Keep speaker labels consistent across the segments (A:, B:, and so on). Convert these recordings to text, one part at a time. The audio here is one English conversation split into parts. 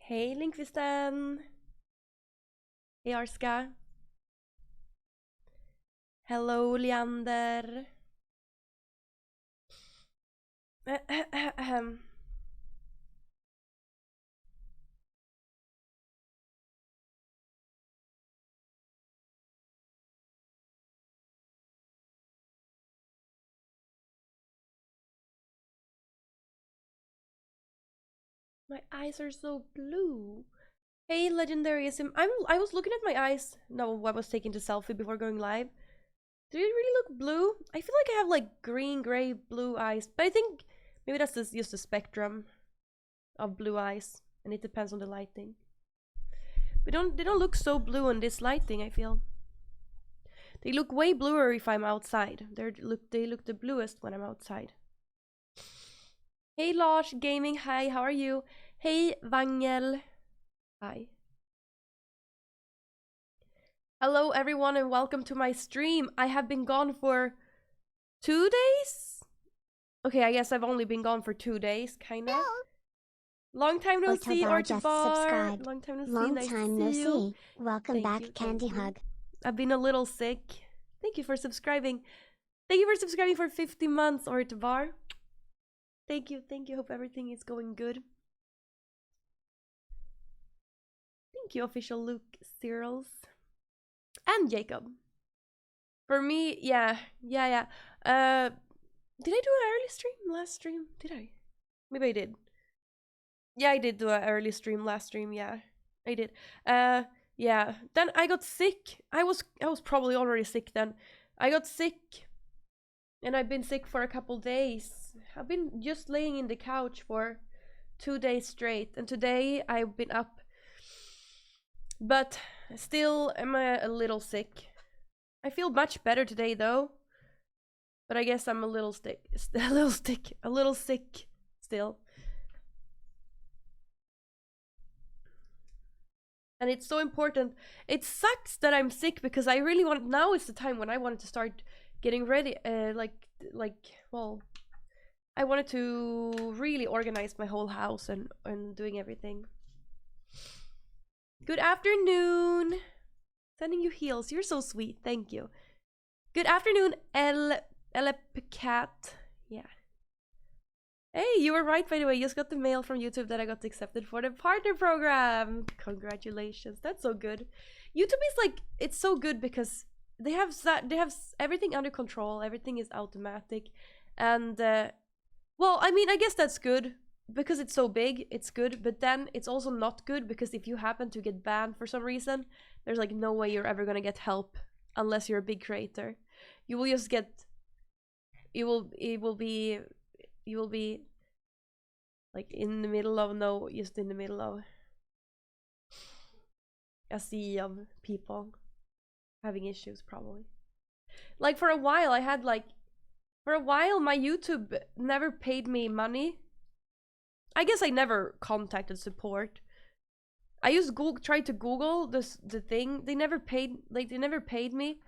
A: Hej Linkvisten! Hej Arska! Hello Leander! My eyes are so blue. Hey Legendaryism, I was looking at my eyes. No, I was taking the selfie before going live. Do they really look blue? I feel like I have like green, gray, blue eyes, but I think maybe that's just the spectrum of blue eyes, and it depends on the lighting. But they don't look so blue in this lighting, I feel. They look way bluer if I'm outside. They look the bluest when I'm outside. Hey Lars Gaming, hi, how are you? Hey Vangel, hi. Hello everyone and welcome to my stream. I have been gone for 2 days? Okay, I guess I've only been gone for 2 days, kinda. Long time no see, Ortabar. Long time no see, nice to see you.
B: Welcome back, Candy Hug.
A: I've been a little sick. Thank you for subscribing. Thank you for subscribing for 50 months, Ortabar. Thank you, hope everything is going good. Thank you, official Luke Cyrils. And Jacob. For me, yeah. Did I do an early stream last stream? Did I? Maybe I did. Yeah, I did do an early stream last stream, yeah. I did. Yeah. Then I got sick. I was probably already sick then. I got sick. And I've been sick for a couple days. I've been just laying in the couch for 2 days straight. And today I've been up. But still am a little sick. I feel much better today though. But I guess I'm a little sick still. And it's so important. It sucks that I'm sick because I really want, now is the time when I wanted to start getting ready, well, I wanted to really organize my whole house and doing everything. Good afternoon. Sending you heals. You're so sweet. Thank you. Good afternoon, Cat. Yeah. Hey, you were right, by the way. Just got the mail from YouTube that I got accepted for the partner program. Congratulations. That's so good. YouTube is like, it's so good because they have everything under control. Everything is automatic. And, well, I mean, I guess that's good. Because it's so big, it's good. But then it's also not good because if you happen to get banned for some reason, there's like no way you're ever gonna get help unless you're a big creator. You will just get, you will be like in the middle of just in the middle of a sea of people having issues probably. Like for a while my YouTube never paid me money. I guess I never contacted support. I just tried to Google the thing. They never paid me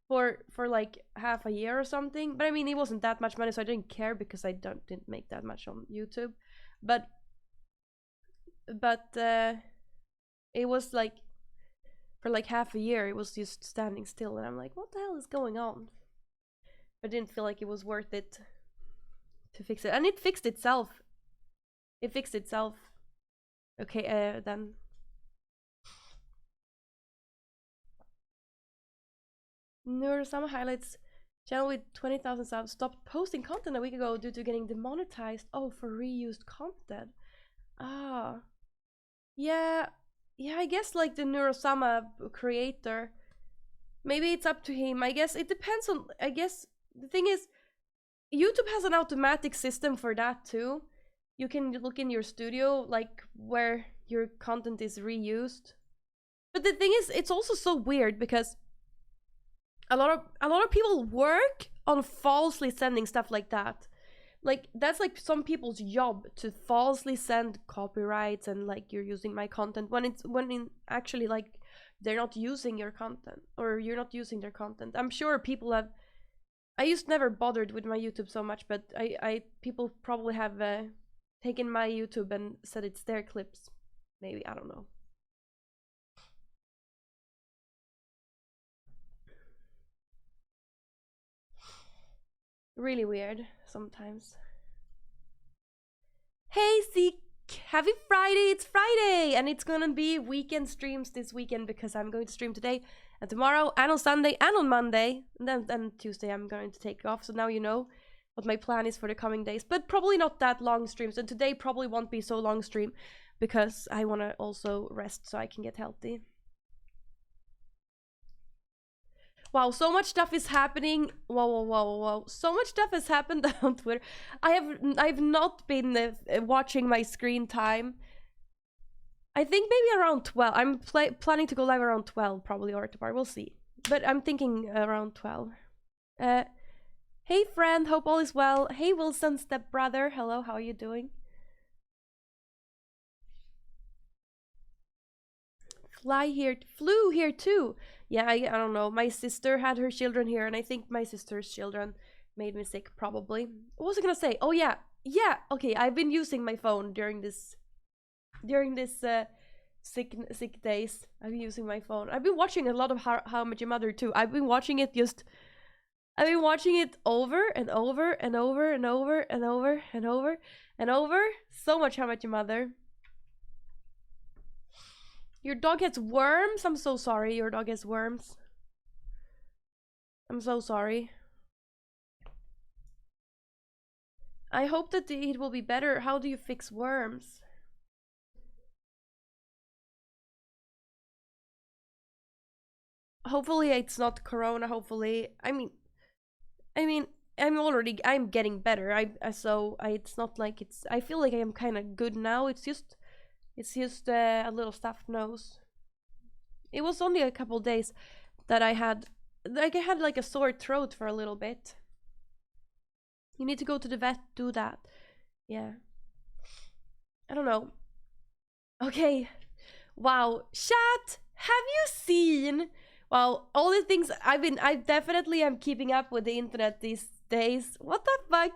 A: for like half a year or something. But I mean, it wasn't that much money, so I didn't care because I didn't make that much on YouTube. But it was like for like half a year it was just standing still, and I'm like, what the hell is going on? I didn't feel like it was worth it to fix it, and it fixed itself. Okay, then. Neurosama highlights channel with 20,000 subs stopped posting content a week ago due to getting demonetized. Oh, for reused content. Ah. Yeah, I guess like the Neurosama creator, maybe it's up to him. I guess it depends on, I guess the thing is, YouTube has an automatic system for that too. You can look in your studio, like where your content is reused. But the thing is, it's also so weird because a lot of people work on falsely sending stuff like that. Like that's like some people's job to falsely send copyrights and like you're using my content when in actually like they're not using your content or you're not using their content. I'm sure people have, I used never bothered with my YouTube so much, but people probably have taken my YouTube and said it's their clips Maybe, I don't know. Really weird sometimes. Hey, Zeke! Happy Friday! It's Friday! And it's gonna be weekend streams this weekend because I'm going to stream today and tomorrow and on Sunday and on Monday. And then Tuesday I'm going to take off. So now you know what my plan is for the coming days. But probably not that long streams. And today probably won't be so long stream because I want to also rest so I can get healthy. Wow, so much stuff is happening. Whoa. So much stuff has happened on Twitter. I've not been watching my screen time. I think maybe around 12. I'm planning to go live around 12 probably, or tomorrow. We'll see. But I'm thinking around 12. Hey friend, hope all is well. Hey Wilson stepbrother, hello, how are you doing? Flew here too. Yeah, I don't know. My sister had her children here, and I think my sister's children made me sick, probably. What was I gonna say? Oh yeah, okay. I've been using my phone during this sick days. I've been using my phone. I've been watching a lot of How I Met Your Mother too. I've been watching it over and over and over and over and over and over and over. So much How I Met Your Mother. Your dog has worms? I'm so sorry your dog has worms. I'm so sorry. I hope that it will be better. How do you fix worms? Hopefully it's not corona, hopefully. I mean I'm getting better. It's not like it's, I feel like I'm kind of good now. It's just a little stuffed nose. It was only a couple days that I had like a sore throat for a little bit. You need to go to the vet, do that. Yeah. I don't know. Okay. Wow. Chat, have you seen? Wow, all the things I definitely am keeping up with the internet these days. What the fuck?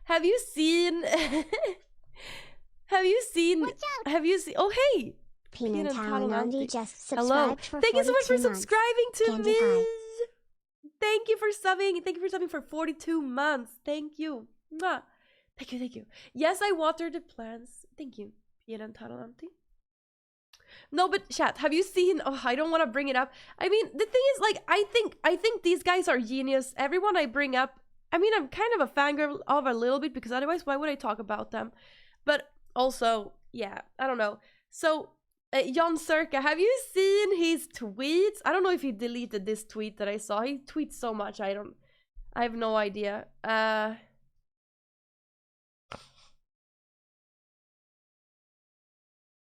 A: Have you seen? Have you seen? Oh hey.
B: Peanut Auntie just subscribed.
A: Hello.
B: For
A: Thank you so much for
B: months.
A: subscribing to
B: Candy
A: me.
B: hi.
A: Thank you for subbing. Thank you for subbing for 42 months. Thank you. Mwah. Thank you. Yes, I watered the plants. Thank you, Peanut Auntie. No, but chat, have you seen? Oh, I don't want to bring it up. I mean, the thing is, like, I think these guys are genius. Everyone I bring up, I mean, I'm kind of a fangirl of a little bit because otherwise, why would I talk about them? But also, yeah, I don't know. So, Jon Circa, have you seen his tweets? I don't know if he deleted this tweet that I saw. He tweets so much. I have no idea.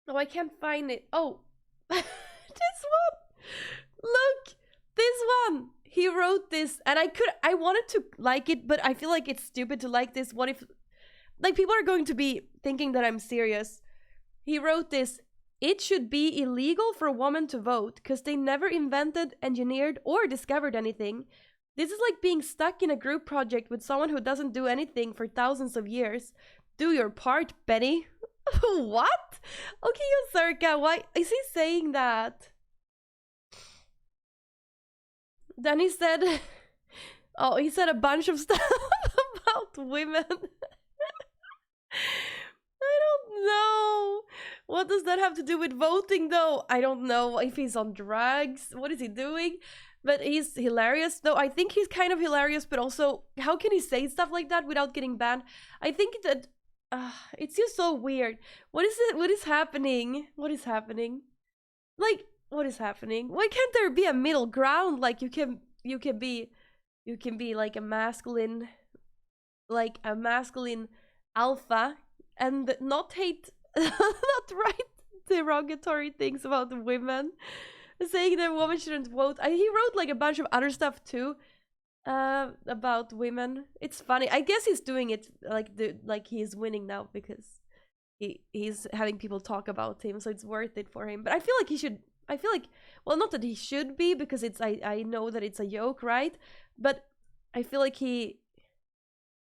A: Oh, I can't find it. Oh, this one. Look, this one. He wrote this, and I wanted to like it, but I feel like it's stupid to like this. What if, like, people are going to be thinking that I'm serious. He wrote this. It should be illegal for a woman to vote because they never invented, engineered, or discovered anything. This is like being stuck in a group project with someone who doesn't do anything for thousands of years. Do your part, Betty. What? Okay, Circa, why is he saying that? Then he said, oh, he said a bunch of stuff about women. I don't know. What does that have to do with voting, though? I don't know if he's on drugs. What is he doing? But he's hilarious. Though I think he's kind of hilarious, but also, how can he say stuff like that without getting banned? I think that it's just so weird. What is it? What is happening? What is happening? Like, what is happening? Why can't there be a middle ground? Like, you can be like a masculine alpha and not hate, not write derogatory things about women, saying that women shouldn't vote. He wrote like a bunch of other stuff too, about women. It's funny. I guess he's doing it like he's winning now because he's having people talk about him, so it's worth it for him. But I feel like he should. I feel like, well, not that he should be, because it's I know that it's a joke, right? But I feel like he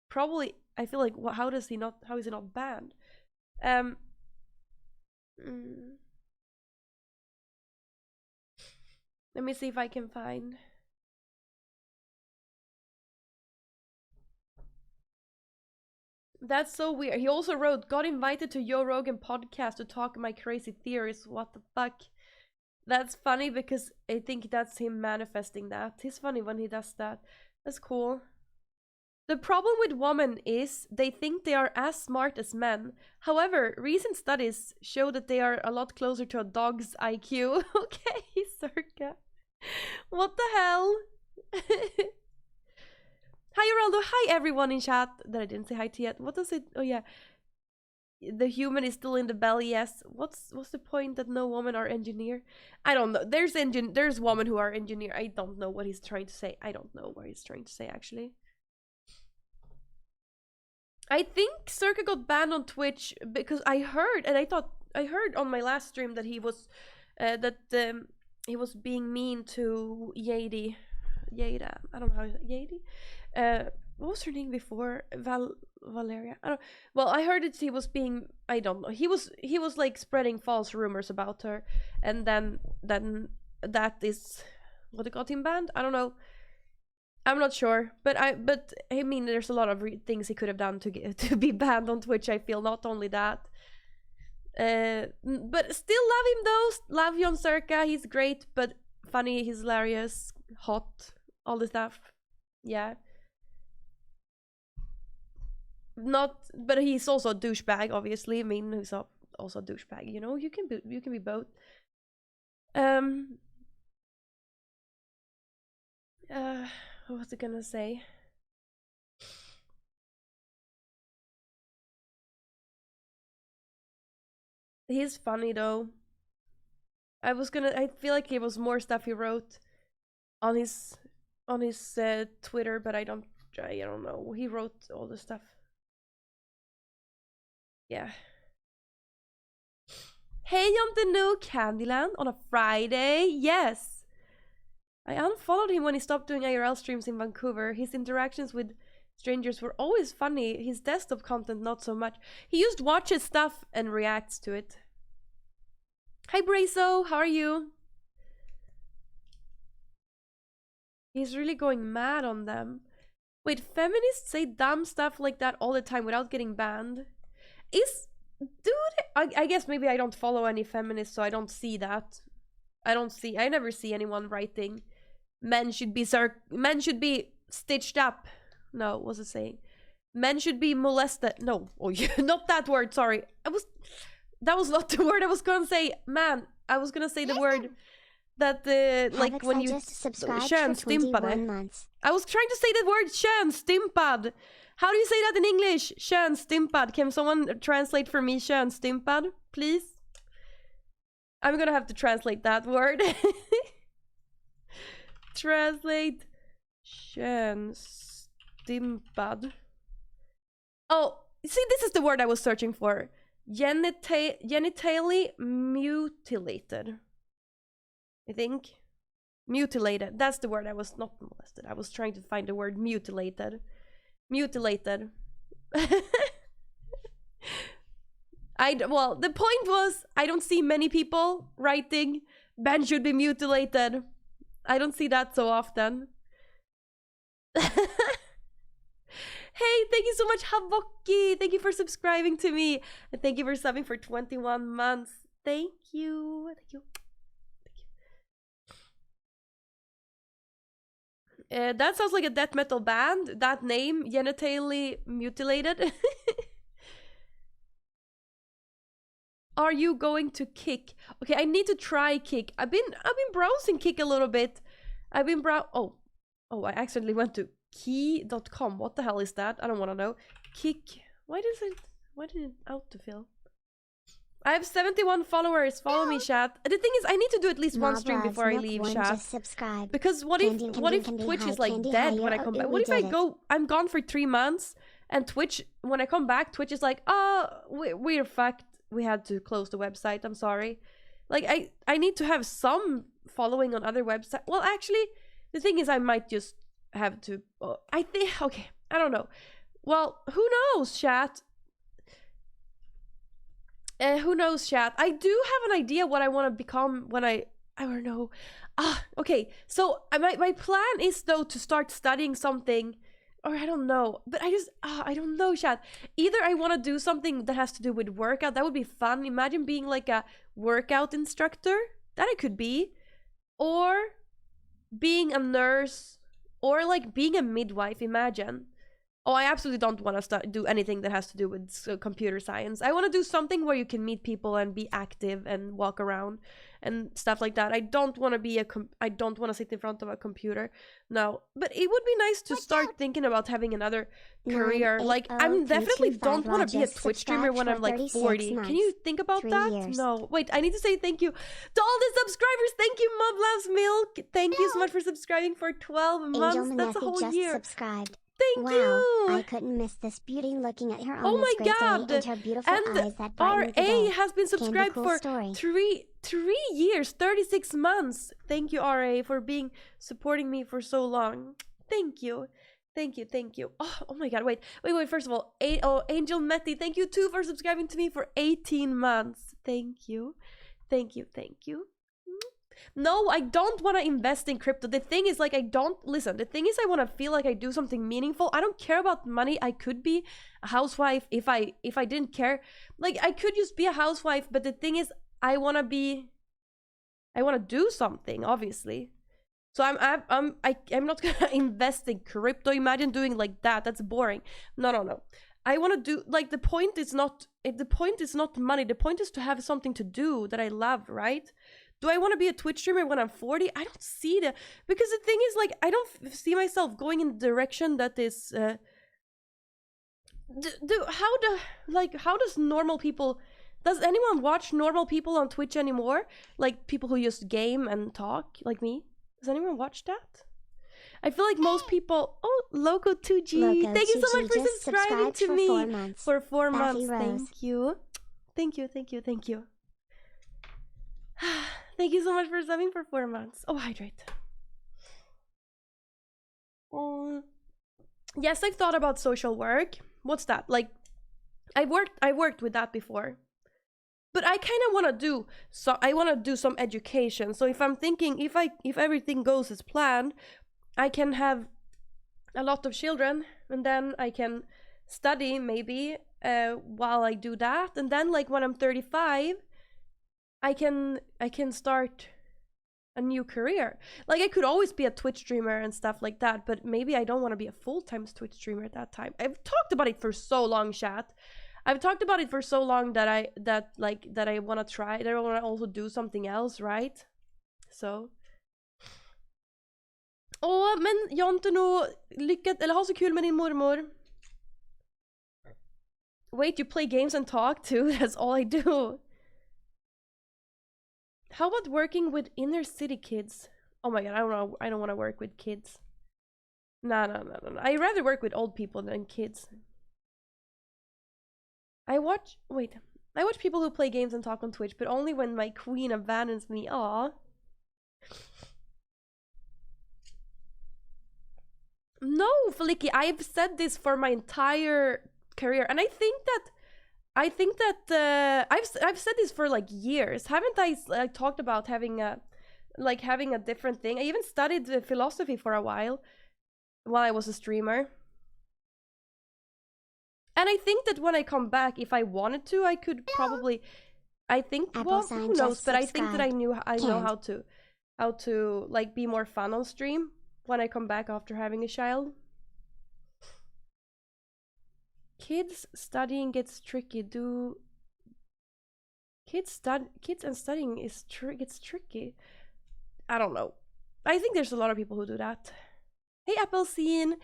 A: probably. I feel like how is he not banned? Let me see if I can find. That's so weird. He also wrote, got invited to Joe Rogan podcast to talk my crazy theories. What the fuck? That's funny because I think that's him manifesting that. He's funny when he does that. That's cool. The problem with women is they think they are as smart as men. However, recent studies show that they are a lot closer to a dog's IQ. Okay, Circa. What the hell? Hi, Geraldo. Hi, everyone in chat that I didn't say hi to yet. What does it... Oh, yeah. The human is still in the belly, yes. What's the point that no women are engineer? I don't know. There's women who are engineer. I don't know what he's trying to say. I don't know what he's trying to say, actually. I think Circa got banned on Twitch because I heard on my last stream that he was he was being mean to Yadi. Yada. I don't know how Yadi. What was her name before? Valeria. I don't. Well, I heard it. He was being. I don't know. He was like spreading false rumors about her, and then that is what got him banned. I don't know. I'm not sure, but I mean, there's a lot of things he could have done to be banned on Twitch. I feel not only that, but still love him though. Love Jon Circa. He's great, but funny. He's hilarious, hot, all the stuff. Yeah. Not, but he's also a douchebag. Obviously, I mean, he's also a douchebag. You know, you can be both. What was I gonna say? He's funny though. I feel like there was more stuff he wrote on his Twitter, but I don't know. He wrote all the stuff. Yeah. Hey, on the new Kandyland on a Friday. Yes. I unfollowed him when he stopped doing IRL streams in Vancouver. His interactions with strangers were always funny. His desktop content, not so much. He just watches stuff and reacts to it. Hi, Brazo. How are you? He's really going mad on them. Wait, feminists say dumb stuff like that all the time without getting banned? I guess maybe I don't follow any feminists, so I don't see that. I never see anyone writing men should be stitched up. No, what's it saying? Men should be molested. No, oh, not that word, sorry. That was not the word I was gonna say. Man, I was gonna say the word that like when you könsstympade. I was trying to say the word könsstympad. How do you say that in English? Könsstympad. Can someone translate for me könsstympad, please? I'm gonna have to translate that word. Translate könsstympad. Oh, see, this is the word I was searching for. Genitally mutilated. I think. Mutilated. That's the word. I was not molested. I was trying to find the word mutilated. Mutilated. Well, the point was, I don't see many people writing Ben should be mutilated. I don't see that so often. Hey, thank you so much, Havoki. Thank you for subscribing to me. And thank you for subbing for 21 months. Thank you. Thank you. That sounds like a death metal band. That name, genitally mutilated. Are you going to Kick? Okay, I need to try Kick. I've been browsing Kick a little bit. I I accidentally went to key.com. What the hell is that? I don't want to know. Kick. Why did it autofill? I have 71 followers. Follow me, chat. The thing is, I need to do at least one stream before I leave, chat. Because what if Twitch is like dead when I come back? What if I'm gone for 3 months, and Twitch, when I come back, Twitch is like, oh, we're fucked. We had to close the website. I'm sorry. Like, I need to have some following on other websites. Well, actually, the thing is, I might just have to. I think. Okay, I don't know. Well, who knows, chat? Who knows, chat? I do have an idea what I want to become when I don't know. Okay, so my plan is though to start studying something, or I don't know, but I don't know, chat. Either I want to do something that has to do with workout. That would be fun. Imagine being like a workout instructor. That I could be. Or being a nurse, or like being a midwife. Imagine. Oh, I absolutely don't want to do anything that has to do with computer science. I want to do something where you can meet people and be active and walk around and stuff like that. I don't want to be I don't want to sit in front of a computer. No, but it would be nice to start thinking about having another career. Like, I'm definitely don't want to be a Twitch streamer when I'm like 40. Can you think about that?
B: Years.
A: No. Wait, I need to say thank you to all the subscribers. Thank you, Mud Loves Milk. Thank you so much for subscribing for 12 months. That's a whole
B: just
A: year.
B: Subscribed.
A: Thank
B: wow,
A: you!
B: I couldn't miss this beauty looking at her on
A: oh
B: this
A: my
B: great
A: god!
B: day and her beautiful eyes that brighten the
A: RA
B: day.
A: has been subscribed
B: cool
A: for
B: story.
A: three years, 36 months. Thank you, RA, for supporting me for so long. Thank you. Thank you. Oh my god, wait. First of all, Angel Metti, thank you too for subscribing to me for 18 months. Thank you. No, I don't want to invest in crypto. The thing is, like, the thing is, I want to feel like I do something meaningful. I don't care about money. I could be a housewife if I didn't care. Like, I could just be a housewife, but the thing is, I want to do something, obviously. So I'm not gonna invest in crypto. Imagine doing like that. That's boring. No. I want to do, like, the point is not money. The point is to have something to do that I love, right? Do I want to be a Twitch streamer when I'm 40? I don't see that. Because the thing is, like, I don't see myself going in the direction that is... how does normal people... Does anyone watch normal people on Twitch anymore? Like, people who just game and talk, like me? Does anyone watch that? I feel like most people... Oh, Loco2G. Thank you so much for subscribing to me.
B: 4 months.
A: For 4
B: Bathy
A: months.
B: Rose.
A: Thank you. Thank you so much for subbing for 4 months. Oh, hydrate. Yes, I've thought about social work. What's that? Like, I worked with that before. But I kind of want to do some education. So if I'm thinking, if everything goes as planned, I can have a lot of children, and then I can study maybe while I do that, and then, like, when I'm 35, I can start a new career. Like, I could always be a Twitch streamer and stuff like that, but maybe I don't want to be a full-time Twitch streamer at that time. I've talked about it for so long, chat. I've talked about it for so long that I want to try. That I want to also do something else, right? So. Men jag har inte nog lyckat, eller ha så kul med din mormor. Wait, you play games and talk too? That's all I do. How about working with inner city kids? Oh my god, I don't want to work with kids. No. I'd rather work with old people than kids. I watch people who play games and talk on Twitch, but only when my queen abandons me. Aw. No, Flicky, I've said this for my entire career, and I think that I've said this for like years. Haven't I talked about having a different thing? I even studied philosophy for a while I was a streamer. And I think that when I come back, if I wanted to, I could probably, well, who knows, but I think that I know how to like be more fun on stream when I come back after having a child. Kids studying gets tricky. Kids and studying gets tricky. I don't know. I think there's a lot of people who do that. Hey, Appleseed.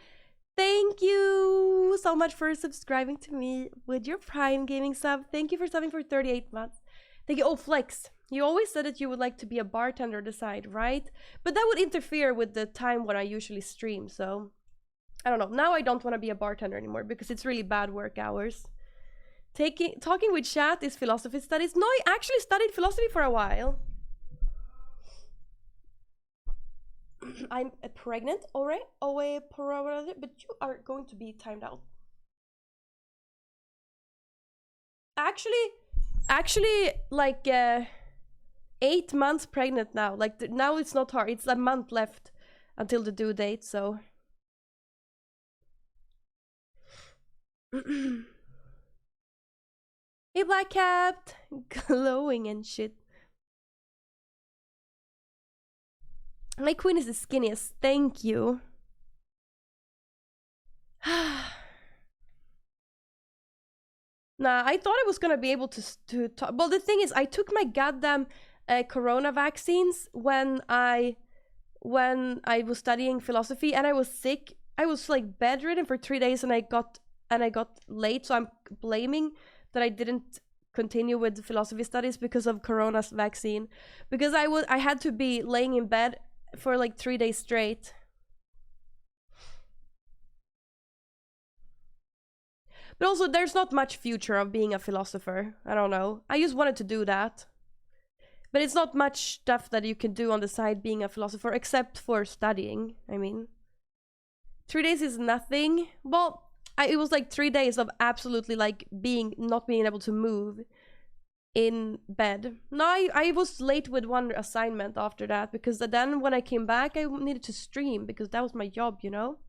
A: Thank you so much for subscribing to me with your Prime Gaming sub. Thank you for subbing for 38 months. Thank you. Oh, Flex. You always said that you would like to be a bartender on the side, right? But that would interfere with the time when I usually stream, so... I don't know. Now I don't want to be a bartender anymore because it's really bad work hours. Talking with chat is philosophy studies. No, I actually studied philosophy for a while. I'm pregnant already, but you are going to be timed out. Actually, like, 8 months pregnant now. Like, now it's not hard. It's a month left until the due date, so. Hey, Black Cat! Glowing and shit. My queen is the skinniest. Thank you. Nah, I thought I was gonna be able to talk. Well, the thing is, I took my goddamn corona vaccines when I was studying philosophy, and I was sick. I was like bedridden for 3 days, and I got late. So I'm blaming that I didn't continue with philosophy studies because of corona's vaccine, because I had to be laying in bed for like 3 days straight. But also, there's not much future of being a philosopher. I don't know. I just wanted to do that. But it's not much stuff that you can do on the side being a philosopher, except for studying, I mean. 3 days is nothing. Well, it was like 3 days of absolutely like not being able to move in bed. No, I was late with one assignment after that, because then when I came back, I needed to stream, because that was my job, you know?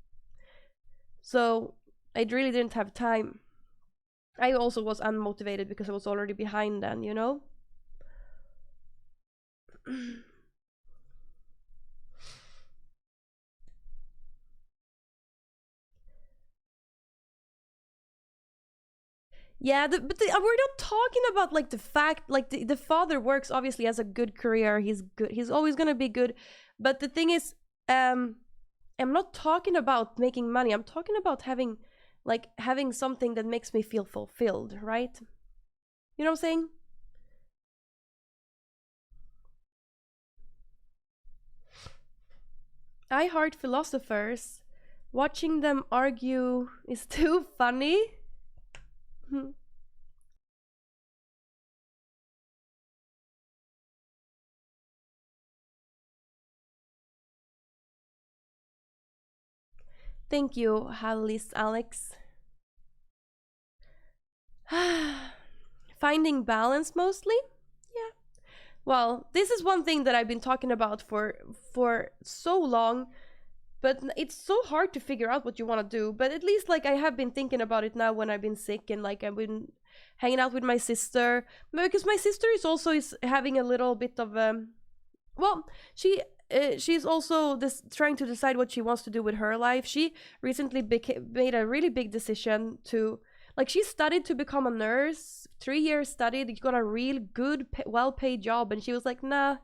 A: So I really didn't have time. I also was unmotivated because I was already behind then, you know? Yeah, but we're not talking about like the fact, like the father works obviously has a good career. He's good. He's always gonna be good. But the thing is, I'm not talking about making money. I'm talking about having something that makes me feel fulfilled, right? You know what I'm saying? I heart philosophers. Watching them argue is too funny. Thank you, Hallis Alex. Finding balance mostly? Yeah. Well, this is one thing that I've been talking about for so long, but it's so hard to figure out what you want to do. But at least like I have been thinking about it now when I've been sick, and like I've been hanging out with my sister, because my sister is also having a little bit of well, she's also trying to decide what she wants to do with her life. She recently made a really big decision to, like, she studied to become a nurse, 3 years studied, got a real good well-paid job, and she was like, nah,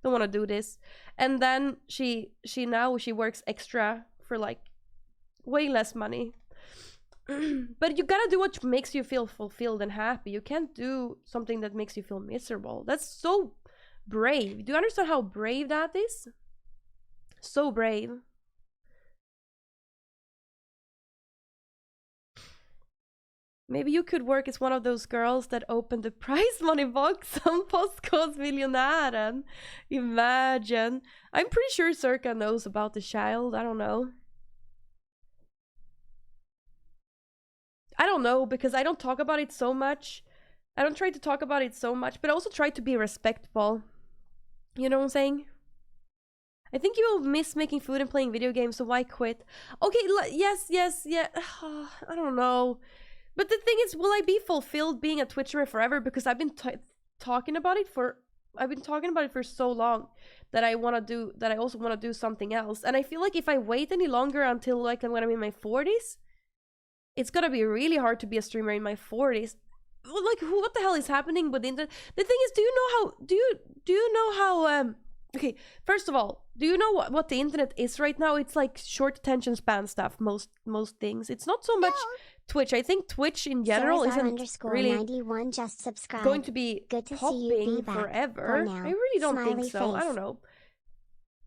A: don't want to do this. And then she works extra for like way less money. But you gotta do what makes you feel fulfilled and happy. You can't do something that makes you feel miserable. That's so brave. Do you understand how brave that is? So brave. Maybe you could work as one of those girls that opened the prize money box on Postkodmiljonären. Imagine. I'm pretty sure Circa knows about the child. I don't know. I don't know, because I don't talk about it so much. I don't try to talk about it so much, but I also try to be respectful. You know what I'm saying? I think you will miss making food and playing video games, so why quit? Okay, yes, yeah. I don't know. But the thing is, will I be fulfilled being a Twitch streamer forever? Because I've been talking about it for so long that I also want to do something else. And I feel like if I wait any longer until like when I'm in my 40s, it's gonna be really hard to be a streamer in my 40s. Like, what the hell is happening with the internet? The thing is, do you know how okay, first of all, do you know what the internet is right now? It's like short attention span stuff, most things. It's not so much Twitch. I think Twitch in general isn't really
B: 91 just subscribe.
A: going to be
B: Good to
A: popping
B: see you,
A: forever.
B: for now.
A: I really don't
B: Smiley
A: think so.
B: face.
A: I don't know.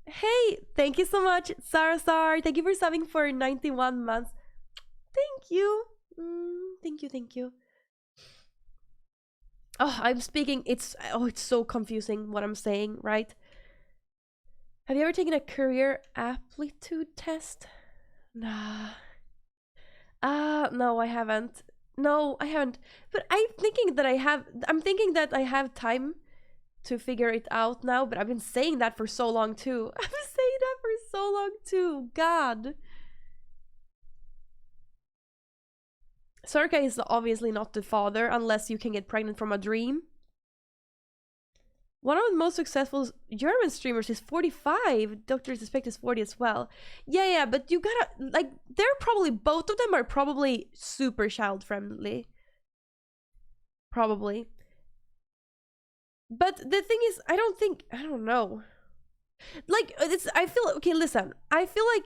A: Hey, thank you so much, Sarah Sar. Thank you for subbing for 91 months. Thank you. Thank you. Oh, I'm speaking. It's so confusing what I'm saying, right? Have you ever taken a career aptitude test? Nah. No, I haven't. No, I haven't. But I'm thinking that I have time to figure it out now, but I've been saying that for so long too. I've been saying that for so long too. God. Circa is obviously not the father unless you can get pregnant from a dream. One of the most successful German streamers is 45. Dr. Suspect is 40 as well. Yeah, but you gotta, like, they're probably, both of them are probably super child friendly. Probably. But the thing is, I don't know. Like, I feel, okay, listen. I feel like,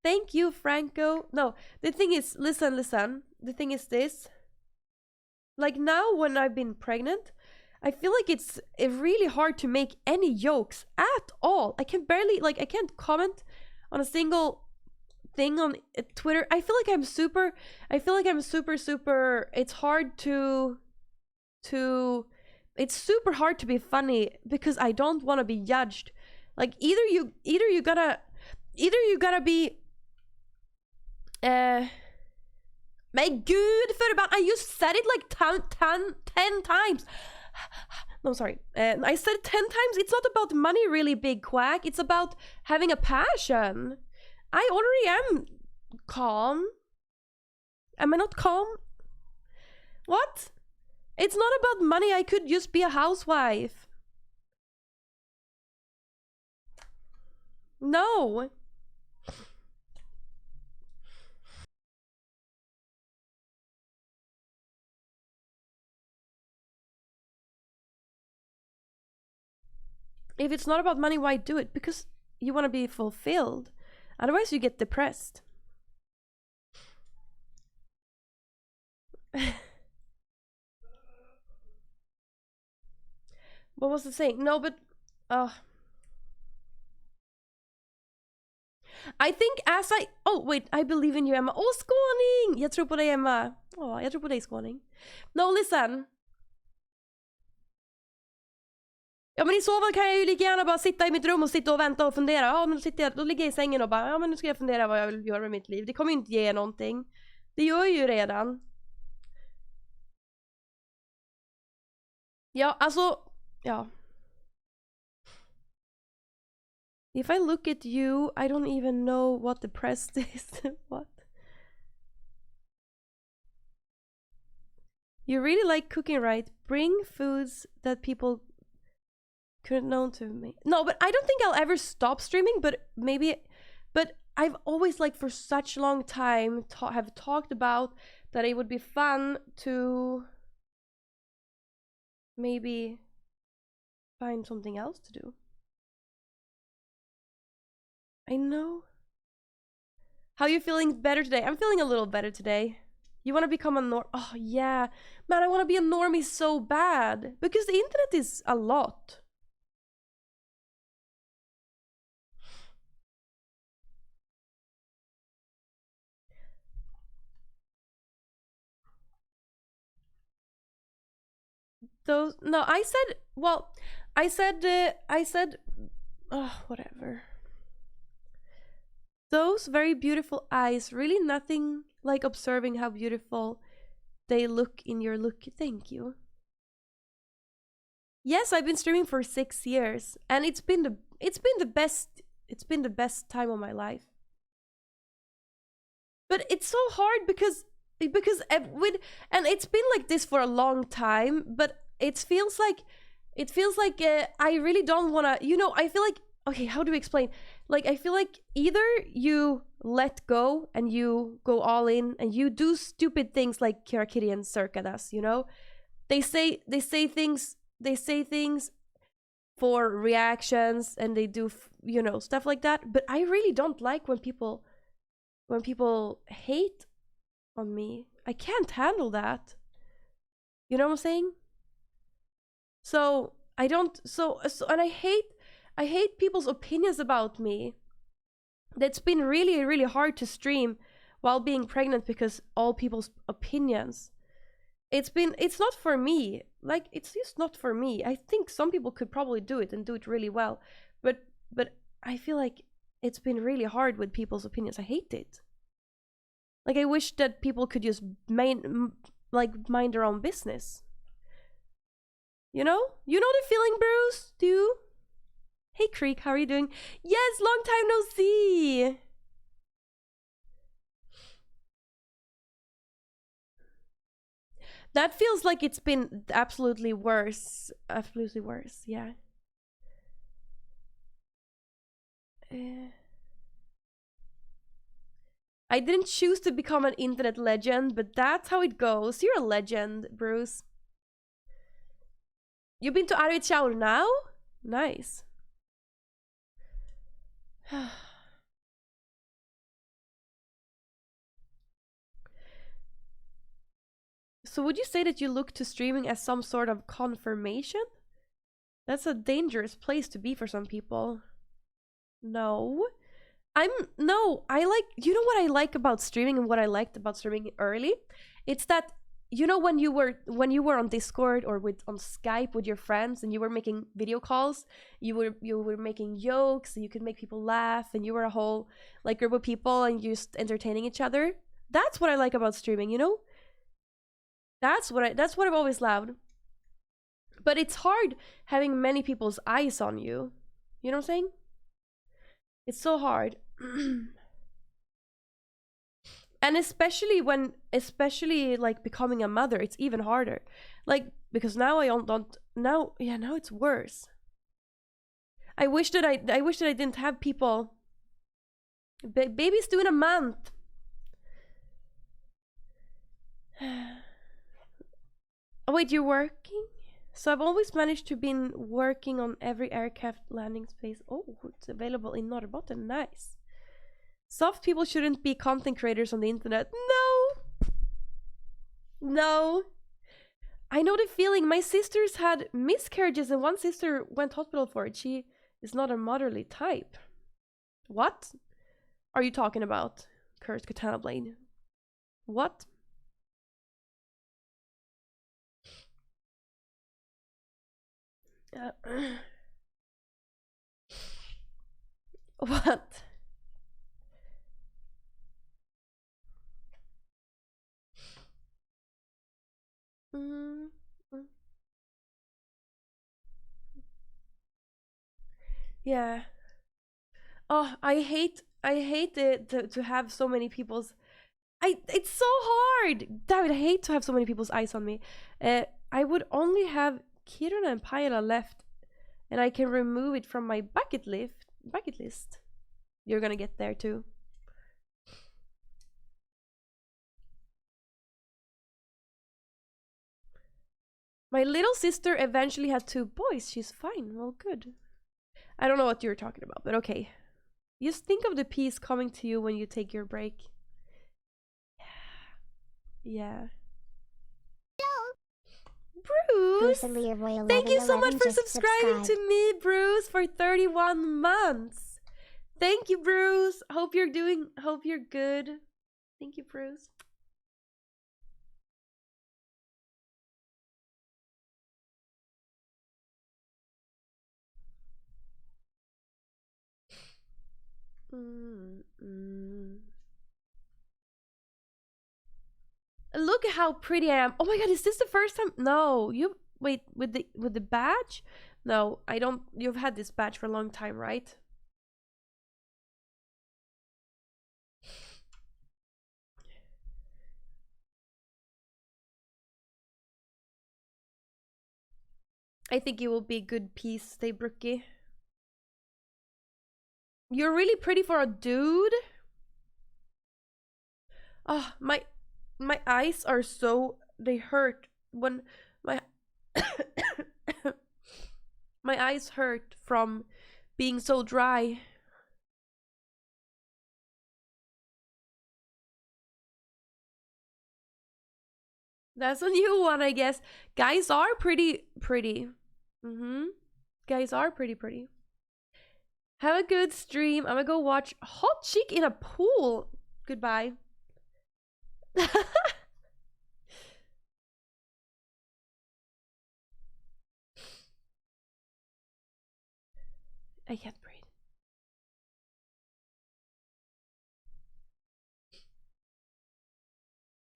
A: thank you, Franco. No, the thing is, listen. The thing is this. Like, now when I've been pregnant, I feel like it's really hard to make any jokes at all. I can barely, like, I can't comment on a single thing on Twitter. I feel like I'm super, it's hard to, it's super hard to be funny because I don't want to be judged. Like, either you gotta be, Men gud förbannat, I just said it like 10 times. No, sorry. I said it 10 times. It's not about money, really, big quack. It's about having a passion. I already am calm. Am I not calm? What? It's not about money. I could just be a housewife. No. If it's not about money, why do it? Because you want to be fulfilled. Otherwise, you get depressed. What was the saying? No, but... I think as I... Oh, wait. I believe in you, Emma. Åh, skåning! Jag tror på dig, Emma. Åh, jag tror på dig, skåning. No, listen. Ja, men i så fall kan jag ju lika gärna bara sitta i mitt rum och sitta och vänta och fundera. Ja, men då ligger jag i sängen och bara, ja, men nu ska jag fundera vad jag vill göra med mitt liv. Det kommer ju inte ge någonting. Det gör ju redan. Ja, alltså, ja. If I look at you, I don't even know what depressed is. What? You really like cooking, right? Bring foods that people couldn't known to me. No, but I don't think I'll ever stop streaming, but maybe... But I've always, like, for such a long time have talked about that it would be fun to maybe find something else to do. I know. How are you feeling better today? I'm feeling a little better today. You want to become a norm? Oh, yeah. Man, I want to be a normie so bad. Because the internet is a lot. Those... No, I said... Well, I said... Oh, whatever. Those very beautiful eyes. Really nothing like observing how beautiful they look in your look. Thank you. Yes, I've been streaming for 6 years, and it's been the best time of my life. But it's so hard because and it's been like this for a long time, but it feels like I really don't want to, you know, I feel like, okay, how do we explain? Like, I feel like either you let go and you go all in and you do stupid things like Kira Kitty and Circa does, you know? They say things for reactions and they do, you know, stuff like that. But I really don't like when people hate on me. I can't handle that. You know what I'm saying? So I don't, and I hate people's opinions about me. That's been really, really hard to stream while being pregnant because all people's opinions. It's not for me. Like, it's just not for me. I think some people could probably do it and do it really well. But I feel like it's been really hard with people's opinions. I hate it. Like, I wish that people could just mind their own business. You know the feeling, Bruce? Do you? Hey Creek, how are you doing? Yes, long time no see. That feels like it's been absolutely worse. Absolutely worse, yeah. I didn't choose to become an internet legend, but that's how it goes. You're a legend, Bruce. You've been to Arvidsjaur now? Nice. So would you say that you look to streaming as some sort of confirmation? That's a dangerous place to be for some people. No. I like, you know what I like about streaming and what I liked about streaming early? It's that, you know, when you were on Discord or on Skype with your friends and you were making video calls, you were making jokes and you could make people laugh and you were a whole like group of people and just entertaining each other. That's what I like about streaming, you know? That's what I've always loved. But it's hard having many people's eyes on you. You know what I'm saying? It's so hard. And especially like becoming a mother, it's even harder. Like, because now I don't now it's worse. I wish that I didn't have people. Baby's due in a month. Oh wait, you're working? So I've always managed to been working on every aircraft landing space. Oh, it's available in Norrbotten. Nice. Soft people shouldn't be content creators on the internet. No. I know the feeling. My sisters had miscarriages and one sister went hospital for it. She is not a motherly type. What are you talking about, Cursed Katana Blade? What? What? Mm, mm. Yeah. Oh, I hate it to have so many people's. It's so hard, David. I hate to have so many people's eyes on me. I would only have Kiruna and Pajala left, and I can remove it from my bucket list. You're gonna get there too. My little sister eventually had 2 boys. She's fine. Well, good. I don't know what you're talking about, but okay. Just think of the peace coming to you when you take your break. Yeah. Bruce! Thank you so much for subscribing to me, Bruce, for 31 months. Thank you, Bruce. Hope you're good. Thank you, Bruce. Look at how pretty I am. Oh my god, is this the first time? No, you wait with the badge? No, I don't. You've had this badge for a long time, right? I think you will be a good piece, stay Brookie. You're really pretty for a dude. Oh, my eyes are so, they hurt when my my eyes hurt from being so dry. That's a new one, I guess. Guys are pretty. Guys are pretty. Have a good stream. I'm gonna go watch Hot Chick in a Pool. Goodbye. I can't breathe.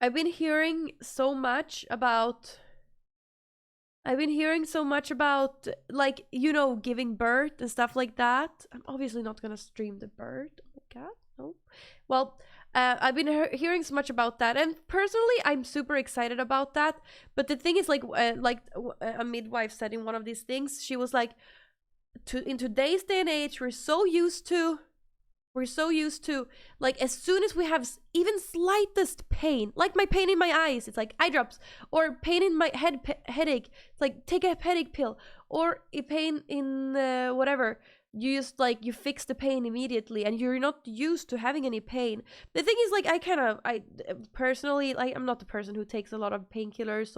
A: I've been hearing so much about I've been hearing so much about, like, you know, giving birth and stuff like that. I'm obviously not gonna stream the birth. Oh my god, no. Well, I've been hearing so much about that, and personally, I'm super excited about that. But the thing is, like a midwife said in one of these things, she was like, in today's day and age, we're so used to, like, as soon as we have even slightest pain, like my pain in my eyes, it's like eye drops, or pain in my headache, it's like take a headache pill, or a pain in whatever, you just like, you fix the pain immediately, and you're not used to having any pain. The thing is, like, I personally, like, I'm not the person who takes a lot of painkillers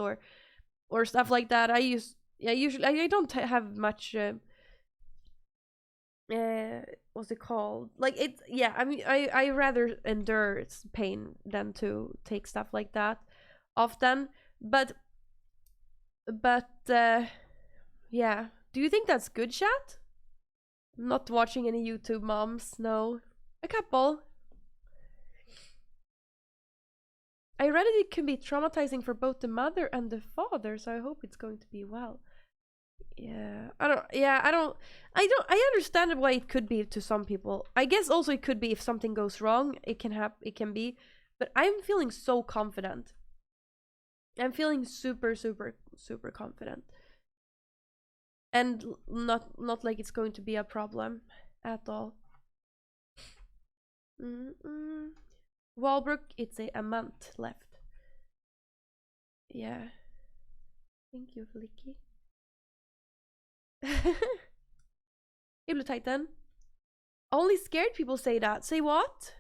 A: or stuff like that. Usually I don't have much what's it called, like, it's, yeah, I mean, I rather endure pain than to take stuff like that often. But yeah, do you think that's good, chat? Not watching any YouTube moms? No, a couple. I read it can be traumatizing for both the mother and the father, so I hope it's going to be well. Yeah, I understand why it could be to some people. I guess also it could be if something goes wrong, it can be. But I'm feeling so confident. I'm feeling super confident. And not like it's going to be a problem at all. Walbrook, it's a month left. Yeah. Thank you, Flicky. Hey, Blue Titan. Only scared people say that. Say what?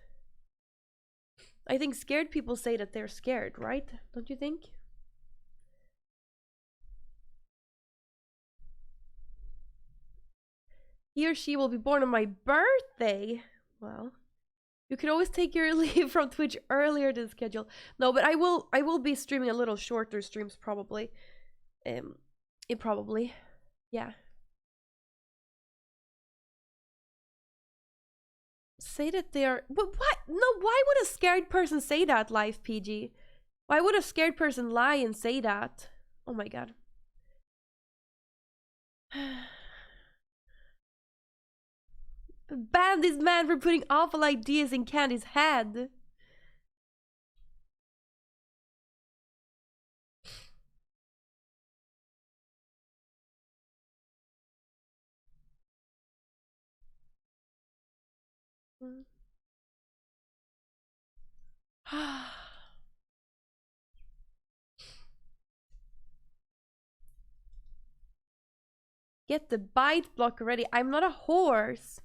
A: I think scared people say that they're scared, right? Don't you think? He or she will be born on my birthday. Well, you can always take your leave from Twitch earlier than scheduled. No, but I will be streaming a little shorter streams probably. Probably. Yeah. Say that they are, but what? No, why would a scared person say that, Live PG? Why would a scared person lie and say that? Oh my god. Ban this man for putting awful ideas in Candy's head. Get the bite block already. I'm not a horse.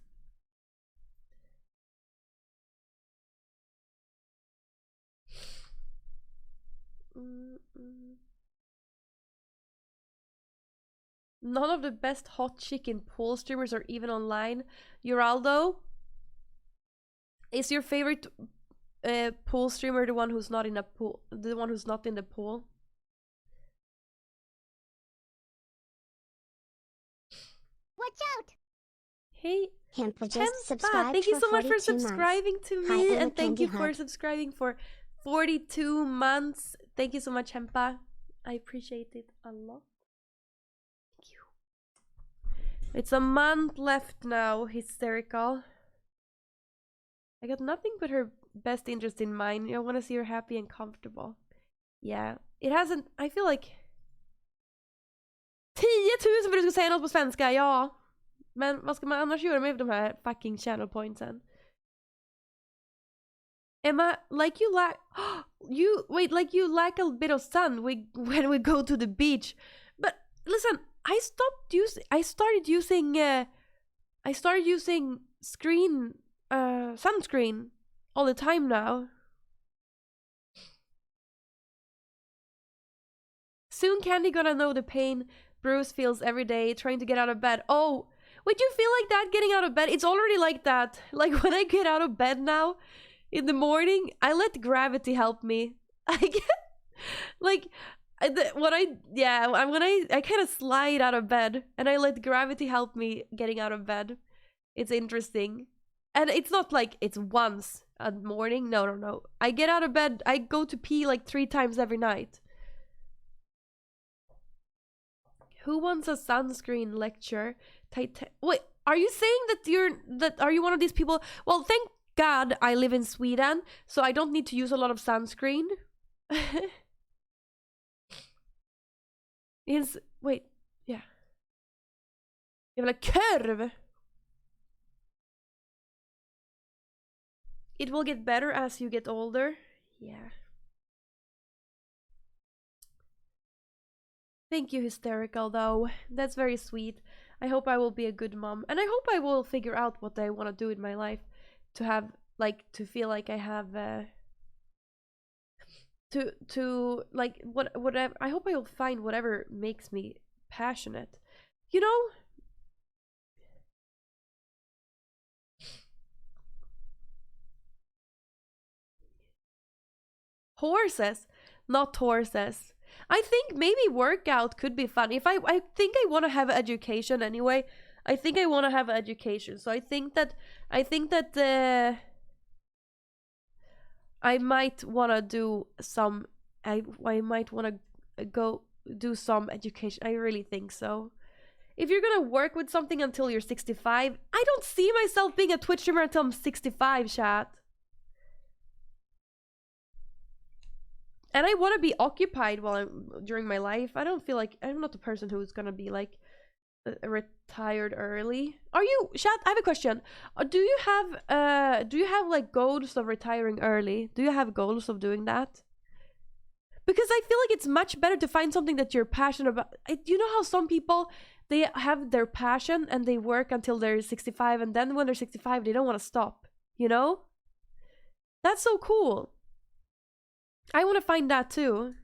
A: None of the best hot chicken pool streamers are even online. Uraldo, is your favorite pool streamer the one who's not in a pool? The one who's not in the pool?
B: Watch out!
A: Hey,
B: Hempa just subscribed.
A: Thank you so much for subscribing
B: months.
A: to
B: Hi,
A: me, and thank you
B: Candy
A: for
B: Hug.
A: subscribing for 42 months. Thank you so much, Hempa. I appreciate it a lot. Thank you. It's a month left now, hysterical. I got nothing but her best interest in mind. I want to see her happy and comfortable. Yeah, it hasn't, I feel like 10 000 för du ska säga något på svenska, ja. Men vad ska man annars göra med de här fucking channel pointsen? Emma, like you lack like you lack a bit of sun when we go to the beach. But listen, I started using sunscreen all the time now. Soon Candy gonna know the pain Bruce feels every day trying to get out of bed. Oh, would you feel like that getting out of bed? It's already like that. Like when I get out of bed now in the morning, I let gravity help me. I get like when I kind of slide out of bed and I let gravity help me getting out of bed. It's interesting. And it's not like it's once a morning. No. I get out of bed, I go to pee like 3 times every night. Who wants a sunscreen lecture? Wait, are you saying that are you one of these people? Well, thank God I live in Sweden, so I don't need to use a lot of sunscreen. Wait, yeah. Jävla kurv! It will get better as you get older. Yeah. Thank you, hysterical, though. That's very sweet. I hope I will be a good mom. And I hope I will figure out what I want to do in my life. To have, like, to feel like I have, like, whatever. I hope I will find whatever makes me passionate. You know? Horses, not horses. I think maybe workout could be fun. If I think I want to have education anyway. I think I want to have education. So I think that I might want to do some I might want to go do some education. I really think so. If you're going to work with something until you're 65, I don't see myself being a Twitch streamer until I'm 65, chat. And I want to be occupied during my life. I don't feel like I'm not the person who's gonna be like retired early. Are you, chat? I have a question. Do you have like goals of retiring early? Do you have goals of doing that? Because I feel like it's much better to find something that you're passionate about. You know how some people, they have their passion and they work until they're 65, and then when they're 65 they don't want to stop, you know? That's so cool. I want to find that too.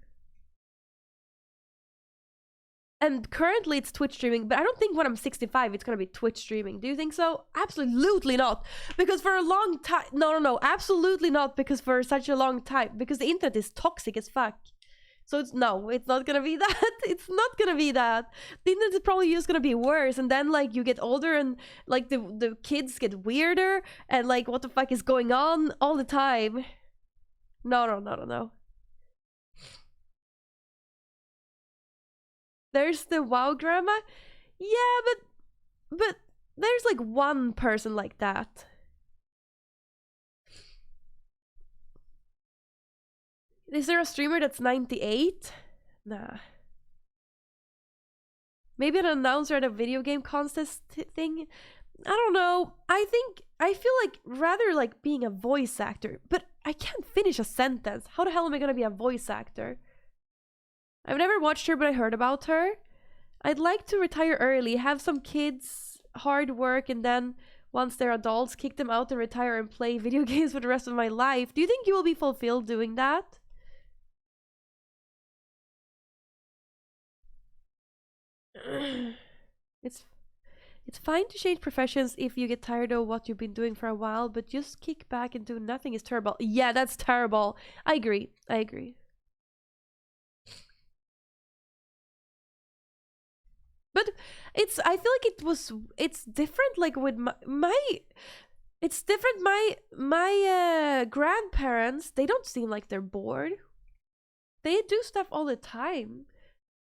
A: And currently it's Twitch streaming, but I don't think when I'm 65 it's gonna be Twitch streaming. Do you think so? Absolutely not. Because for a long time, no, absolutely not. Because for such a long time, because the internet is toxic as fuck. So it's not gonna be that. It's not gonna be that. The internet is probably just gonna be worse, and then like you get older and like the kids get weirder and like what the fuck is going on all the time. No. There's the WoW grandma. Yeah, but there's like one person like that. Is there a streamer that's 98? Nah. Maybe an announcer at a video game contest thing? I don't know. I feel like rather like being a voice actor, but I can't finish a sentence. How the hell am I gonna be a voice actor? I've never watched her, but I heard about her. I'd like to retire early, have some kids, hard work, and then once they're adults, kick them out and retire and play video games for the rest of my life. Do you think you will be fulfilled doing that? It's fine to change professions if you get tired of what you've been doing for a while, but just kick back and do nothing is terrible. Yeah, that's terrible. I agree. But I feel like it's different like with it's different. My grandparents, they don't seem like they're bored. They do stuff all the time.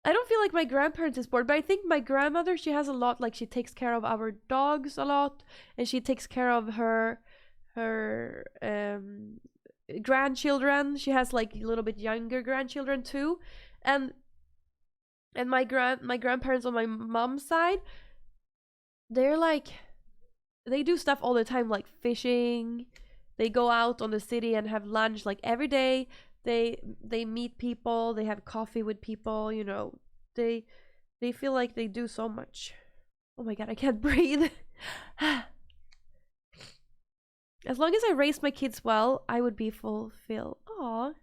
A: I don't feel like my grandparents is bored, but I think my grandmother, she has a lot, like she takes care of our dogs a lot, and she takes care of her grandchildren. She has like a little bit younger grandchildren too, and my grandparents on my mom's side, they're like, they do stuff all the time, like fishing. They go out on the city and have lunch like every day. They meet people, they have coffee with people, you know. They feel like they do so much. Oh my god, I can't breathe. As long as I raise my kids well, I would be fulfilled. Aww.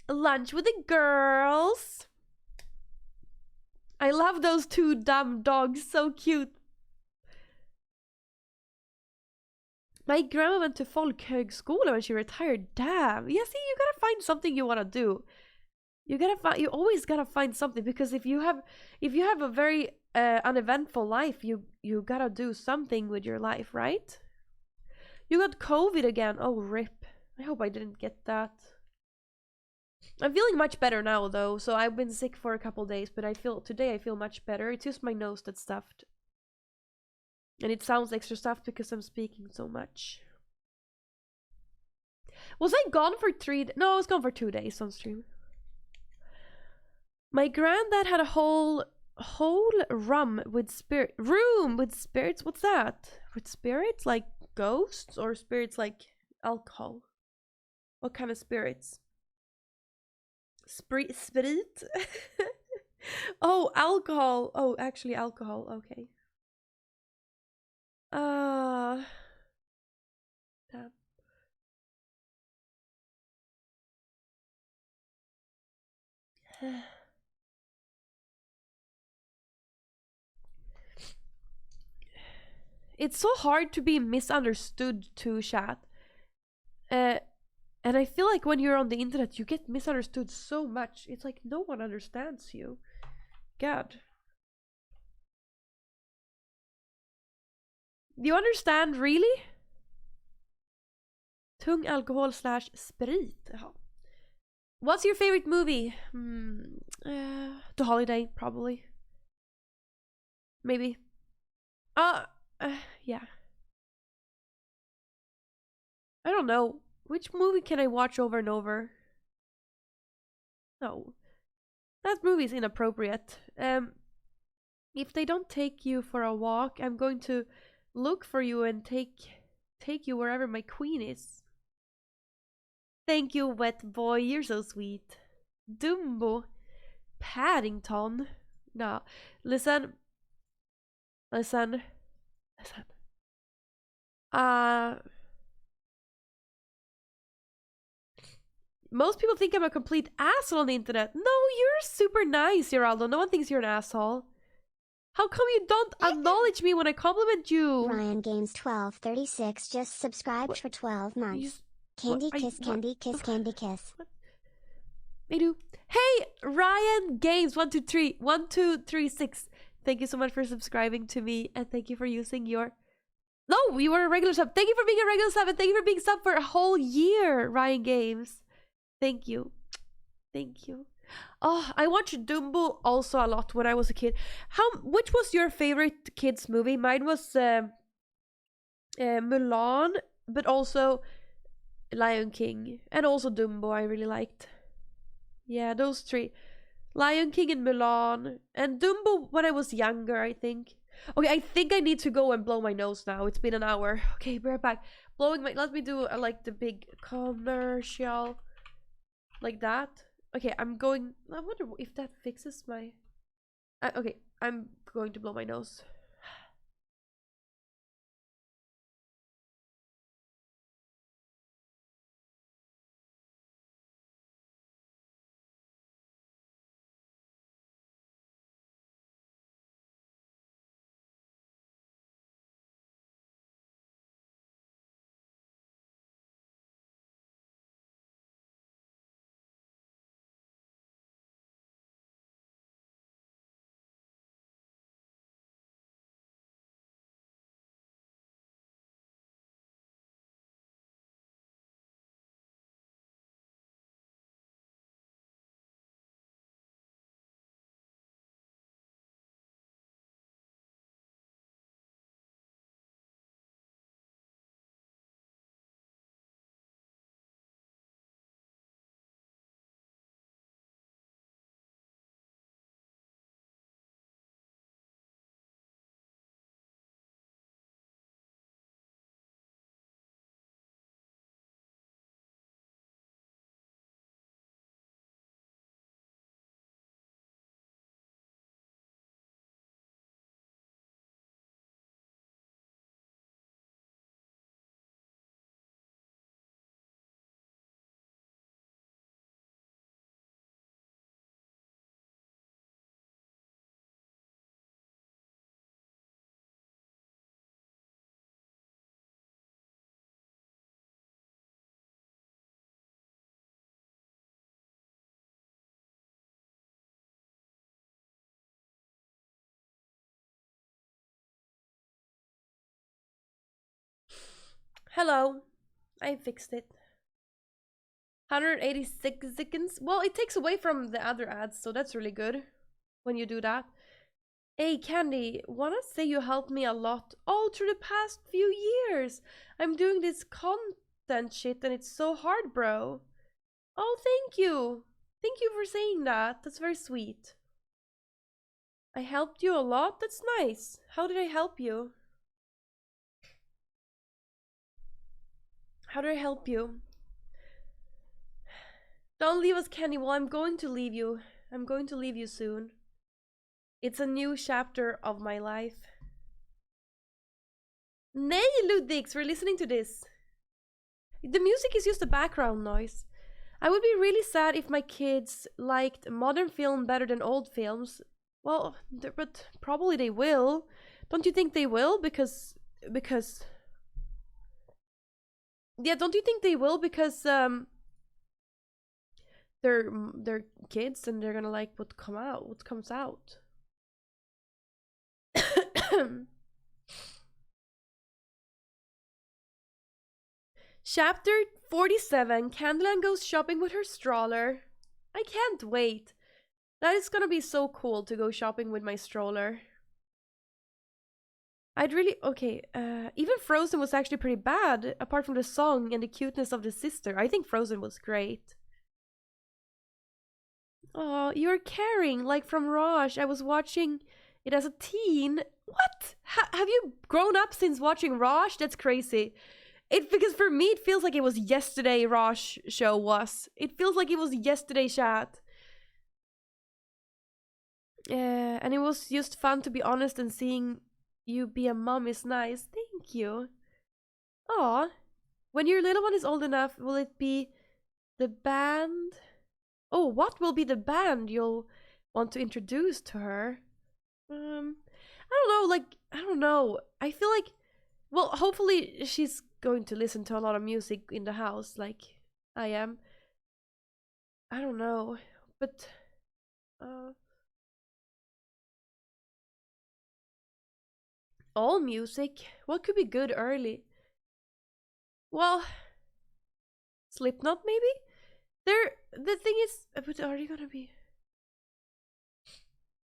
A: Lunch with the girls. I love those two dumb dogs, so cute. My grandma went to folkhögskola when she retired. Damn. Yeah, see, you gotta find something you wanna do. You always gotta find something, because if you have a very uneventful life, you gotta do something with your life, right? You got COVID again. Oh, rip. I hope I didn't get that. I'm feeling much better now though, so I've been sick for a couple days, but today I feel much better. It's just my nose that's stuffed. And it sounds extra stuffed because I'm speaking so much. Was I gone for no, I was gone for 2 days on stream. My granddad had a whole room with spirits. What's that? With spirits like ghosts or spirits like alcohol? What kind of spirits? Spirit? Oh, alcohol. Oh, actually alcohol. Okay. Damn. It's so hard to be misunderstood to chat. And I feel like when you're on the internet, you get misunderstood so much. It's like no one understands you. God. Do you understand, really? Tung alcohol / sprit. Jaha. What's your favorite movie? The Holiday, probably. Maybe. Uh, yeah. I don't know. Which movie can I watch over and over? No. That movie's inappropriate. If they don't take you for a walk, I'm going to look for you and take you wherever my queen is. Thank you, wet boy. You're so sweet. Dumbo. Paddington. No. Listen. Listen. Listen. Most people think I'm a complete asshole on the internet. No, you're super nice, Geraldo. No one thinks you're an asshole. How come you don't acknowledge me when I compliment you?
B: Ryan Games 1236 just subscribed
A: What?
B: for 12 months. Candy kiss.
A: I do. Hey, Ryan Games 123 1236. Thank you so much for subscribing to me, and thank you for using your. No, you were a regular sub. Thank you for being a regular sub, and thank you for being sub for a whole year, Ryan Games. Thank you. Thank you. Oh, I watched Dumbo also a lot when I was a kid. Which was your favorite kids movie? Mine was Mulan, but also Lion King, and also Dumbo I really liked. Yeah, those three. Lion King and Mulan, and Dumbo when I was younger, I think. Okay, I think I need to go and blow my nose now. It's been an hour. Okay, we're back. Let me do like the big commercial. Like that. Okay, I'm going. I wonder if that fixes my. Okay, I'm going to blow my nose. Hello. I fixed it. 186 seconds. Well, it takes away from the other ads, so that's really good when you do that. Hey, Candy, wanna say you helped me a lot all through the past few years. I'm doing this content shit and it's so hard, bro. Oh, thank you. Thank you for saying that. That's very sweet. I helped you a lot? That's nice. How did I help you? How did I help you? Don't leave us, Candy. Well, I'm going to leave you. I'm going to leave you soon. It's a new chapter of my life. Nay, Ludix, we're listening to this. The music is just a background noise. I would be really sad if my kids liked modern film better than old films. Well, but probably they will. Don't you think they will? Because yeah, don't you think they will? Because they're kids and they're gonna like what comes out. Chapter 47. Kandyland goes shopping with her stroller. I can't wait. That is gonna be so cool to go shopping with my stroller. I'd really... Okay, even Frozen was actually pretty bad, apart from the song and the cuteness of the sister. I think Frozen was great. Oh, you're caring, like from Raj. I was watching it as a teen. What? Have you grown up since watching Raj? That's crazy. Because for me it feels like it was yesterday. Raj show was. It feels like it was yesterday, chat. And it was just fun, to be honest, and seeing you be a mom is nice. Thank you. Aw. When your little one is old enough, will it be the band? Oh, what will be the band you'll want to introduce to her? I don't know, like, I don't know. I feel like, well, hopefully she's going to listen to a lot of music in the house, like I am. I don't know, but, all music? What could be good early? Well, Slipknot maybe? The thing is, but are you gonna be...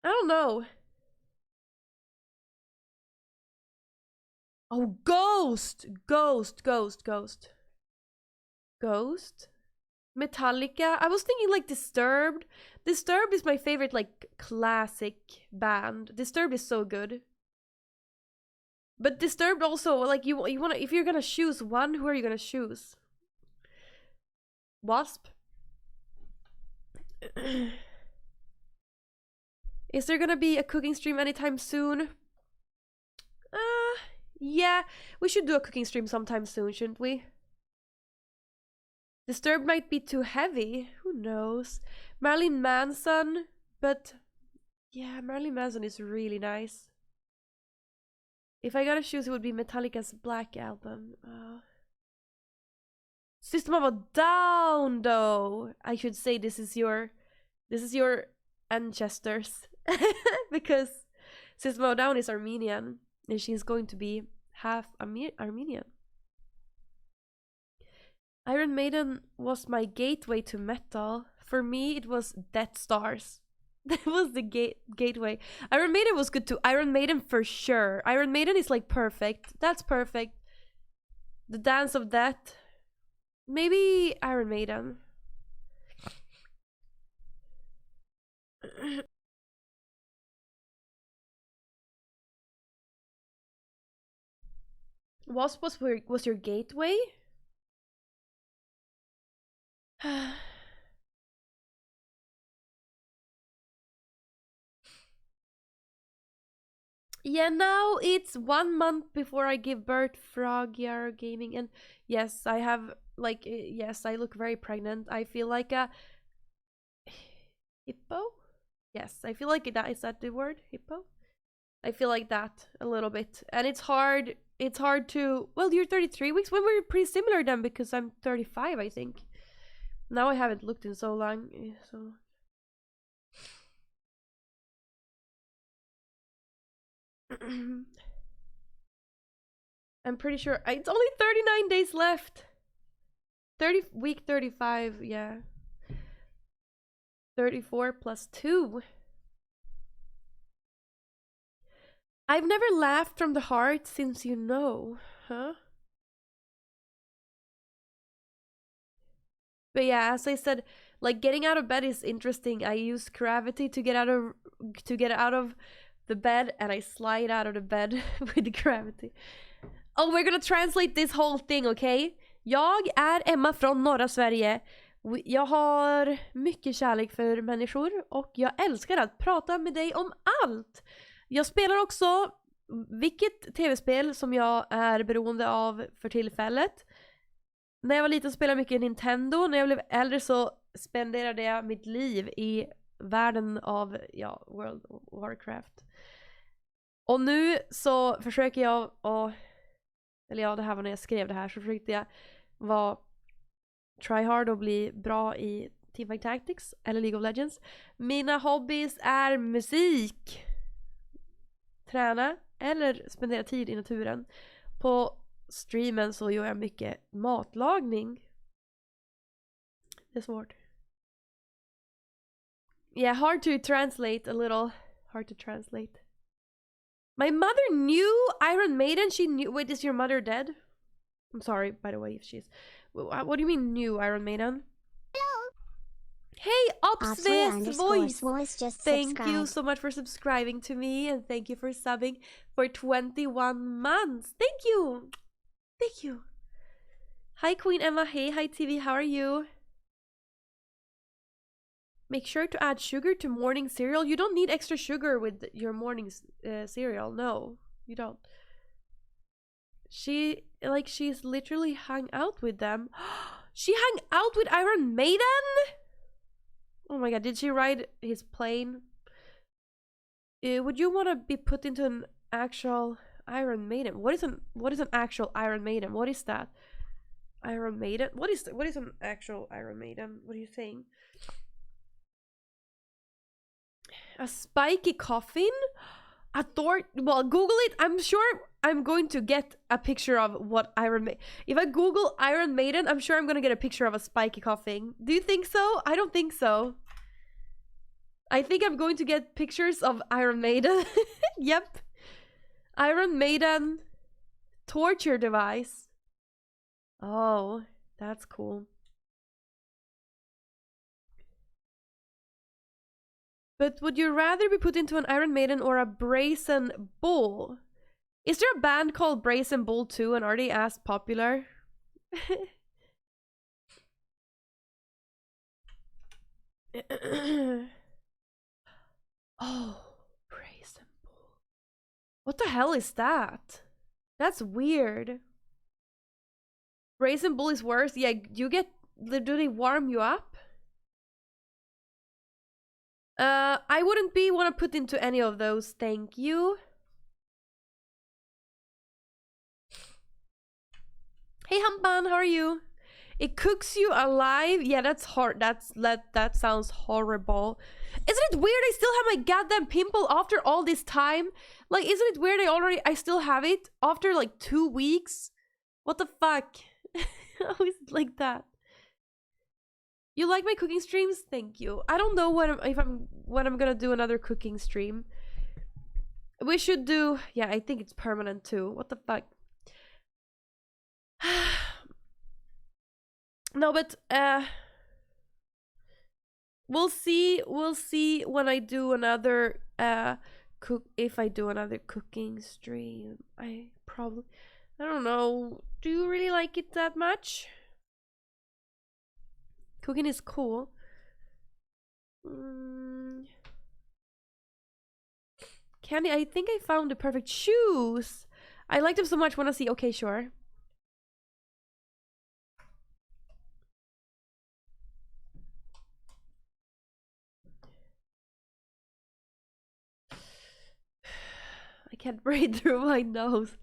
A: I don't know. Oh, Ghost! Ghost. Metallica. I was thinking like Disturbed. Disturbed is my favorite like classic band. Disturbed is so good. But Disturbed also, like you wanna, if you're gonna choose one, who are you gonna choose? Wasp? Is there gonna be a cooking stream anytime soon? Yeah, we should do a cooking stream sometime soon, shouldn't we? Disturbed might be too heavy. Who knows? Marilyn Manson, but yeah, Marilyn Manson is really nice. If I gotta choose, it would be Metallica's Black Album. System of a Down, though. I should say this is your ancestors because System of a Down is Armenian and she's going to be half Armenian. Iron Maiden was my gateway to metal. For me, it was Death Stars. That was the gateway. Iron Maiden was good too. Iron Maiden for sure. Iron Maiden is like perfect. That's perfect. The Dance of Death. Maybe Iron Maiden. Wasp was your gateway? Yeah, now it's 1 month before I give birth. Froggyar Gaming, and yes, I have like yes, I look very pregnant. I feel like a hippo. Yes, I feel like that is that the word hippo. I feel like that a little bit, and it's hard. It's hard to. Well, you're 33 weeks. When we're pretty similar then, because I'm 35, I think. Now I haven't looked in so long, so. I'm pretty sure it's only 39 days left. week 35, yeah. 34 plus 2. I've never laughed from the heart since you know, huh? But yeah, as I said, like getting out of bed is interesting. I use gravity to get out of the bed, and I slide out of the bed with gravity. Oh, we're gonna translate this whole thing, okay? Jag är Emma från norra Sverige. Jag har mycket kärlek för människor och jag älskar att prata med dig om allt. Jag spelar också vilket tv-spel som jag är beroende av för tillfället. När jag var liten spelade jag mycket Nintendo. När jag blev äldre så spenderade jag mitt liv i världen av World of Warcraft. Och nu så försöker jag det här var när jag skrev det här, så försökte jag try hard och bli bra i Teamfight Tactics eller League of Legends. Mina hobbies är musik, träna eller spendera tid i naturen. På streamen så gör jag mycket matlagning. Det är svårt. Yeah, hard to translate a little. Hard to translate. My mother knew Iron Maiden. She knew. Wait, is your mother dead? I'm sorry, by the way, if she's. What do you mean new Iron Maiden?
B: Hello.
A: Hey, Opsvis voice.
B: Just
A: thank
B: subscribe.
A: you so much for subscribing to me, and thank you for subbing for 21 months. Thank you. Thank you. Hi, Queen Emma. Hey, hi, TV. How are you? Make sure to add sugar to morning cereal. You don't need extra sugar with your morning cereal. No, you don't. She's literally hung out with them. She hung out with Iron Maiden? Oh my god, did she ride his plane? Would you want to be put into an actual Iron Maiden? What is an actual Iron Maiden? What is that? Iron Maiden? What is an actual Iron Maiden? What are you saying? A spiky coffin? Well, Google it. I'm sure I'm going to get a picture of what Iron Maiden. If I Google Iron Maiden, I'm sure I'm going to get a picture of a spiky coffin. Do you think so? I don't think so. I think I'm going to get pictures of Iron Maiden. Yep. Iron Maiden torture device. Oh, that's cool. But would you rather be put into an Iron Maiden or a Brazen Bull? Is there a band called Brazen Bull too, and are they as popular? Oh, Brazen Bull. What the hell is that? That's weird. Brazen Bull is worse. Yeah, do they warm you up? I wouldn't want to put into any of those, thank you. Hey Hamban, how are you? It cooks you alive? Yeah, that's hard. That sounds horrible. Isn't it weird I still have my goddamn pimple after all this time? Like, isn't it weird I still have it after like 2 weeks? What the fuck? How is it like that? You like my cooking streams? Thank you. I don't know when I'm gonna do another cooking stream. We should do. Yeah, I think it's permanent too. What the fuck? No, but we'll see when I do another if I do another cooking stream. I don't know. Do you really like it that much? Cooking is cool. Candy, I think I found the perfect shoes. I like them so much. Wanna see? Okay, sure. I can't breathe through my nose.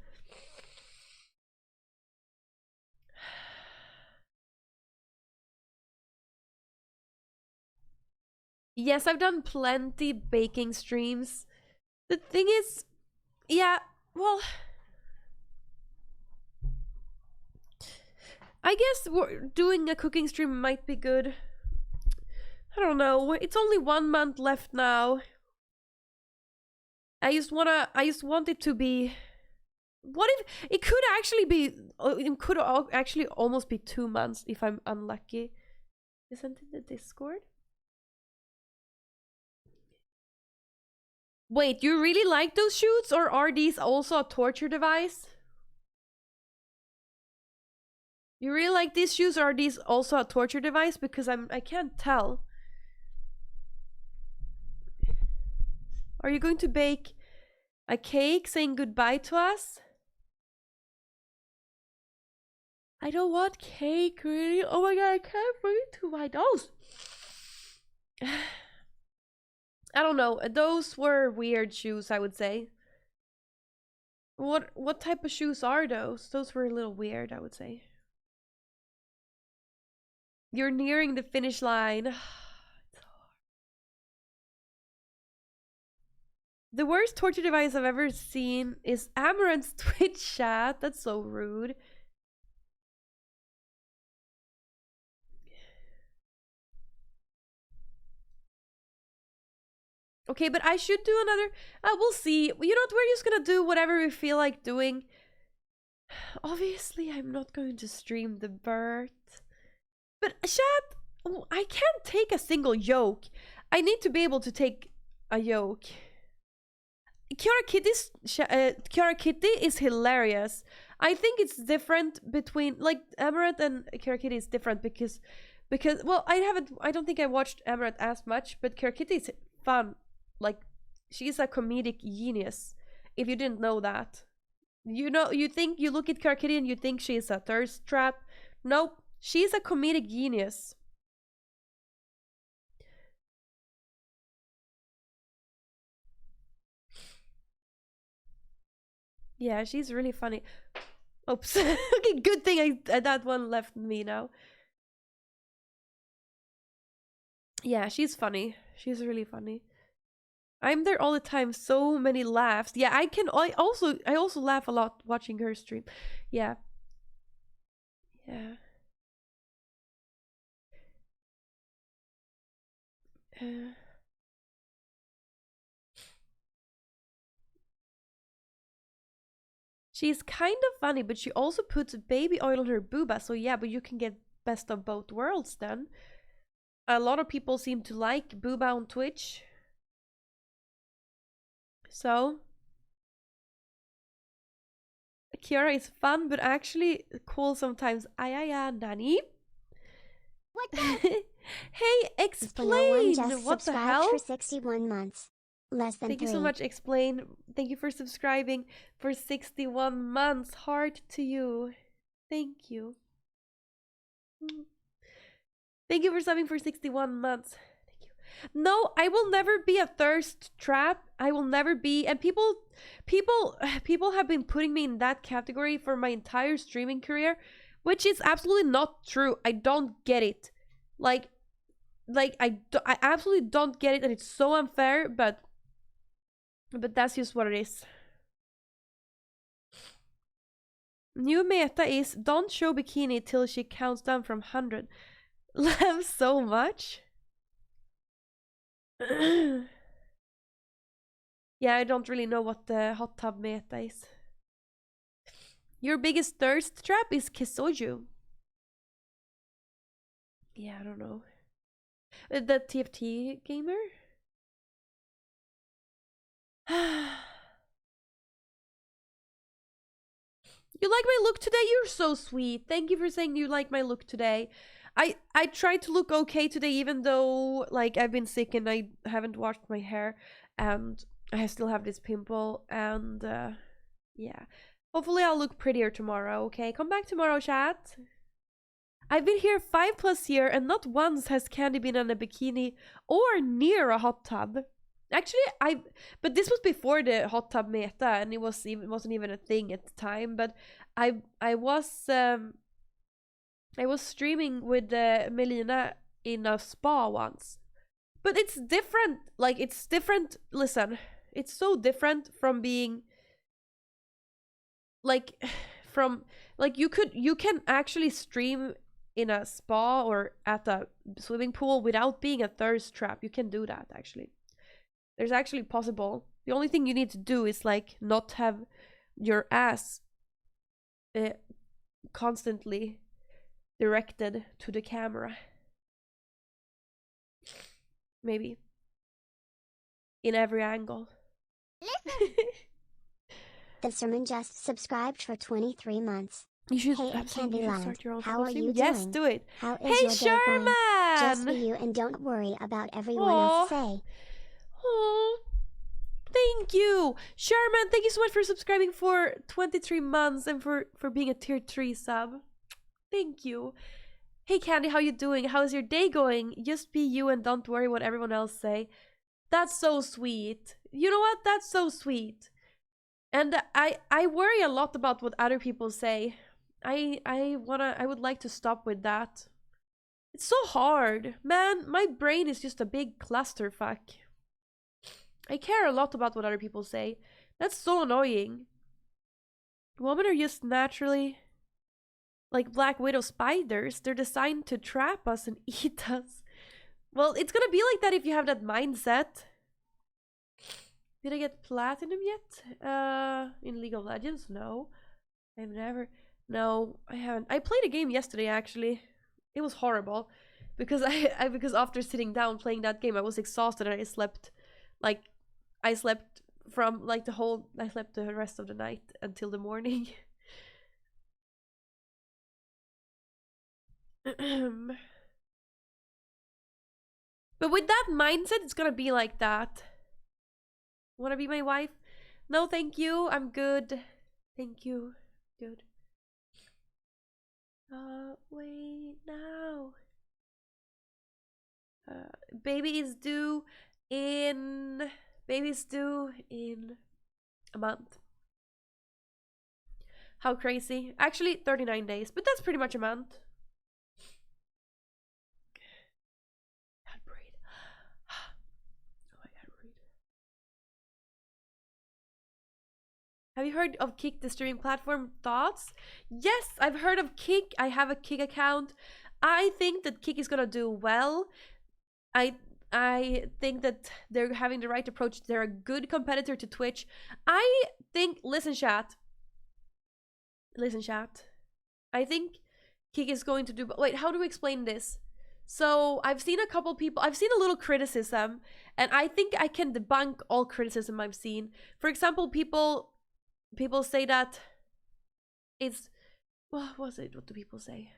A: Yes, I've done plenty baking streams. The thing is, yeah, well, I guess doing a cooking stream might be good. I don't know. It's only 1 month left now. I just want it to be. What if it could actually be? It could actually almost be 2 months if I'm unlucky. Isn't it the Discord? Wait, you really like those shoots, or are these also a torture device? You really like these shoes, or are these also a torture device? Because I can't tell. Are you going to bake a cake saying goodbye to us? I don't want cake, really. Oh my god, I can't wait to buy those. I don't know. Those were weird shoes, I would say. What type of shoes are those? Those were a little weird, I would say. You're nearing the finish line. The worst torture device I've ever seen is Amaranth's Twitch chat. That's so rude. Okay, but I should do another. We'll see. You know what? We're just gonna do whatever we feel like doing. Obviously, I'm not going to stream the birth. But chat, I can't take a single yoke. I need to be able to take a yoke. Kiara Kitty is hilarious. I think it's different between, like, Amaranth and Kiara Kitty is different because well, I don't think I watched Amaranth as much, but Kiara Kitty is fun. Like, she's a comedic genius. If you didn't know that. You know, you look at Kiara Kitty and you think she's a thirst trap. Nope, she's a comedic genius. Yeah, she's really funny. Oops. Okay, good thing that one left me now. Yeah, she's funny. She's really funny. I'm there all the time. So many laughs. Yeah, I also laugh a lot watching her stream. Yeah. Yeah. She's kind of funny, but she also puts baby oil on her booba. So yeah, but you can get best of both worlds then. A lot of people seem to like booba on Twitch. So Kiara is fun, but actually cool sometimes. Ayaya, Nani?
B: What the?
A: Hey, explain! What the hell?
B: For 61 months. Less than
A: Thank
B: 3.
A: you so much, explain. Thank you for subscribing for 61 months. Heart to you. Thank you. Thank you for subbing for 61 months. Thank you. No, I will never be a thirst trap. I will never be. And people have been putting me in that category for my entire streaming career, which is absolutely not true. I don't get it. Like I absolutely don't get it, and it's so unfair, but that's just what it is. New meta is don't show bikini till she counts down from 100. Laugh so much. Yeah, I don't really know what the hot tub meta is. Your biggest thirst trap is Kisoju. Yeah, I don't know. The TFT gamer? You like my look today? You're so sweet. Thank you for saying you like my look today. I tried to look okay today, even though, like, I've been sick and I haven't washed my hair, and I still have this pimple, and yeah. Hopefully I'll look prettier tomorrow, okay? Come back tomorrow, chat. I've been here 5+ years and not once has Candy been in a bikini or near a hot tub. Actually, but this was before the hot tub meta, and it wasn't even a thing at the time. But I was streaming with Melina in a spa once. But it's different. Like, it's different. Listen, it's so different from being, like, from like you can actually stream in a spa or at a swimming pool without being a thirst trap. You can do that actually. There's actually possible. The only thing you need to do is like not have your ass constantly directed to the camera. Maybe. In every angle.
B: The sermon just subscribed for 23 months.
A: You should
B: Hey,
A: absolutely
B: Kandyland,
A: start your own
B: how are you
A: Yes,
B: doing?
A: do it.
B: How is
A: Hey,
B: your day going? Just be
A: Sherman!
B: you and don't worry about everyone
A: Aw.
B: else say.
A: Oh, thank you, Sherman. Thank you so much for subscribing for 23 months and for being a tier 3 sub. Thank you. Hey, Candy, how you doing? How's your day going? Just be you and don't worry what everyone else say. That's so sweet. You know what? That's so sweet. And I worry a lot about what other people say. I would like to stop with that. It's so hard. Man, my brain is just a big clusterfuck. I care a lot about what other people say. That's so annoying. Women are just naturally like Black Widow spiders. They're designed to trap us and eat us. Well, it's gonna be like that if you have that mindset. Did I get platinum yet? In League of Legends? No. I've never... No, I haven't. I played a game yesterday, actually. It was horrible. Because because after sitting down playing that game, I was exhausted and I slept... Like, I slept from, like, I slept the rest of the night until the morning. But with that mindset, it's gonna be like that. Wanna be my wife? No, thank you. I'm good. Thank you. Good. Wait now. Baby's due in a month. How crazy. Actually, 39 days, but that's pretty much a month. Can't breathe. Oh, I can't breathe. Have you heard of Kick, the streaming platform? Thoughts? Yes, I've heard of Kick. I have a Kick account. I think that Kick is gonna do well. I think that they're having the right approach. They're a good competitor to Twitch. I think, listen chat. I think Kick is going to do, wait, how do we explain this? So I've seen a couple people, I've seen a little criticism, and I think I can debunk all criticism I've seen. For example, people say that it's, what was it? What do people say?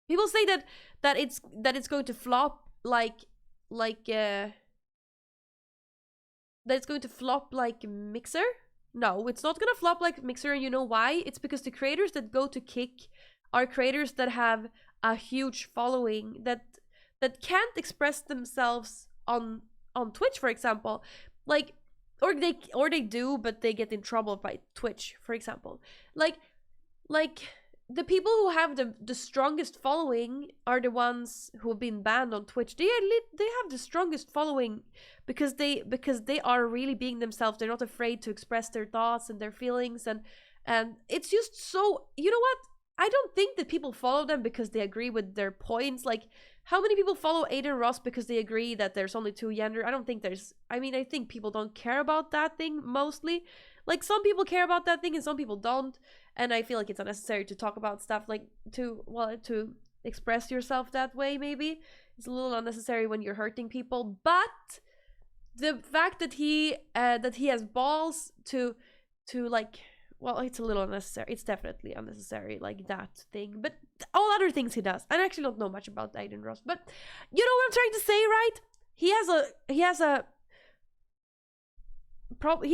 A: People say that it's going to flop that it's going to flop like Mixer. No, it's not gonna flop like Mixer, and you know why? It's because the creators that go to Kick are creators that have a huge following that can't express themselves on Twitch, for example. Like, or they do, but they get in trouble by Twitch, for example. Like the people who have the strongest following are the ones who have been banned on Twitch. They have the strongest following because they are really being themselves. They're not afraid to express their thoughts and their feelings, and it's just so, you know what? I don't think that people follow them because they agree with their points. Like, how many people follow Aiden Ross because they agree that there's only two gender? I don't think there's, I mean, I think people don't care about that thing mostly. Like, some people care about that thing and some people don't. And I feel like it's unnecessary to talk about stuff like to express yourself that way. Maybe it's a little unnecessary when you're hurting people. But the fact that he has balls to like, well, it's a little unnecessary. It's definitely unnecessary, like that thing. But all other things he does, I actually don't know much about Aiden Ross. But you know what I'm trying to say, right? He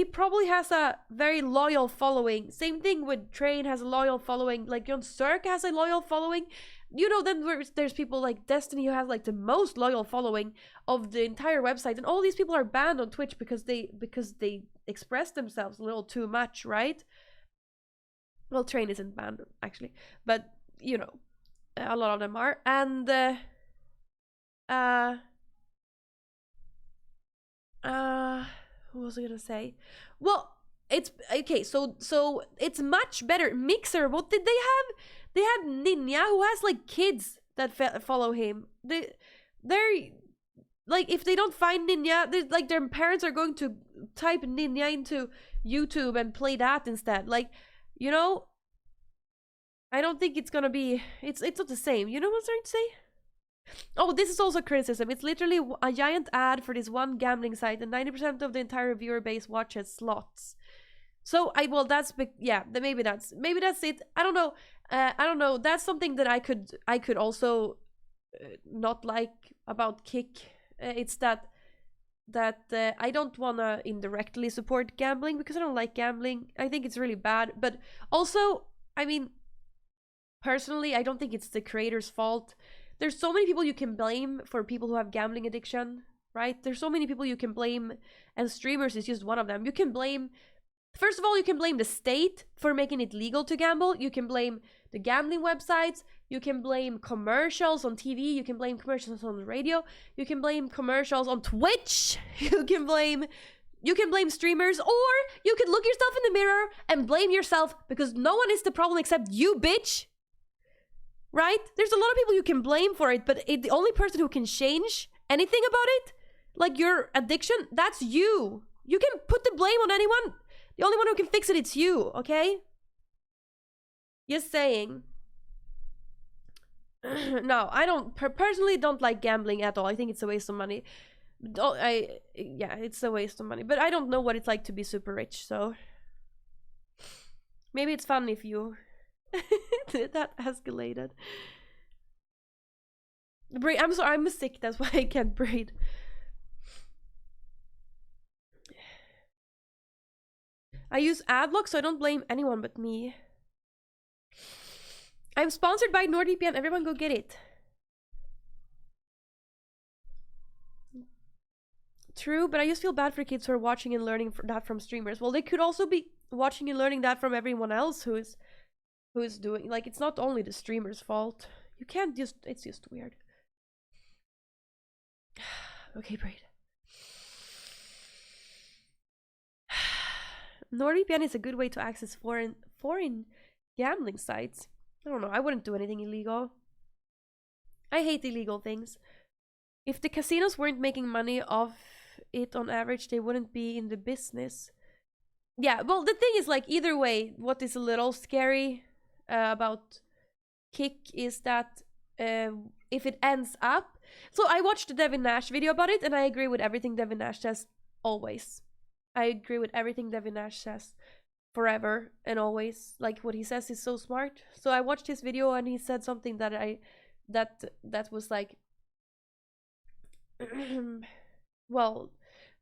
A: probably has a very loyal following. Same thing with Train has a loyal following. Like Jon Cirque has a loyal following. You know, then there's people like Destiny who has like the most loyal following of the entire website, and all these people are banned on Twitch because they express themselves a little too much, right? Well, Train isn't banned actually, but you know, a lot of them are. And what was I gonna say? Well, it's okay. So it's much better. Mixer, what did they have? They had Ninja, who has like kids that follow him. They're like, if they don't find Ninja, like their parents are going to type Ninja into YouTube and play that instead. Like, you know, I don't think it's gonna be. It's not the same. You know what I'm trying to say? Oh, this is also criticism. It's literally a giant ad for this one gambling site, and 90% of the entire viewer base watches slots. So well, that's yeah. Maybe that's it. I don't know. I don't know. That's something that I could also not like about Kick. It's that I don't wanna indirectly support gambling because I don't like gambling. I think it's really bad. But also, I mean, personally, I don't think it's the creator's fault. There's so many people you can blame for people who have gambling addiction, right? There's so many people you can blame, and streamers is just one of them. You can blame, first of all, you can blame the state for making it legal to gamble. You can blame the gambling websites. You can blame commercials on TV. You can blame commercials on the radio. You can blame commercials on Twitch. You can blame streamers, or you can look yourself in the mirror and blame yourself because no one is the problem except you, bitch. Right? There's a lot of people you can blame for it, but the only person who can change anything about it, like your addiction, that's you. You can put the blame on anyone. The only one who can fix it, it's you, okay? Just saying. No, I don't personally don't like gambling at all. I think it's a waste of money. Yeah, it's a waste of money. But I don't know what it's like to be super rich, so maybe it's fun if you that escalated. I'm sorry, I'm sick, that's why I can't breathe. I use Adblock, so I don't blame anyone but me. I'm sponsored by NordVPN. Everyone go get it. True, but I just feel bad for kids who are watching and learning that from streamers. Well, they could also be watching and learning that from everyone else who is doing, like, it's not only the streamer's fault. You can't just, it's just weird. Okay, breathe. NordVPN is a good way to access foreign gambling sites. I don't know, I wouldn't do anything illegal. I hate illegal things. If the casinos weren't making money off it on average, they wouldn't be in the business. Yeah, well, the thing is, like, either way, what is a little scary about Kick is that if it ends up... So I watched the Devin Nash video about it, and I agree with everything Devin Nash says, always. I agree with everything Devin Nash says, forever and always. Like, what he says is so smart. So I watched his video, and he said something that that was like... well,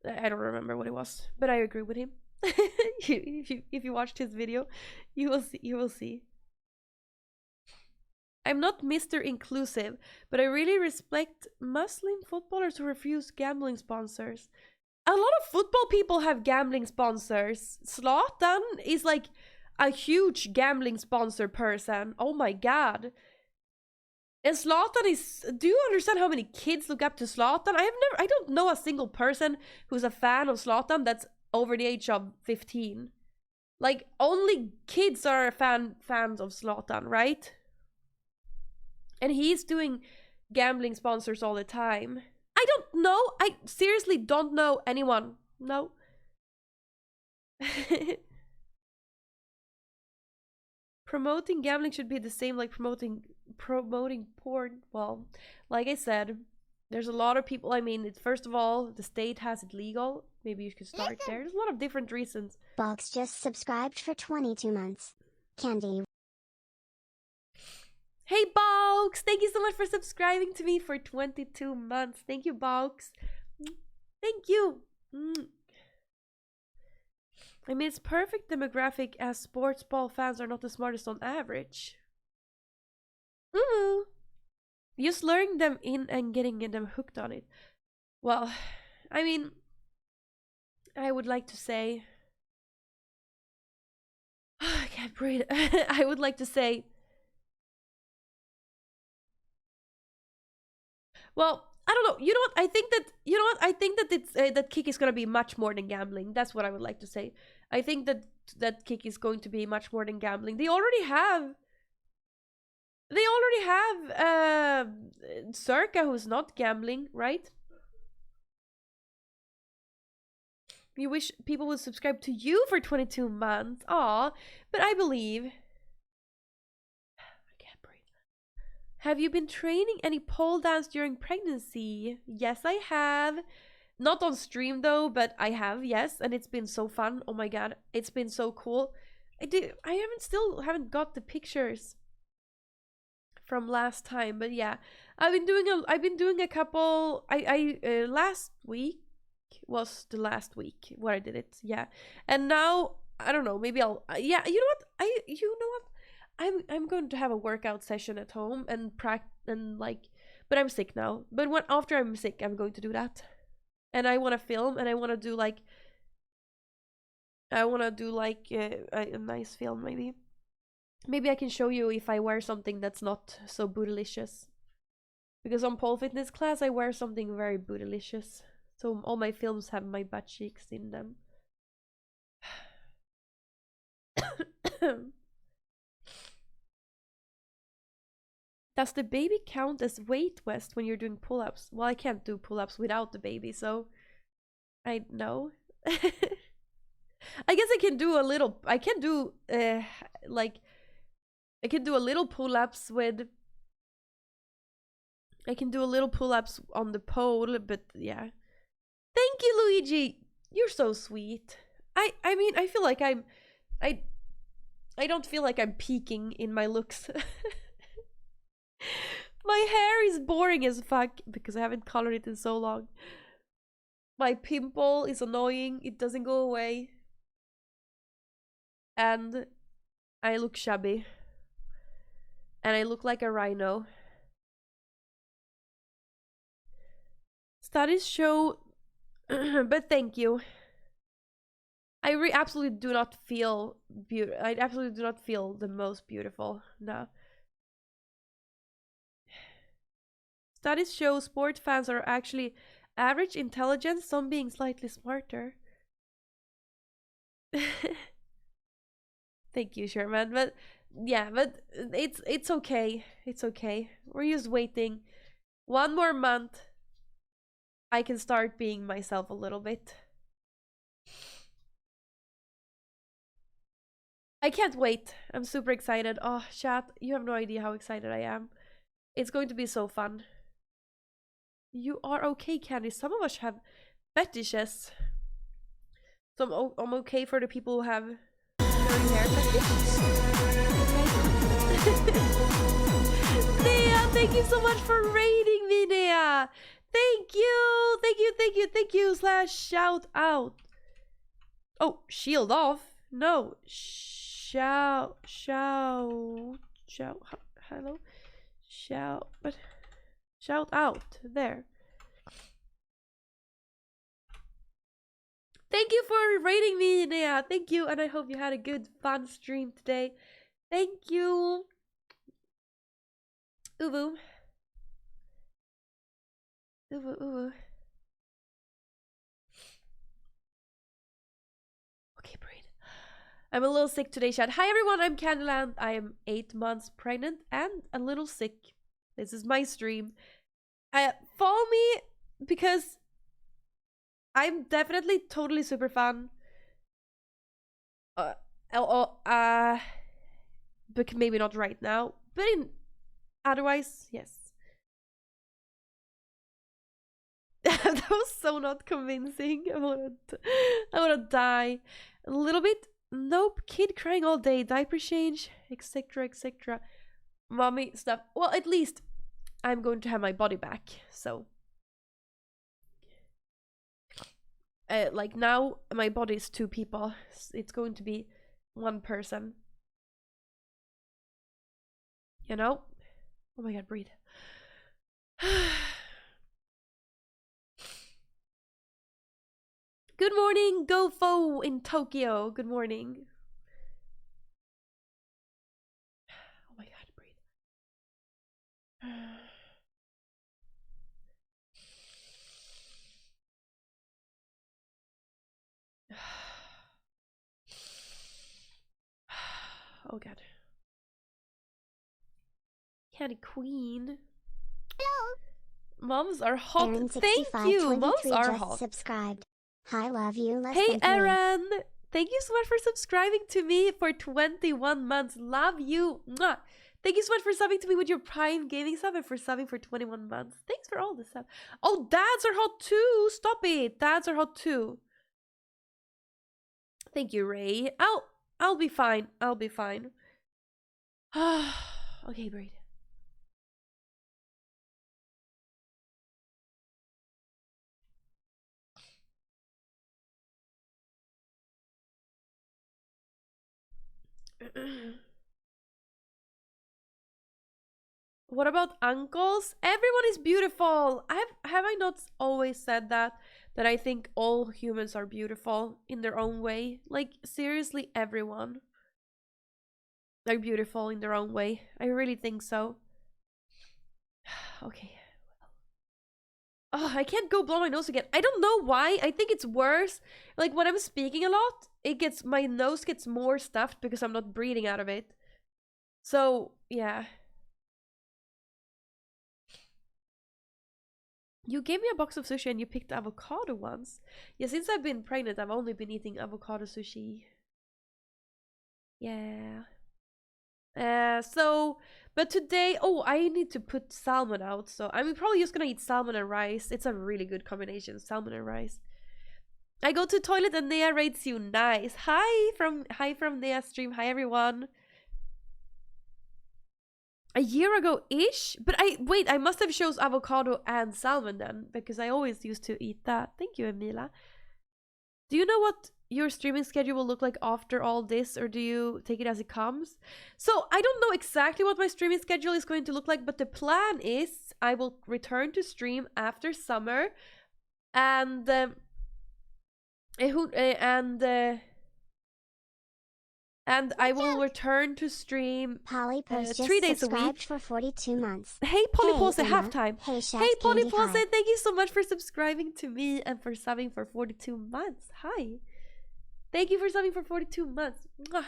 A: I don't remember what it was, but I agree with him. If you watched his video, you will see. I'm not Mr. Inclusive, but I really respect Muslim footballers who refuse gambling sponsors. A lot of football people have gambling sponsors. Zlatan is like a huge gambling sponsor person. Oh my god. And Zlatan is... Do you understand how many kids look up to Zlatan? I don't know a single person who's a fan of Zlatan that's over the age of 15. Like, only kids are fans of Zlatan, right? And he's doing gambling sponsors all the time. I don't know. I seriously don't know anyone. No. Promoting gambling should be the same like promoting porn. Well, like I said, there's a lot of people. I mean, first of all, the state has it legal. Maybe you could start there. There's a lot of different reasons.
B: Box just subscribed for 22 months. Candy.
A: Hey, Box! Thank you so much for subscribing to me for 22 months. Thank you, Box. Thank you. I mean, it's perfect demographic as sports ball fans are not the smartest on average. Just luring them in and getting them hooked on it. Well, I mean, I would like to say... I can't breathe. I would like to say... Well, I don't know. You know what? I think that I think that it's that Kick is gonna be much more than gambling. That's what I would like to say. I think that Kick is going to be much more than gambling. They already have. Circa, who's not gambling, right? You wish people would subscribe to you for 22 months. Aw, but I believe. I can't breathe. Have you been training any pole dance during pregnancy? Yes, I have. Not on stream though, but I have, yes, and it's been so fun. Oh my god, it's been so cool. I haven't got the pictures from last time, but yeah, I've been doing a couple. Last week was the last week where I did it, yeah, and now I don't know. Maybe I'll yeah. You know what? I'm going to have a workout session at home and practice and like, but I'm sick now. But when after I'm sick, I'm going to do that, and I want to film and I want to do like a nice film maybe. Maybe I can show you if I wear something that's not so bootylicious. Because on pole fitness class I wear something very bootylicious. So all my films have my butt cheeks in them. Does the baby count as weight, West, when you're doing pull-ups? Well, I can't do pull-ups without the baby, so I know. I guess I can do a little. I can do like I can do a little pull-ups with. I can do a little pull-ups on the pole, but yeah. Thank you, Luigi. You're so sweet. I mean, I feel like I don't feel like I'm peaking in my looks. My hair is boring as fuck because I haven't colored it in so long. My pimple is annoying. It doesn't go away. And I look shabby. And I look like a rhino. Studies show... but thank you. I absolutely do not feel beautiful. I absolutely do not feel the most beautiful. No. Studies show sport fans are actually average intelligence, some being slightly smarter. Thank you, Sherman. But yeah, but it's okay. It's okay. We're just waiting. 1 more month. I can start being myself a little bit. I can't wait. I'm super excited. Oh, chat, you have no idea how excited I am. It's going to be so fun. You are okay, Candy. Some of us have fetishes. So I'm okay for the people who have curly hair fetish. Nea, thank you so much for raiding me, Nea. Thank you, thank you, thank you, thank you. / shout out. Oh, shield off. No, shout. Hello, shout out there. Thank you for rating me, Nea. Thank you, and I hope you had a good, fun stream today. Thank you. Uwu. Uwu. Okay, breathe. I'm a little sick today, chat. Hi, everyone. I'm Kandyland. I am 8 months pregnant and a little sick. This is my stream. Follow me because I'm definitely totally super fun. But maybe not right now. But otherwise, yes. That was so not convincing. I wanna die. A little bit. Nope. Kid crying all day. Diaper change, etc., etc. Mommy stuff. Well, at least I'm going to have my body back. So, like now, my body is 2 people. It's going to be 1 person. You know? Oh my god, breathe. Good morning, GoFo in Tokyo. Good morning. Oh my god, breathe. Oh god. Candy Queen.
B: Hello.
A: Moms are hot.
B: Aaron
A: Thank you. Moms are
B: just
A: hot.
B: subscribed. Hi, love you. Less
A: Hey
B: than 3.
A: Aaron. Thank you so much for subscribing to me for 21 months. Love you. Mwah. Thank you so much for subbing to me with your Prime Gaming sub and for subbing for 21 months. Thanks for all the sub. Oh, dads are hot too. Stop it. Dads are hot too. Thank you, Ray. I'll be fine. I'll be fine. Okay, great. What about uncles? Everyone is beautiful. Have I not always said that I think all humans are beautiful in their own way? Like seriously, everyone. They're beautiful in their own way. I really think so. Okay. Oh, I can't go blow my nose again. I don't know why. I think it's worse. Like when I'm speaking a lot, my nose gets more stuffed because I'm not breathing out of it. So, yeah. You gave me a box of sushi and you picked avocado once. Yeah, since I've been pregnant, I've only been eating avocado sushi. Yeah. But today, oh, I need to put salmon out. So I'm probably just gonna eat salmon and rice. It's a really good combination, salmon and rice. I go to the toilet and Nea rates you. Nice. Hi from Nea stream. Hi everyone. A year ago-ish? But I must have chose avocado and salmon then, because I always used to eat that. Thank you, Emila. Do you know what your streaming schedule will look like after all this, or do you take it as it comes? So, I don't know exactly what my streaming schedule is going to look like, but the plan is I will return to stream after summer, and I will return to stream
B: Polly Post
A: 3 days a
B: subscribed
A: week.
B: for 42 months.
A: Hey Polypause at
B: Emma.
A: halftime.
B: Hey, Chef
A: Hey
B: Candy,
A: Polypause,
B: hi.
A: thank you so much for subscribing to me and for subbing for 42 months. Hi. Thank you for subbing for 42 months. Mwah.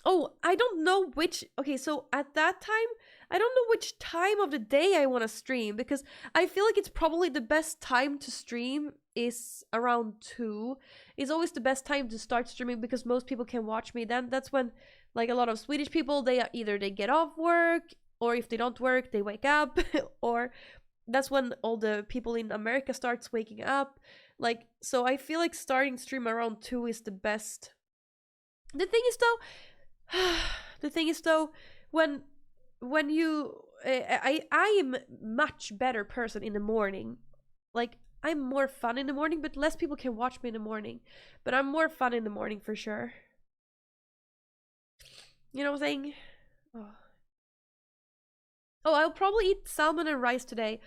A: Oh, I don't know which... Okay, so at that time, I don't know which time of the day I want to stream, because I feel like it's probably the best time to stream is around 2. It's always the best time to start streaming because most people can watch me then. That's when, like, a lot of Swedish people, they get off work, or if they don't work, they wake up, or that's when all the people in America starts waking up. Like, so I feel like starting stream around 2 is the best. The thing is though, when you I am much better person in the morning. Like, I'm more fun in the morning, but less people can watch me in the morning. But I'm more fun in the morning for sure. You know what I'm saying? Oh, I'll probably eat salmon and rice today.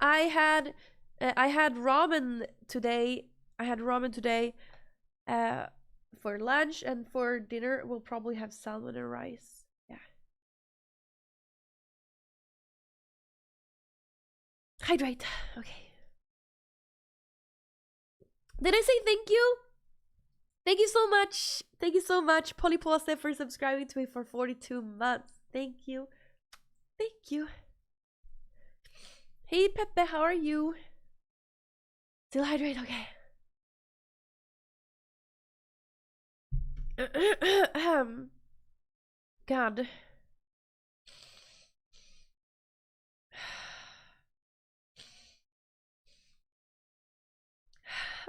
A: I had ramen today. For lunch, and for dinner we'll probably have salmon and rice. Yeah. Hydrate. Okay. Did I say thank you? Thank you so much. Thank you so much, Polypause, for subscribing to me for 42 months. Thank you. Thank you. Hey Pepe, how are you? Still hydrate, okay. God.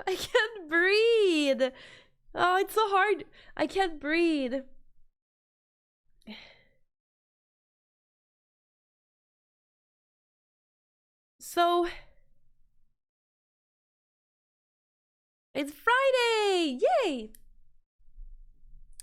A: I can't breathe. Oh, it's so hard. I can't breathe. So, it's Friday! Yay!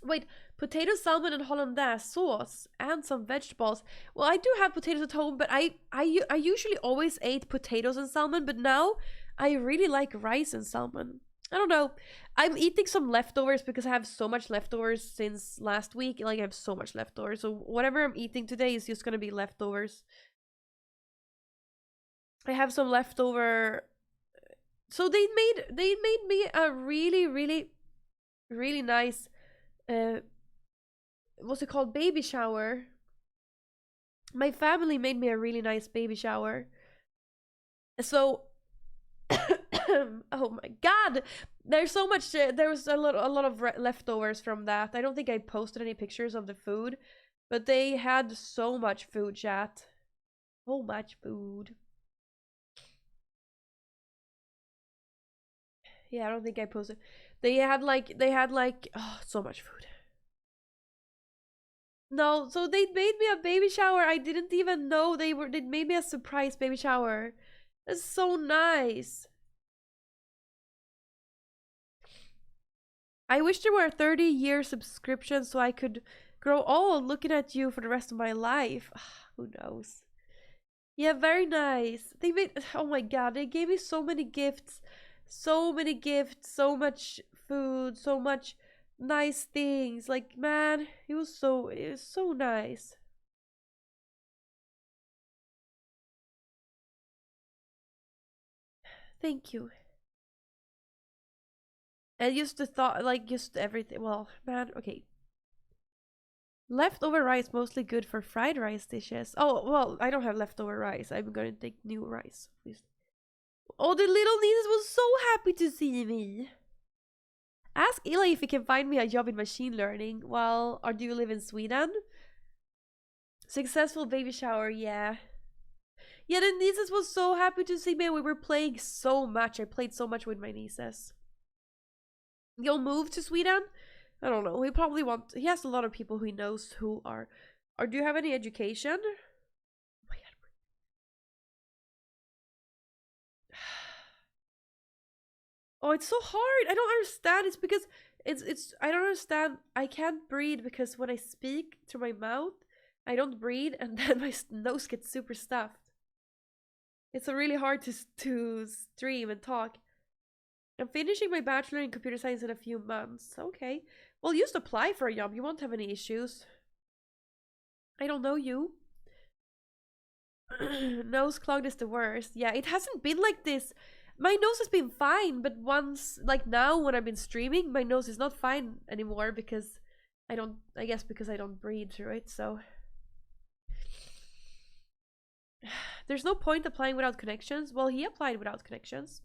A: Wait, potato, salmon, and hollandaise sauce, and some vegetables. Well, I do have potatoes at home, but I usually always ate potatoes and salmon, but now I really like rice and salmon. I don't know. I'm eating some leftovers because I have so much leftovers since last week. Like, I have so much leftovers. So whatever I'm eating today is just gonna be leftovers. I have some leftover. So they made me a really nice what's it called, baby shower. My family made me a really nice baby shower. So oh my god, there's so much. There was a lot of leftovers from that. I don't think I posted any pictures of the food, but they had so much food, chat. So much food. Yeah, I don't think I posted. They had like oh, so much food. No, so they made me a baby shower. I didn't even know they made me a surprise baby shower. That's so nice. I wish there were a 30-year subscription so I could grow old looking at you for the rest of my life. Who knows? Yeah, very nice. They made, oh my god, they gave me so many gifts. So many gifts, so much food, so much nice things. Like, man, it was so nice. Thank you. And just the thought, like, just everything. Well, man, okay. Leftover rice mostly good for fried rice dishes. Oh, well, I don't have leftover rice. I'm gonna take new rice, please. Oh, the little nieces was so happy to see me. Ask Eli if he can find me a job in machine learning. Well, or do you live in Sweden? Successful baby shower, yeah. Yeah, the nieces was so happy to see me. We were playing so much. I played so much with my nieces. You'll move to Sweden? I don't know. He probably he has a lot of people he knows who are. Or do you have any education? Oh my god. Oh, it's so hard. I don't understand. It's because I don't understand. I can't breathe because when I speak through my mouth, I don't breathe and then my nose gets super stuffed. It's really hard to stream and talk. I'm finishing my bachelor in computer science in a few months. Okay. Well, just apply for a job. You won't have any issues. I don't know you. Nose clogged is the worst. Yeah, it hasn't been like this. My nose has been fine, but once, like now when I've been streaming, my nose is not fine anymore because I guess because I don't breathe through it, so. There's no point applying without connections. Well, he applied without connections.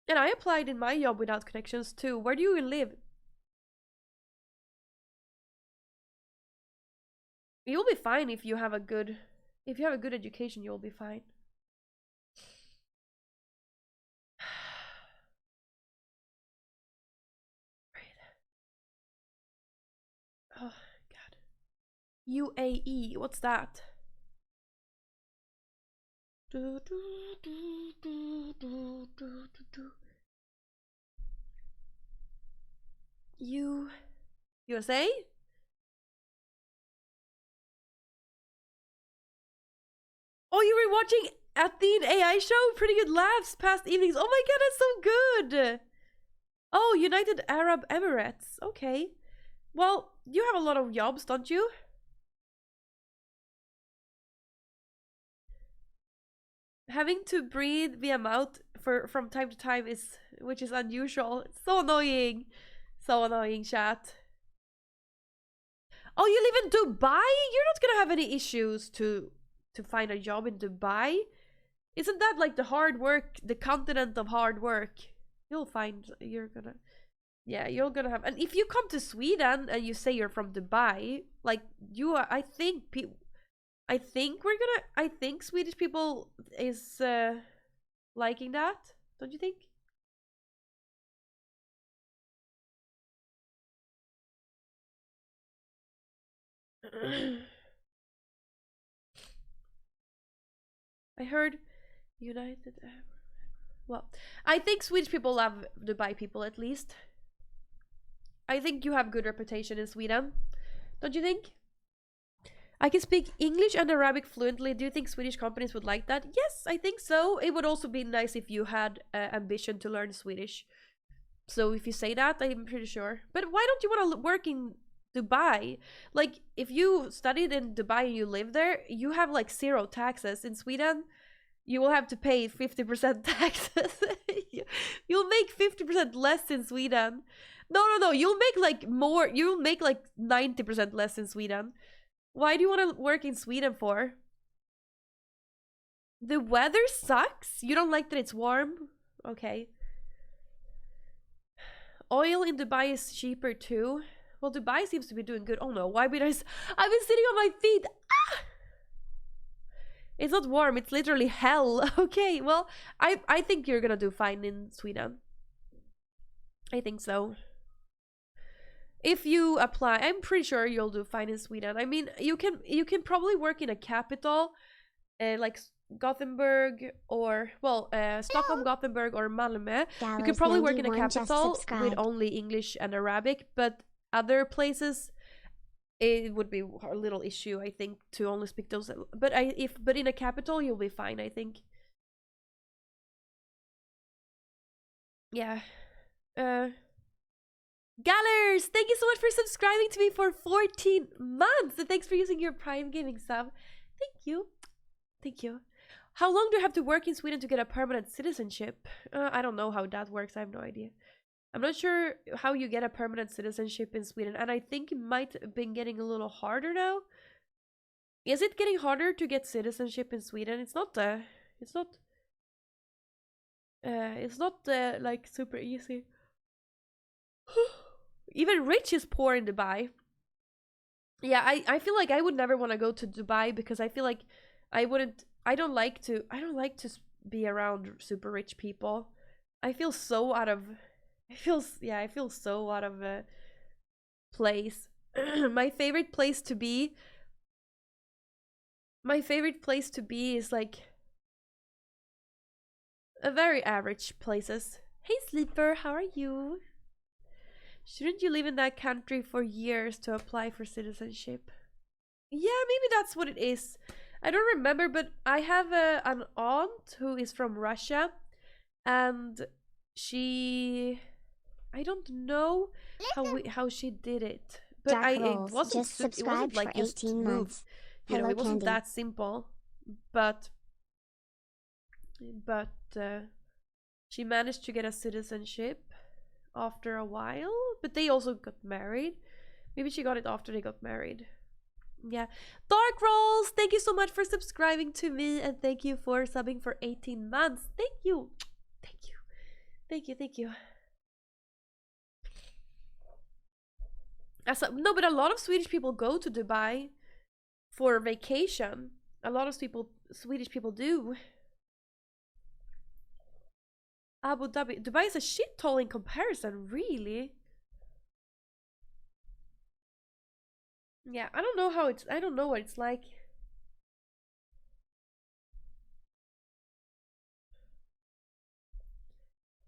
A: And I applied in my job without connections too. Where do you live? You'll be fine if you have a good education, you'll be fine. Oh god. UAE, what's that? USA? Oh, you were watching Athene AI show? Pretty good laughs past evenings. Oh my god, that's so good! Oh, United Arab Emirates. Okay. Well, you have a lot of jobs, don't you? Having to breathe via mouth from time to time which is unusual. It's so annoying. So annoying, chat. Oh, you live in Dubai? You're not gonna have any issues to find a job in Dubai. Isn't that like the hard work, the continent of hard work? You're gonna have. And if you come to Sweden and you say you're from Dubai, like I think Swedish people is liking that, don't you think? I heard United. Well, I think Swedish people love Dubai people at least. I think you have good reputation in Sweden, don't you think? I can speak English and Arabic fluently. Do you think Swedish companies would like that? Yes, I think so. It would also be nice if you had ambition to learn Swedish. So if you say that, I'm pretty sure. But why don't you want to work in Dubai? Like, if you studied in Dubai and you live there, you have like 0 taxes. In Sweden, you will have to pay 50% taxes. you'll make 50% less in Sweden. No, you'll make like more. You'll make like 90% less in Sweden. Why do you want to work in Sweden for? The weather sucks? You don't like that it's warm? Okay. Oil in Dubai is cheaper too. Well, Dubai seems to be doing good. Oh no, why would I've been sitting on my feet. Ah! It's not warm, it's literally hell. Okay, well, I think you're gonna do fine in Sweden. I think so. If you apply, I'm pretty sure you'll do fine in Sweden. I mean, you can probably work in a capital, like Gothenburg or Stockholm, Gothenburg, or Malmö. You could probably work in a capital with only English and Arabic, but other places it would be a little issue, I think, to only speak those. But in a capital you'll be fine, I think. Yeah. Gallers, thank you so much for subscribing to me for 14 months, and thanks for using your Prime Gaming sub. Thank you. Thank you. How long do you have to work in Sweden to get a permanent citizenship? I don't know how that works. I have no idea. I'm not sure how you get a permanent citizenship in Sweden, and I think it might have been getting a little harder now. Is it getting harder to get citizenship in Sweden? It's not like super easy. Even rich is poor in Dubai. Yeah, I feel like I would never want to go to Dubai because I feel like I don't like to be around super rich people. I feel so out of place. My favorite place to be is like a very average places. Hey Sleeper, how are you? Shouldn't you live in that country for years to apply for citizenship? Yeah, maybe that's what it is. I don't remember, but I have an aunt who is from Russia, and I don't know how she did it, but it wasn't like just move. You know, it wasn't that simple, but she managed to get a citizenship after a while. But they also got married. Maybe she got it after they got married. Yeah. Dark Rolls, thank you so much for subscribing to me, and thank you for subbing for 18 months. Thank you. No, but a lot of Swedish people go to Dubai for vacation. A lot of Swedish people do. Abu Dhabi. Dubai is a shit toll in comparison, really. Yeah, I don't know what it's like.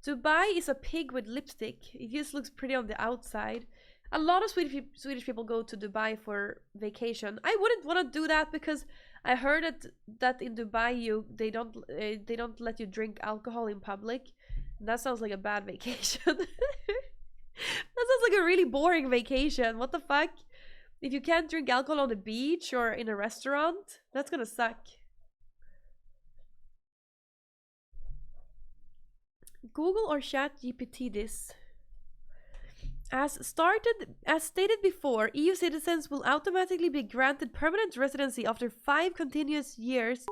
A: Dubai is a pig with lipstick. It just looks pretty on the outside. A lot of Swedish people go to Dubai for vacation. I wouldn't want to do that because I heard that in Dubai they don't let you drink alcohol in public. That sounds like a bad vacation. That sounds like a really boring vacation. What the fuck? If you can't drink alcohol on the beach or in a restaurant, that's gonna suck. Google or ChatGPT this. As stated before, EU citizens will automatically be granted permanent residency after 5 continuous years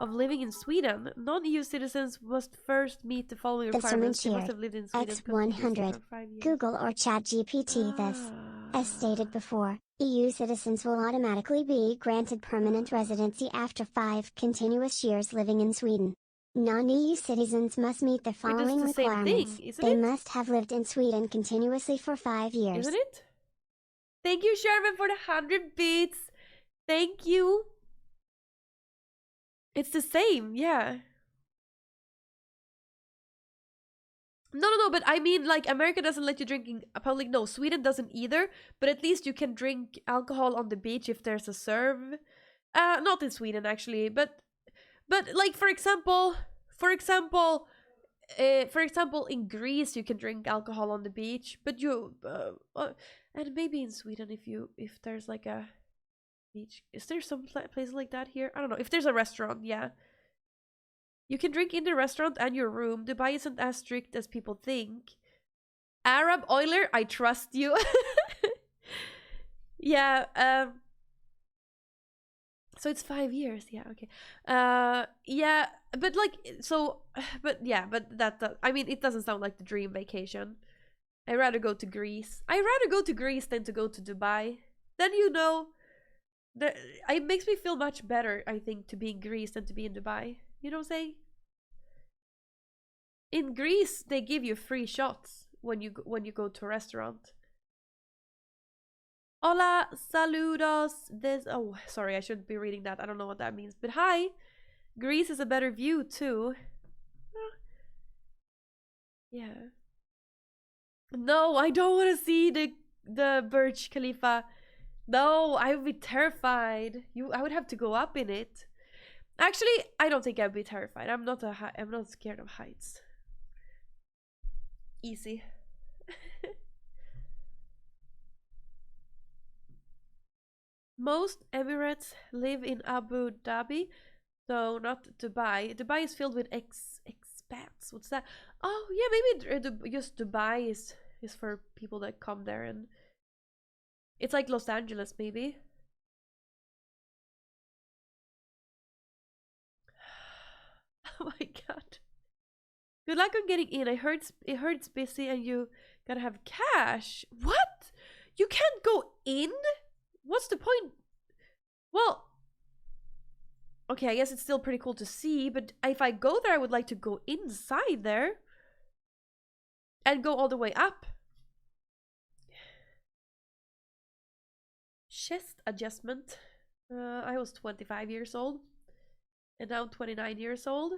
A: of living in Sweden. Non-EU citizens must first meet the following requirements. They must have lived in Sweden
B: X100.
A: for 5 years.
B: Google or ChatGPT this. As stated before, EU citizens will automatically be granted permanent residency after 5 continuous years living in Sweden. Non-EU citizens must meet the following requirements. They must have lived in Sweden continuously for 5 years.
A: Isn't it? Thank you, Sherman, for the 100 bits. Thank you. It's the same, yeah. No, but I mean, like, America doesn't let you drink in public. No, Sweden doesn't either. But at least you can drink alcohol on the beach if there's a serve. Not in Sweden, actually, but like, for example, in Greece you can drink alcohol on the beach, but and maybe in Sweden if there's like a beach. Is there some places like that here? I don't know. If there's a restaurant, yeah. You can drink in the restaurant and your room. Dubai isn't as strict as people think. Arab Oiler, I trust you. Yeah, so it's 5 years. Yeah, okay. Yeah, but like, so, but yeah, but that I mean, it doesn't sound like the dream vacation. I'd rather go to Greece. I'd rather go to Greece than to go to Dubai. Then you know, that it makes me feel much better, I think, to be in Greece than to be in Dubai. You know what I'm saying? In Greece, they give you free shots when you go to a restaurant. Hola, saludos. This, oh, sorry, I shouldn't be reading that. I don't know what that means. But hi. Greece is a better view too. Yeah. No, I don't want to see the Burj Khalifa. No, I would be terrified. I would have to go up in it. Actually, I don't think I'd be terrified. I'm not scared of heights. Easy. Most Emirates live in Abu Dhabi, though not Dubai. Dubai is filled with expats. What's that? Oh yeah, maybe just Dubai is for people that come there, and it's like Los Angeles, maybe. Oh my god. Good luck on getting in. I heard it's busy and you gotta have cash. What? You can't go in? What's the point? Well, okay, I guess it's still pretty cool to see, but if I go there, I would like to go inside there and go all the way up. Chest adjustment. I was 25 years old and now I'm 29 years old.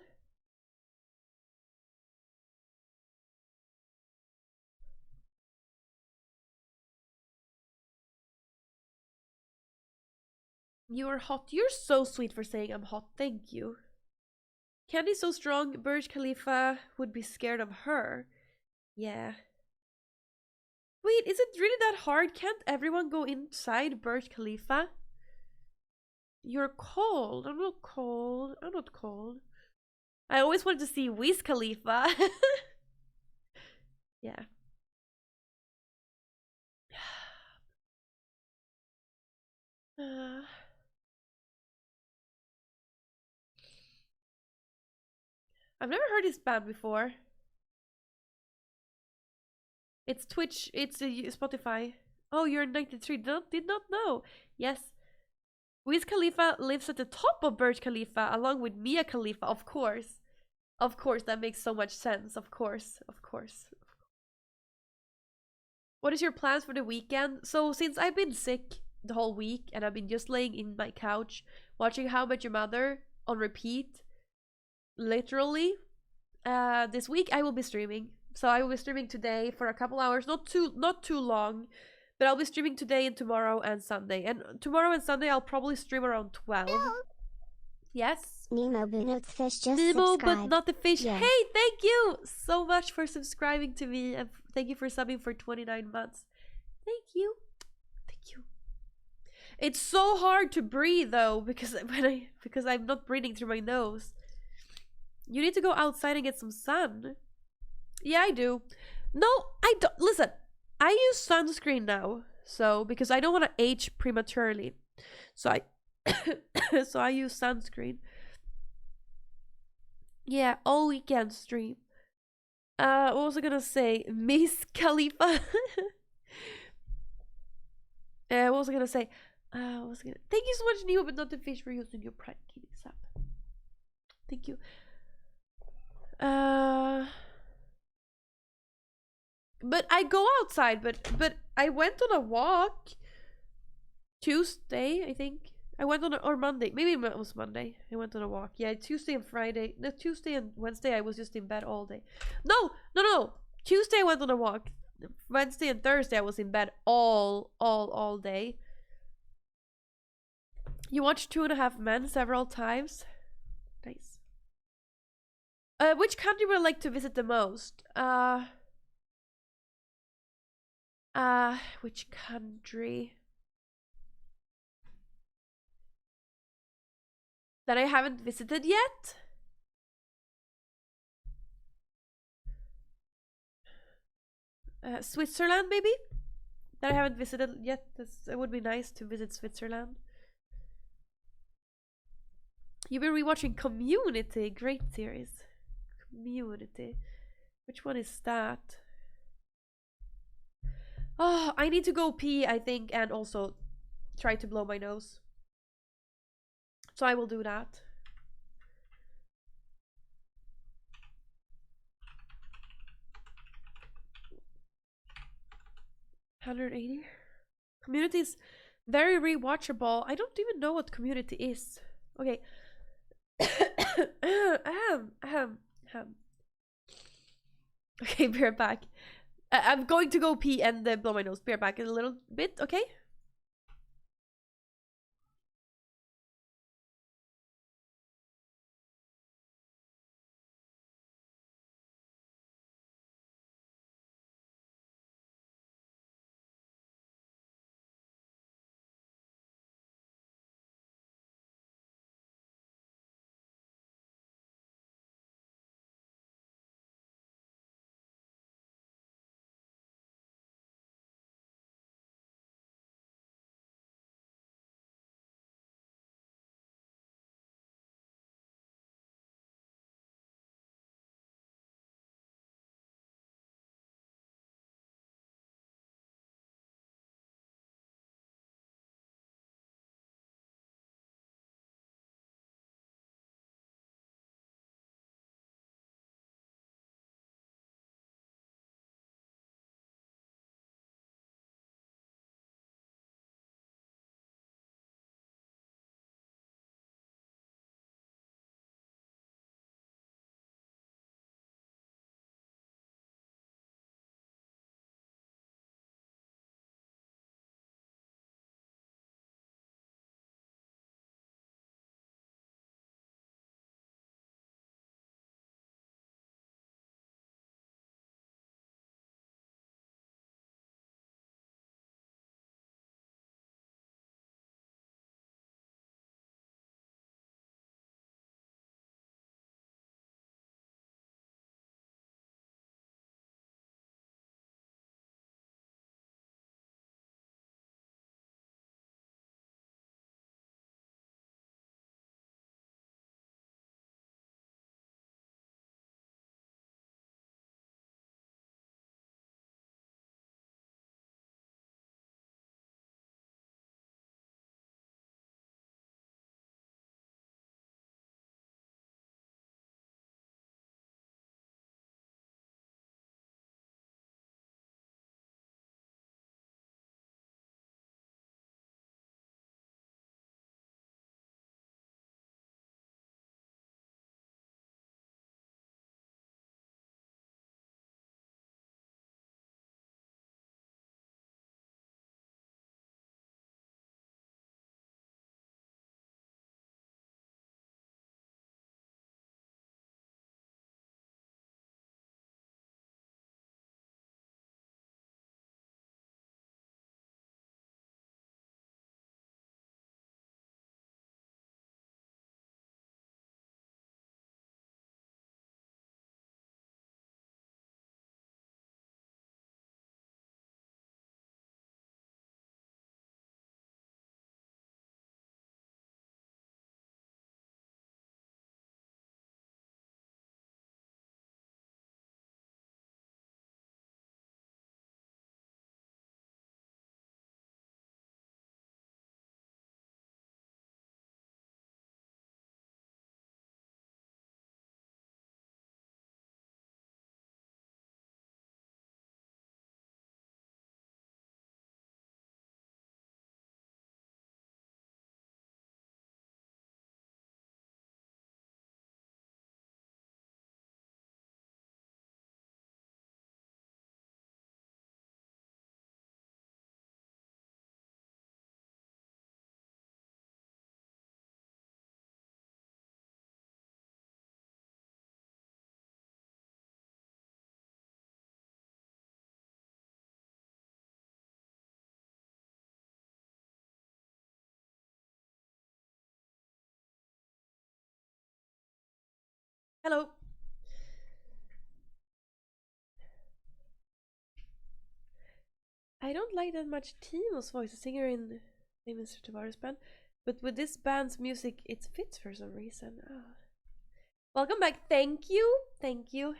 A: You are hot. You're so sweet for saying I'm hot. Thank you. Candy's so strong, Burj Khalifa would be scared of her. Yeah. Wait, is it really that hard? Can't everyone go inside Burj Khalifa? You're cold. I'm not cold. I'm not cold. I always wanted to see Wiz Khalifa. Yeah. I've never heard this band before. It's Twitch. It's Spotify. Oh, you're 93. Did not know. Yes. Wiz Khalifa lives at the top of Burj Khalifa along with Mia Khalifa, of course. Of course, that makes so much sense. Of course. Of course. What is your plans for the weekend? So, since I've been sick the whole week and I've been just laying in my couch watching How I Met Your Mother on repeat, literally, this week I will be streaming. So I will be streaming today for a couple hours, not too long, but I'll be streaming today and tomorrow and Sunday. And tomorrow and Sunday I'll probably stream around 12. No. Yes.
B: Nemo but not the fish just
A: Nemo
B: subscribed.
A: but not the fish.
B: Yeah.
A: Hey, thank you so much for subscribing to me, and thank you for subbing for 29 months. Thank you. Thank you. It's so hard to breathe though because I'm not breathing through my nose. You need to go outside and get some sun. Yeah, I do. No, I don't. Listen, I use sunscreen now, so because I don't want to age prematurely, so I so I use sunscreen. Yeah, all weekend stream. What was I gonna say? Miss Khalifa. What was I gonna say? Thank you so much, Neo, but not the fish, for using your Prime Kitty sub. Thank you. But I go outside, but I went on a walk Tuesday, I think. I went on or Monday. Maybe it was Monday. I went on a walk. Yeah, Tuesday and Friday. No, Tuesday and Wednesday I was just in bed all day. No. Tuesday I went on a walk. Wednesday and Thursday I was in bed all day. You watched 2.5 Men several times. Nice. Which country would I like to visit the most? Which country that I haven't visited yet? Switzerland, maybe? That I haven't visited yet. It would be nice to visit Switzerland. You've been rewatching Community, great series. Community. Which one is that? Oh, I need to go pee, I think, and also try to blow my nose. So I will do that. $180. Community is very rewatchable. I don't even know what Community is. Okay. Okay, be right back. I'm going to go pee and blow my nose. Be right back in a little bit, okay? Hello. I don't like that much Timo's voice, a singer in famous Tavares band, but with this band's music, it fits for some reason. Oh. Welcome back. Thank you. Thank you.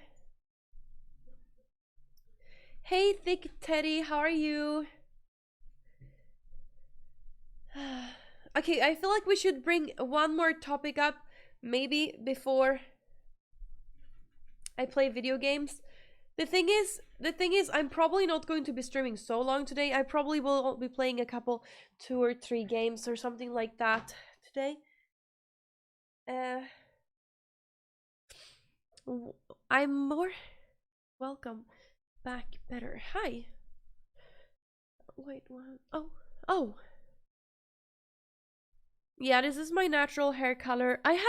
A: Hey, Thick Teddy, how are you? Okay, I feel like we should bring one more topic up, maybe before I play video games. The thing is, I'm probably not going to be streaming so long today. I probably will be playing a couple, 2 or 3 games or something like that today. I'm more welcome back better. Hi. Wait, what? Oh. Yeah, this is my natural hair color. I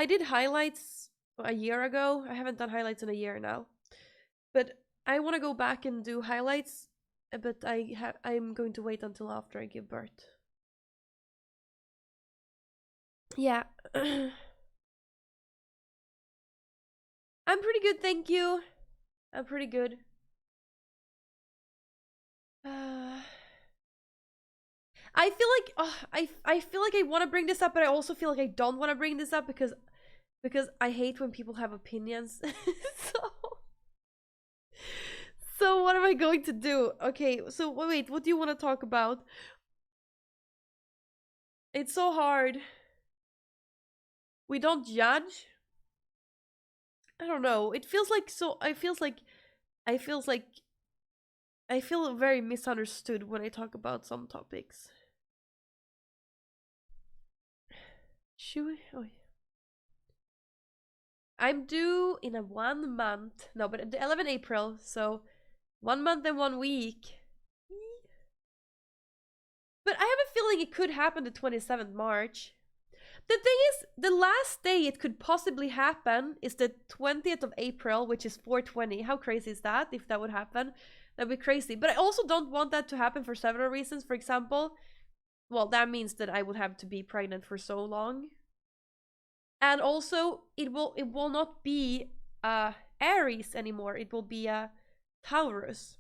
A: did highlights a year ago. I haven't done highlights in a year now. But I want to go back and do highlights, but I'm going to wait until after I give birth. Yeah. I'm pretty good, thank you. I'm pretty good. I feel like I feel like I want to bring this up, but I also feel like I don't want to bring this up because I hate when people have opinions. So what am I going to do? Okay, so wait, what do you want to talk about? It's so hard. We don't judge. I don't know. It feels like so. I feel very misunderstood when I talk about some topics. Should we? Oh, yeah. I'm due in 1 month. No, but the 11th April. So 1 month and 1 week. But I have a feeling it could happen the 27th March. The thing is, the last day it could possibly happen is the 20th of April, which is 420. How crazy is that, if that would happen? That'd be crazy. But I also don't want that to happen for several reasons. For example, well, that means that I would have to be pregnant for so long. And also, it will not be Aries anymore. It will be a Taurus.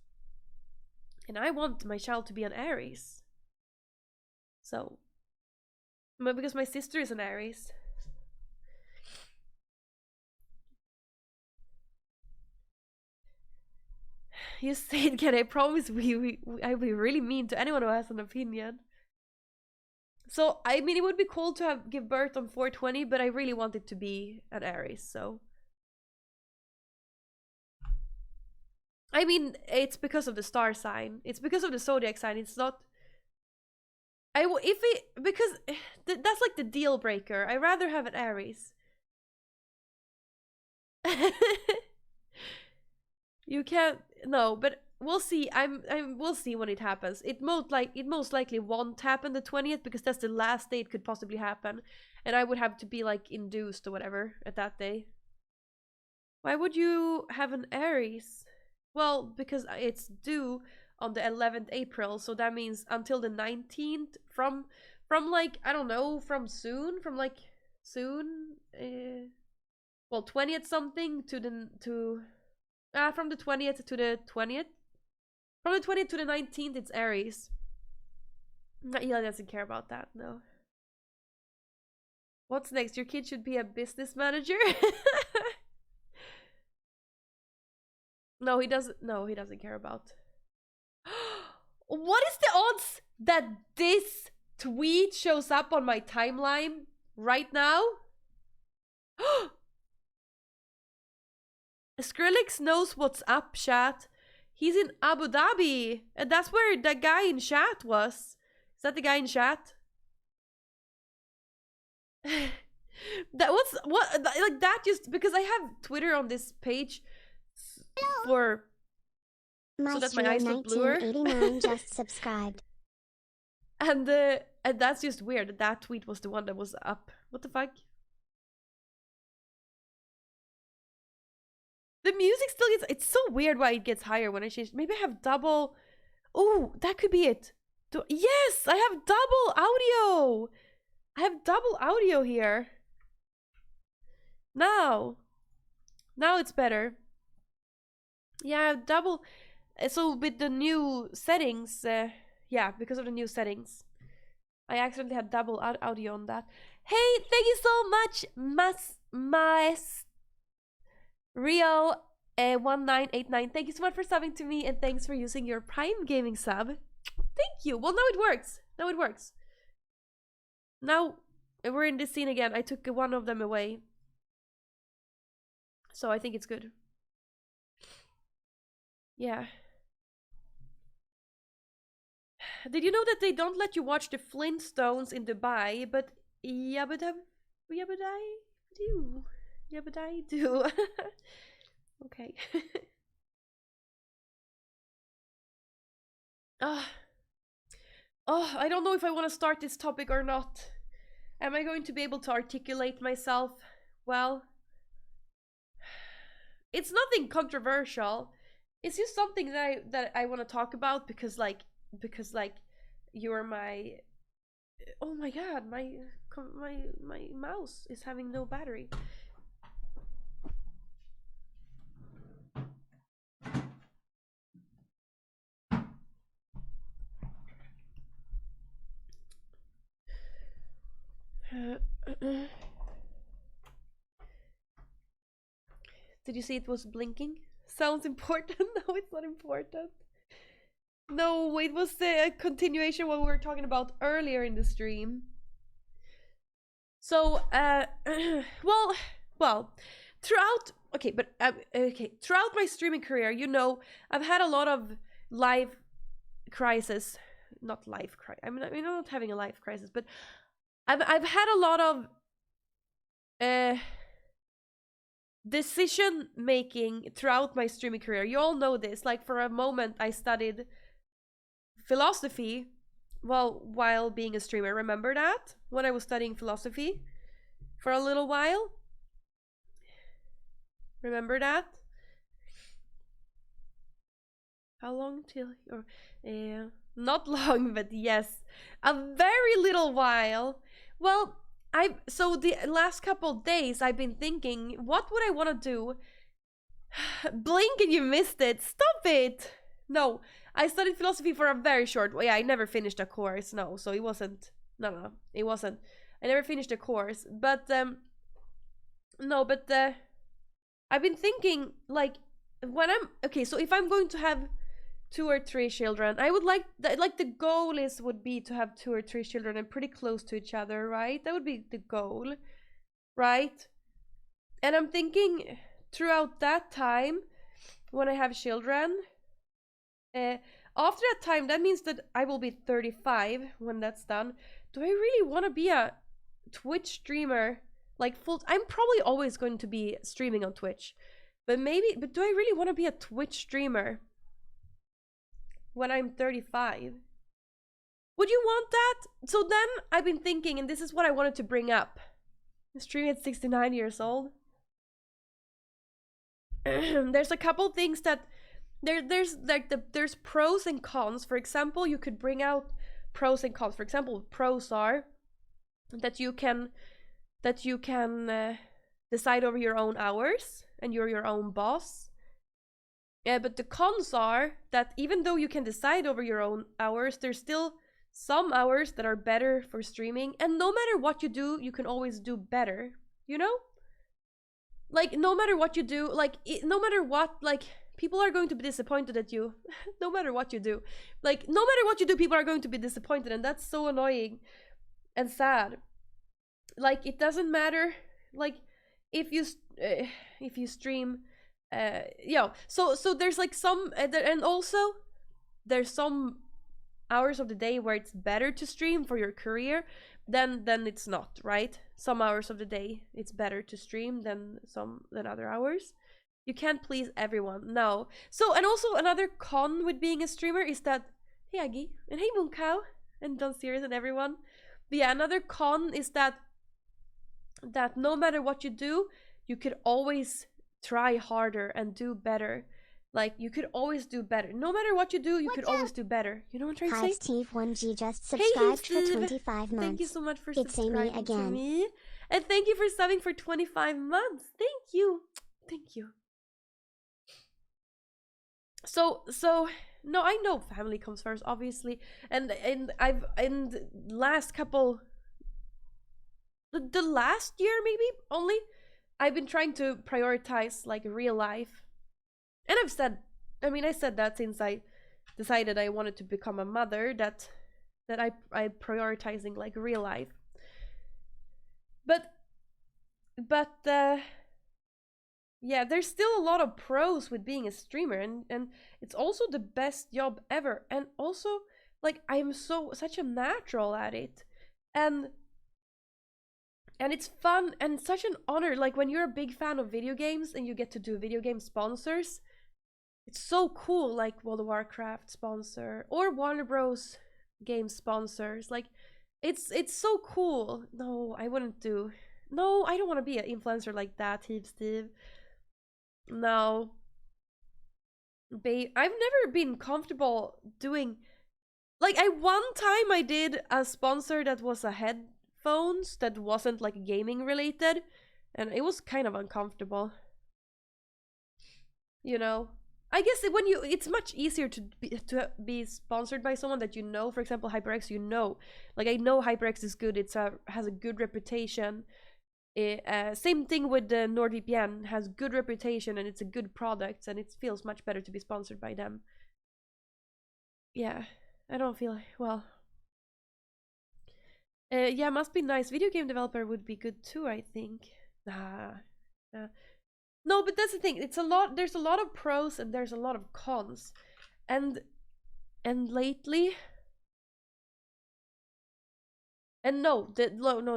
A: And I want my child to be an Aries. So, because my sister is an Aries. You say it again. I promise I'll be really mean to anyone who has an opinion. So, I mean, it would be cool to give birth on 420, but I really want it to be an Aries, so. I mean, it's because of the star sign. It's because of the zodiac sign. It's not. Because that's like the deal breaker. I'd rather have an Aries. You can't. No, but we'll see. We'll see when it happens. It most likely won't happen the 20th because that's the last day it could possibly happen, and I would have to be like induced or whatever at that day. Why would you have an Aries? Well, because it's due on the 11th April, so that means until the 19th. From like, I don't know, from soon, well, 20th something from the 20th to the 20th. From the 20th to the 19th, it's Aries. Eli doesn't care about that, no. What's next? Your kid should be a business manager? No, he doesn't care about. What is the odds that this tweet shows up on my timeline right now? Skrillex knows what's up, chat. He's in Abu Dhabi, and that's where the guy in chat was. Is that the guy in chat? That was what, like, that just because I have Twitter on this page for so that my eyes look bluer.
B: 1989 just subscribed.
A: And that's just weird. That tweet was the one that was up. What the fuck? The music still gets. It's so weird why it gets higher when I change. Maybe I have double. Oh, that could be it. Yes, I have double audio. I have double audio here. Now it's better. Yeah, I have double. So with the new settings, yeah, because of the new settings, I accidentally had double audio on that. Hey, thank you so much, Rio 1989. Thank you so much for subbing to me, and thanks for using your Prime Gaming sub. Thank you. Well, now it works. Now it works. Now we're in this scene again. I took one of them away, so I think it's good. Yeah. Did you know that they don't let you watch the Flintstones in Dubai, but I do. Okay. Oh, I don't know if I want to start this topic or not. Am I going to be able to articulate myself well? It's nothing controversial. It's just something that I want to talk about because like you're my, oh my god, my mouse is having no battery. Did you see it was blinking? Sounds important. No, it's not important. No, it was a continuation what we were talking about earlier in the stream. So, well, throughout, throughout my streaming career, you know, I've had a lot of life crisis, not life crisis. I mean, I'm not having a life crisis, but I've had a lot of decision making throughout my streaming career. You all know this. Like for a moment, I studied philosophy while being a streamer. Remember that? When I was studying philosophy for a little while? Remember that? How long till, or not long, but yes, a very little while. Well, so the last couple of days I've been thinking, what would I want to do? Blink and you missed it. Stop it. No, I studied philosophy for a very short. Yeah, I never finished a course. No, so it wasn't. No, it wasn't. I never finished a course. But no, but I've been thinking like when I'm okay. So if I'm going to have 2 or 3 children, I would like the goal would be to have 2 or 3 children and pretty close to each other, right? That would be the goal, right? And I'm thinking throughout that time when I have children, after that time, that means that I will be 35 when that's done. Do I really want to be a Twitch streamer like full? I'm probably always going to be streaming on Twitch, but do I really want to be a Twitch streamer when I'm 35? Would you want that? So then I've been thinking, and this is what I wanted to bring up. I'm streaming at 69 years old. There's a couple things that there's pros and cons. For example, you could bring out pros and cons. For example, pros are that you can decide over your own hours and you're your own boss. Yeah, but the cons are that even though you can decide over your own hours, there's still some hours that are better for streaming, and no matter what you do, you can always do better, you know? Like, no matter what you do, like, no matter what, like, people are going to be disappointed at you. No matter what you do. Like, no matter what you do, people are going to be disappointed, and that's so annoying and sad. Like, it doesn't matter, like, if you stream, so there's like some, and also there's some hours of the day where it's better to stream for your career than it's not, right? Some hours of the day it's better to stream than other hours. You can't please everyone, no. So, and also another con with being a streamer is that, hey Aggie, and hey Mooncow, and Don Series and everyone. But yeah, another con is that no matter what you do, you could always try harder and do better. Like, you could always do better. No matter what you do, you could always do better. You know what I'm trying to say?
B: Steve 1G just subscribed
A: hey,
B: for 25 months.
A: Thank you so much for
B: it's
A: subscribing
B: Amy again.
A: to me. And thank you for subbing for 25 months. Thank you. Thank you. So no, I know family comes first, obviously, and I've in the last couple, the last year maybe only, I've been trying to prioritize like real life, and I said that since I decided I wanted to become a mother, that I prioritizing like real life, but but yeah, there's still a lot of pros with being a streamer, and it's also the best job ever, and also like I'm such a natural at it, and it's fun and such an honor. Like when you're a big fan of video games and you get to do video game sponsors, it's so cool. Like World of Warcraft sponsor or Warner Bros. Game sponsors. Like it's so cool. No, I wouldn't do. No, I don't want to be an influencer like that, Heave Steve. No, babe, I've never been comfortable doing. Like I one time I did a sponsor that was a headphones that wasn't like gaming related, and it was kind of uncomfortable. You know, I guess when it's much easier to be sponsored by someone that you know. For example, HyperX, you know, like I know HyperX is good. Has a good reputation. Same thing with the NordVPN, has good reputation and it's a good product, and it feels much better to be sponsored by them. Yeah, I don't feel well. Yeah, must be nice. Video game developer would be good too, I think. Nah. No, but that's the thing. It's a lot. There's a lot of pros and there's a lot of cons, and lately, and no, the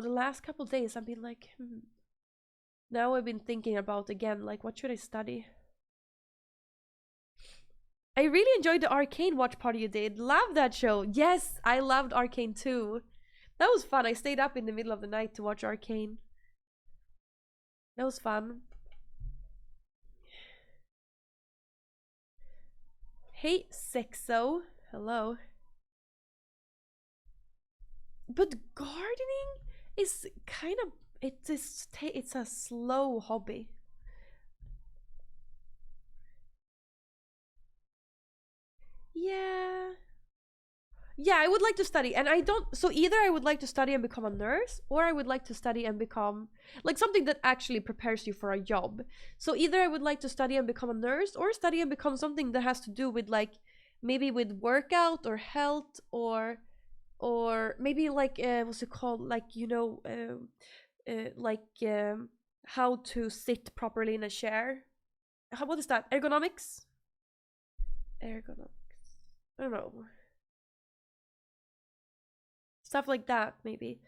A: last couple days I've been like, now I've been thinking about again, like what should I study? I really enjoyed the Arcane watch party you did. Love that show. Yes, I loved Arcane too. That was fun. I stayed up in the middle of the night to watch Arcane. That was fun. Hey, Sexo. Hello. But gardening is kind of, it's a slow hobby. Yeah. Yeah, I would like to study, and I don't. So either I would like to study and become a nurse, or I would like to study and become like something that actually prepares you for a job. So either I would like to study and become a nurse, or study and become something that has to do with like maybe with workout or health, or maybe like what's it called, like like how to sit properly in a chair. What is that? Ergonomics. Ergonomics. I don't know, stuff like that maybe.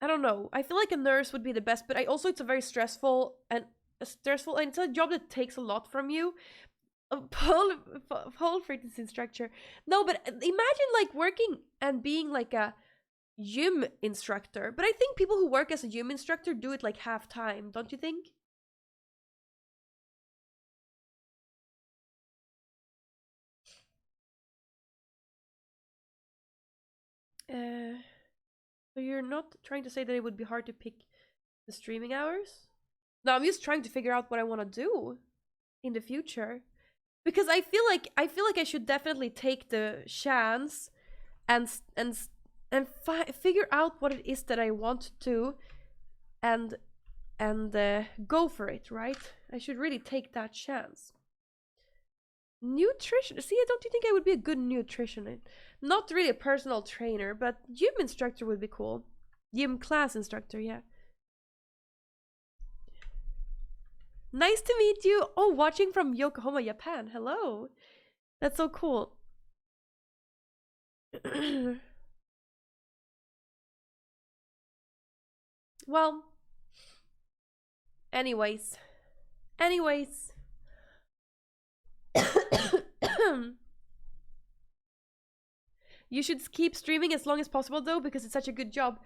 A: I don't know. I feel like a nurse would be the best, but I also it's a very stressful and it's a job that takes a lot from you. Pole fitness instructor. No, but imagine like working and being like a gym instructor. But I think people who work as a gym instructor do it like half time, don't you think? So you're not trying to say that it would be hard to pick the streaming hours? No, I'm just trying to figure out what I want to do in the future, because I feel like I should definitely take the chance and figure out what it is that I want to do, and go for it, right? I should really take that chance. Nutrition. See, don't you think I would be a good nutritionist? Not really a personal trainer, but gym instructor would be cool. Gym class instructor, yeah. Nice to meet you. Oh, watching from Yokohama, Japan. Hello. That's so cool. Well, anyways. Anyways. You should keep streaming as long as possible though, because it's such a good job.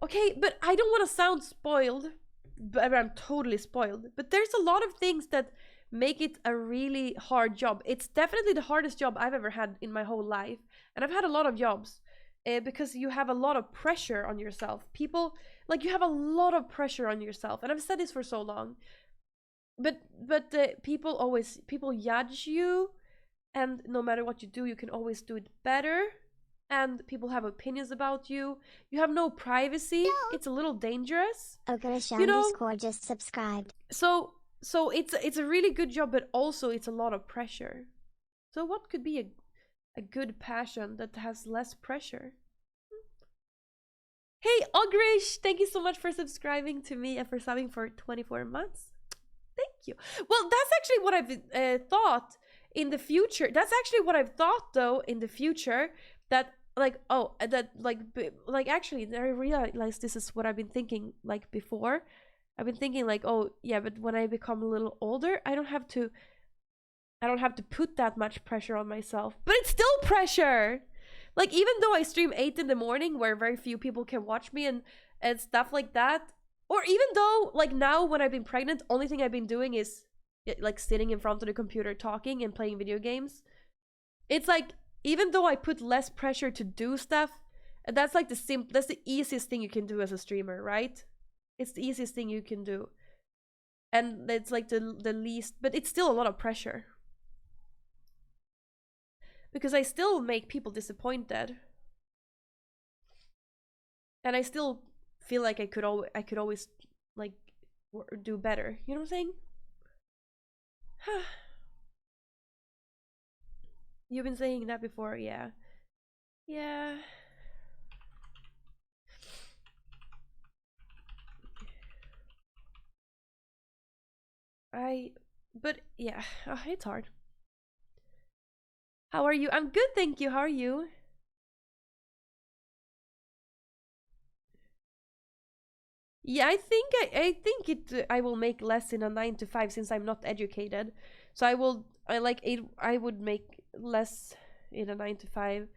A: Okay, but I don't want to sound spoiled, but I'm totally spoiled. But there's a lot of things that make it a really hard job. It's definitely the hardest job I've ever had in my whole life. And I've had a lot of jobs, because you have a lot of pressure on yourself. People, like, you have a lot of pressure on yourself. And I've said this for so long. But people judge you, and no matter what you do, you can always do it better, and people have opinions about you. You have no privacy. It's a little dangerous. You know,
B: Score just subscribed.
A: so it's a really good job, but also it's a lot of pressure. So what could be a good passion that has less pressure? Hey Ogrish, thank you so much for subscribing to me and for subbing for 24 months. Thank you. Well, that's actually what I've thought in the future. That's actually what I've thought though in the future, that like, oh, that like actually I realized this is what I've been thinking like before. I've been thinking like, oh yeah, but when I become a little older, I don't have to put that much pressure on myself. But it's still pressure. Like, even though I stream 8 in the morning where very few people can watch me and stuff like that, or even though like now when I've been pregnant, only thing I've been doing is like sitting in front of the computer talking and playing video games. It's like, even though I put less pressure to do stuff, that's like that's the easiest thing you can do as a streamer, right? It's the easiest thing you can do. And it's like the least, but it's still a lot of pressure. Because I still make people disappointed. And I still feel like I could always like do better. You know what I'm saying? You've been saying that before, yeah. Yeah. But yeah, it's hard. How are you? I'm good, thank you. How are you? Yeah, I think I will make less in a 9 to 5 since I'm not educated. So I would make less in a 9 to 5.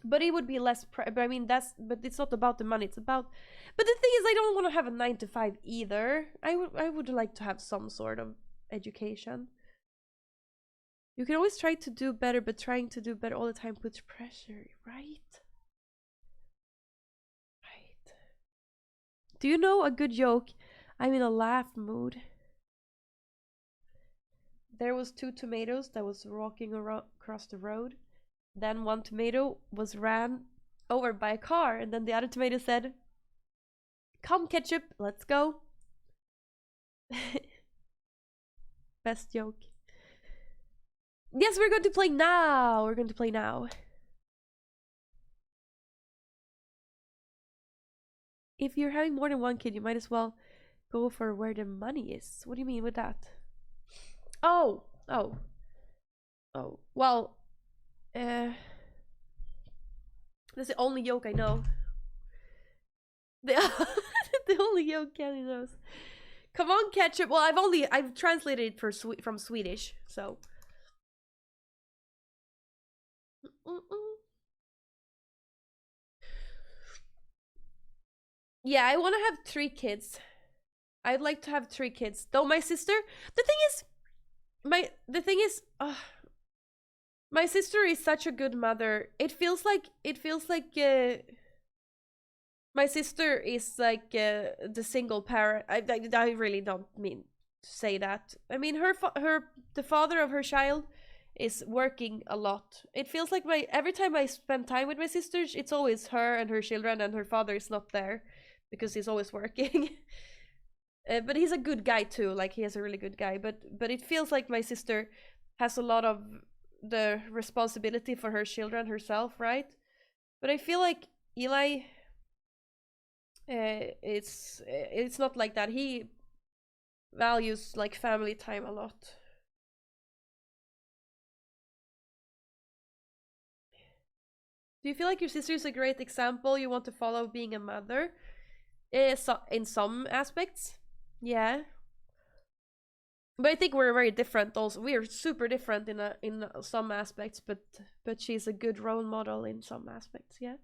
A: But it would be less but I mean but it's not about the money, it's about, but the thing is, I don't want to have a 9 to 5 either. I would like to have some sort of education. You can always try to do better, but trying to do better all the time puts pressure, right? Right. Do you know a good joke? I'm in a laugh mood. There was 2 tomatoes that was walking across the road. Then one tomato was ran over by a car, and then the other tomato said, "Come, ketchup, let's go." Best joke. Yes, we're going to play now. We're going to play now. If you're having more than one kid, you might as well go for where the money is. What do you mean with that? Oh. Well, that's the only joke I know. The only joke Kenny knows. Come on, ketchup. Well, I've translated it from Swedish, so. Yeah, I want to have 3 kids. I'd like to have 3 kids. Though my sister, the thing is, my sister is such a good mother. It feels like my sister is like the single parent. I really don't mean to say that. I mean the father of her child is working a lot. It feels like every time I spend time with my sisters, it's always her and her children, and her father is not there because he's always working. But he's a good guy too. Like, he is a really good guy. But it feels like my sister has a lot of the responsibility for her children herself, right? But I feel like Eli, it's not like that. He values like family time a lot. Do you feel like your sister is a great example you want to follow being a mother? In some aspects, yeah. But I think we're very different also. We are super different in some aspects, but she's a good role model in some aspects, yeah.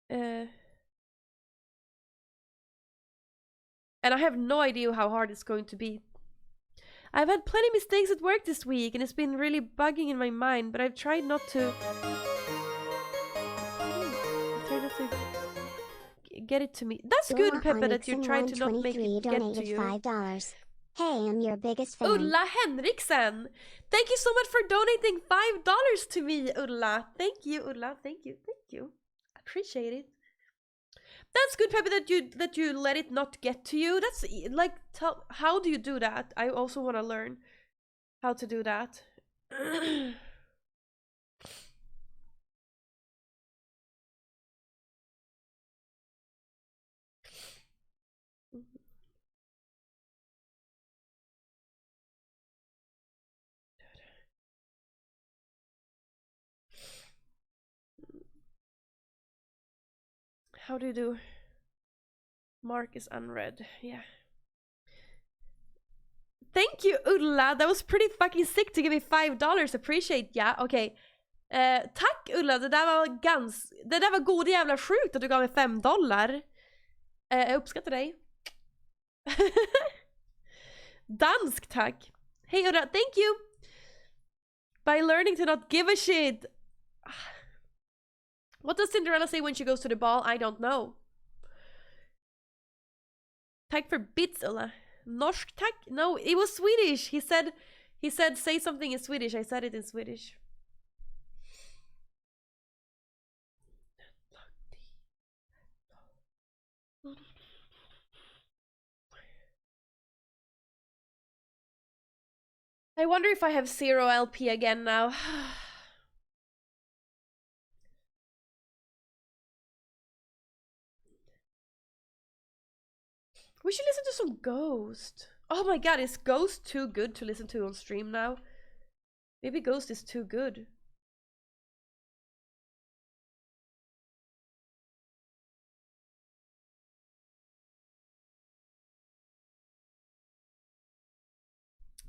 A: And I have no idea how hard it's going to be. I've had plenty of mistakes at work this week, and it's been really bugging in my mind, but I've tried not to get it to me. That's good, Pepe, that you're trying to not make it get to you.
B: $5. Hey, I'm your biggest fan.
A: Ulla Henriksen! Thank you so much for donating $5 to me, Ulla. Thank you, Ulla. Thank you. Thank you. Appreciate it. That's good, Pepe, that you let it not get to you. That's like, how do you do that? I also want to learn how to do that. How do you do? Mark is unread. Yeah. Thank you, Ulla. That was pretty fucking sick to give me $5. Appreciate. Ja, okej. Tack Ulla, det där var god jävla sjukt att du gav mig $5. Jag uppskattar dig. Dansk, tack. Hej Ulla, thank you. By learning to not give a shit. What does Cinderella say when she goes to the ball? I don't know. Tack för bits, Ulla. Norsk tack? No, it was Swedish. He said say something in Swedish. I said it in Swedish. I wonder if I have 0 LP again now. We should listen to some Ghost. Oh my god, is Ghost too good to listen to on stream now? Maybe Ghost is too good.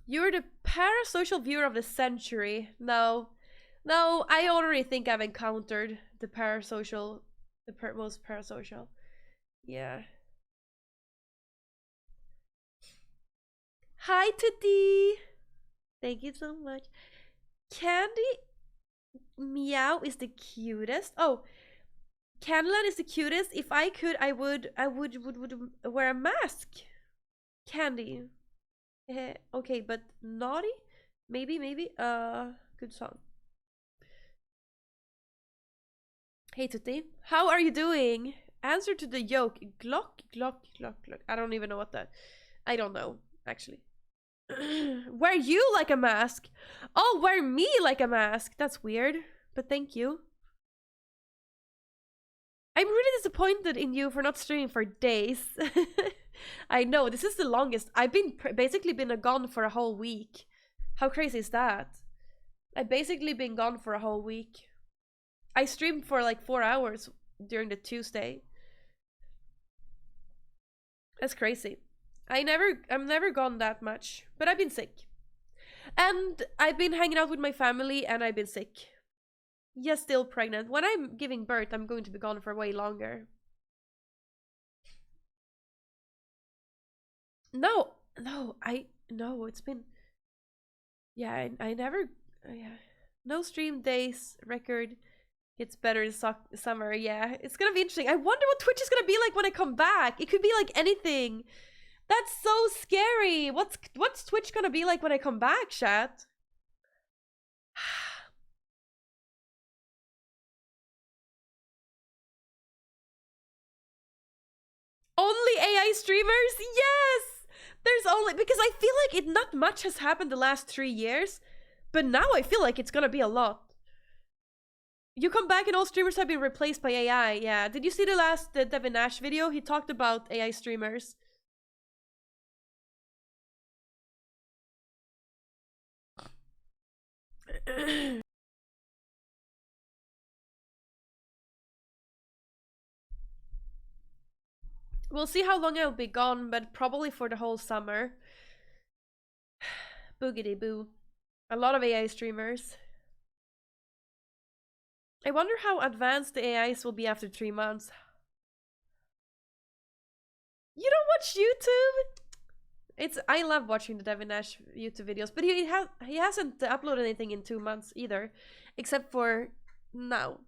A: You're the parasocial viewer of the century. No, I already think I've encountered the parasocial, most parasocial. Yeah. Hi, Tutti! Thank you so much. Candy Meow is the cutest. Oh, Kandyland is the cutest. If I could, I would wear a mask. Candy. Okay, but Naughty? Maybe. Good song. Hey, Tutti. How are you doing? Answer to the yoke. Glock. I don't even know what that... I don't know, actually. Wear you like a mask. Oh, wear me like a mask. That's weird, but thank you. I'm really disappointed in you for not streaming for days. I know, this is the longest. I've been basically been gone for a whole week. How crazy is that? I've basically been gone for a whole week. I streamed for like 4 hours during the Tuesday. That's crazy. I'm never gone that much, but I've been sick. And I've been hanging out with my family and I've been sick. Yes, still pregnant. When I'm giving birth, I'm going to be gone for way longer. No, it's been... Yeah, I never... yeah. No stream days, record. It's better in summer, yeah. It's gonna be interesting. I wonder what Twitch is gonna be like when I come back. It could be like anything. That's so scary. What's Twitch gonna be like when I come back, chat? Only AI streamers? Yes! There's only... because I feel like not much has happened the last 3 years. But now I feel like it's gonna be a lot. You come back and all streamers have been replaced by AI, yeah. Did you see the last Devin Nash video? He talked about AI streamers. We'll see how long I'll be gone, but probably for the whole summer. Boogity boo. A lot of AI streamers. I wonder how advanced the AIs will be after 3 months. You don't watch YouTube? I love watching the Devin Nash YouTube videos, but he hasn't uploaded anything in 2 months either, except for now.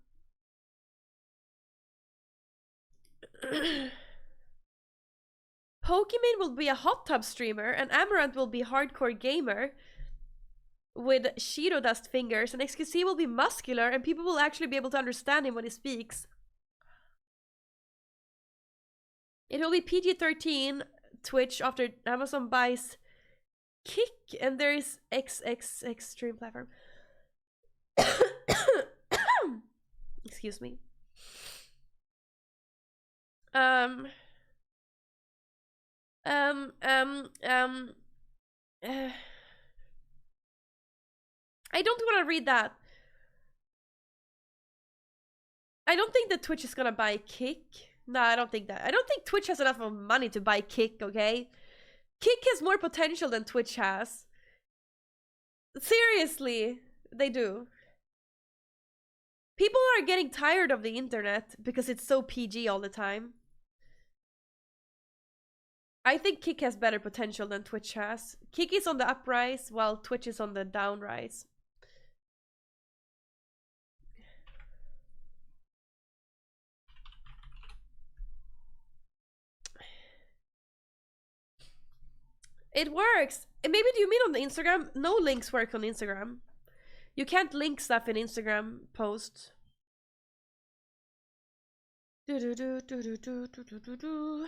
A: Pokemon will be a hot tub streamer, and Amaranth will be hardcore gamer with Shido dust fingers, and XQC will be muscular, and people will actually be able to understand him when he speaks. It will be PG-13 Twitch after Amazon buys Kick, and there is XXX stream platform. Excuse me. I don't want to read that. I don't think that Twitch is gonna buy Kick. No, I don't think that. I don't think Twitch has enough of money to buy Kick, okay? Kick has more potential than Twitch has. Seriously, they do. People are getting tired of the internet because it's so PG all the time. I think Kick has better potential than Twitch has. Kick is on the uprise while Twitch is on the downrise. It works. Maybe do you mean on the Instagram? No links work on Instagram. You can't link stuff in Instagram posts. Do do do do do do do do do.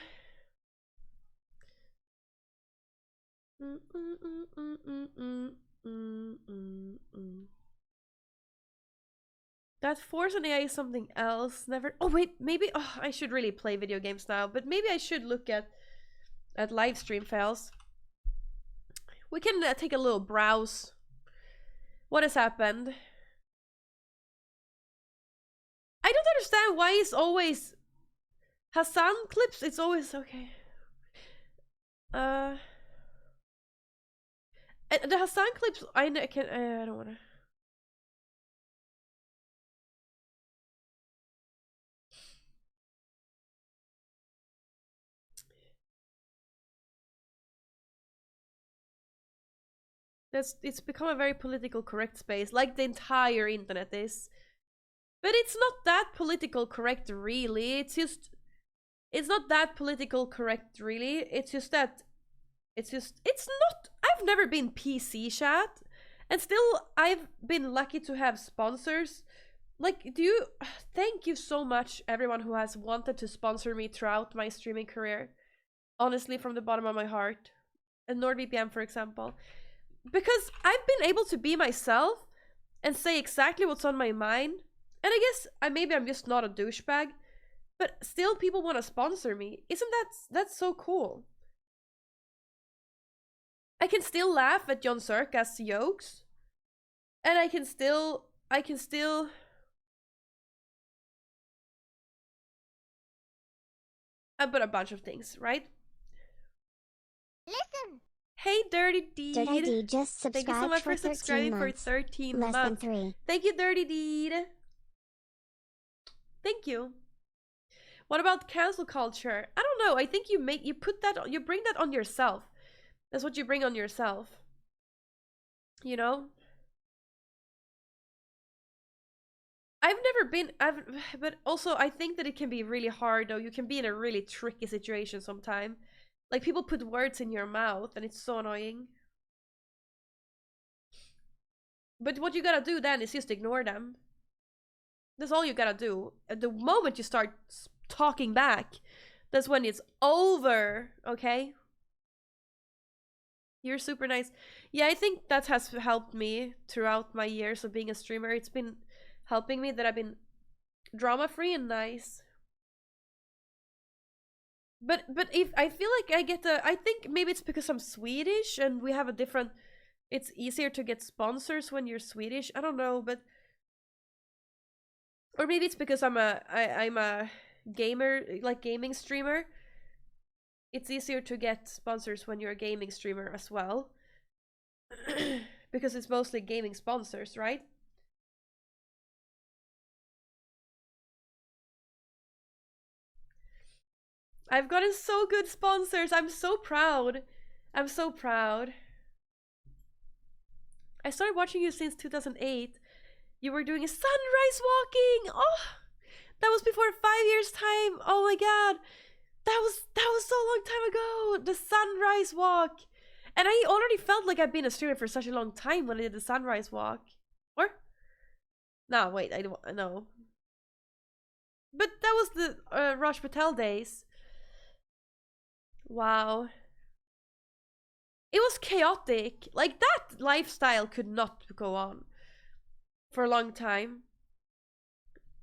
A: That Force on AI is something else. Never. Oh wait, maybe. Oh, I should really play video games now. But maybe I should look at live stream files. We can take a little browse. What has happened? I don't understand why it's always Hassan clips. It's always okay. The Hassan clips. I can. I don't want to. It's become a very political correct space, like the entire internet is. But it's not that political correct, really. It's not that political correct, really. It's not. I've never been PC chat, and still I've been lucky to have sponsors. Like, thank you so much, everyone who has wanted to sponsor me throughout my streaming career. Honestly, from the bottom of my heart. And NordVPN, for example. Because I've been able to be myself and say exactly what's on my mind. And I guess maybe I'm just not a douchebag, but still people want to sponsor me. Isn't that's so cool? I can still laugh at John Circa's jokes, and I can still I put a bunch of things, right?
B: Listen.
A: Hey, Dirty Deed.
B: Dirty Deed just subscribed.
A: Thank you so much for subscribing for 13 months.
B: Less than 3.
A: Thank you, Dirty Deed. Thank you. What about cancel culture? I don't know. I think you bring that on yourself. That's what you bring on yourself. You know? But also I think that it can be really hard though. You can be in a really tricky situation sometime. Like, people put words in your mouth and it's so annoying. But what you gotta do then is just ignore them. That's all you gotta do. At the moment you start talking back, that's when it's over, okay? You're super nice. Yeah, I think that has helped me throughout my years of being a streamer. It's been helping me that I've been drama-free and nice. But if I feel like I think maybe it's because I'm Swedish and we have a different, it's easier to get sponsors when you're Swedish. I don't know, but or maybe it's because I'm a gamer, like gaming streamer. It's easier to get sponsors when you're a gaming streamer as well. Because it's mostly gaming sponsors, right? I've gotten so good sponsors. I'm so proud. I'm so proud. I started watching you since 2008. You were doing a sunrise walking. Oh, That was before 5 years time. Oh my god. That was so long time ago. The sunrise walk. And I already felt like I've been a streamer for such a long time when I did the sunrise walk. Or? No, wait, I don't know. But that was the Raj Patel days. Wow. It was chaotic. Like, that lifestyle could not go on for a long time.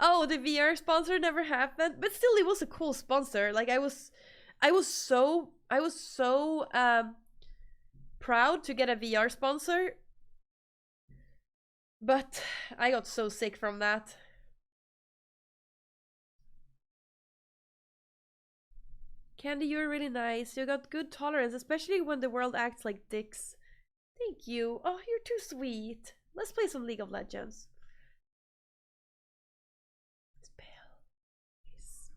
A: Oh, the VR sponsor never happened, but still, it was a cool sponsor. Like, I was so proud to get a VR sponsor, but I got so sick from that. Candy, you're really nice. You got good tolerance, especially when the world acts like dicks. Thank you. Oh, you're too sweet. Let's play some League of Legends. It's pale. Yes.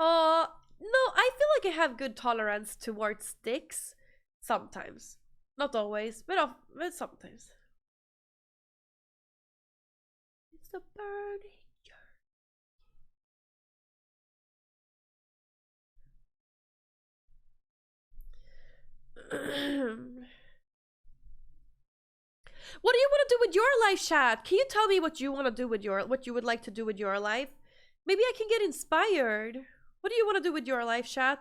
A: No, I feel like I have good tolerance towards dicks. Sometimes. Not always, but sometimes. It's the burning What do you want to do with your life, chat? Can you tell me what you want to do with what you would like to do with your life? Maybe I can get inspired. What do you want to do with your life, chat?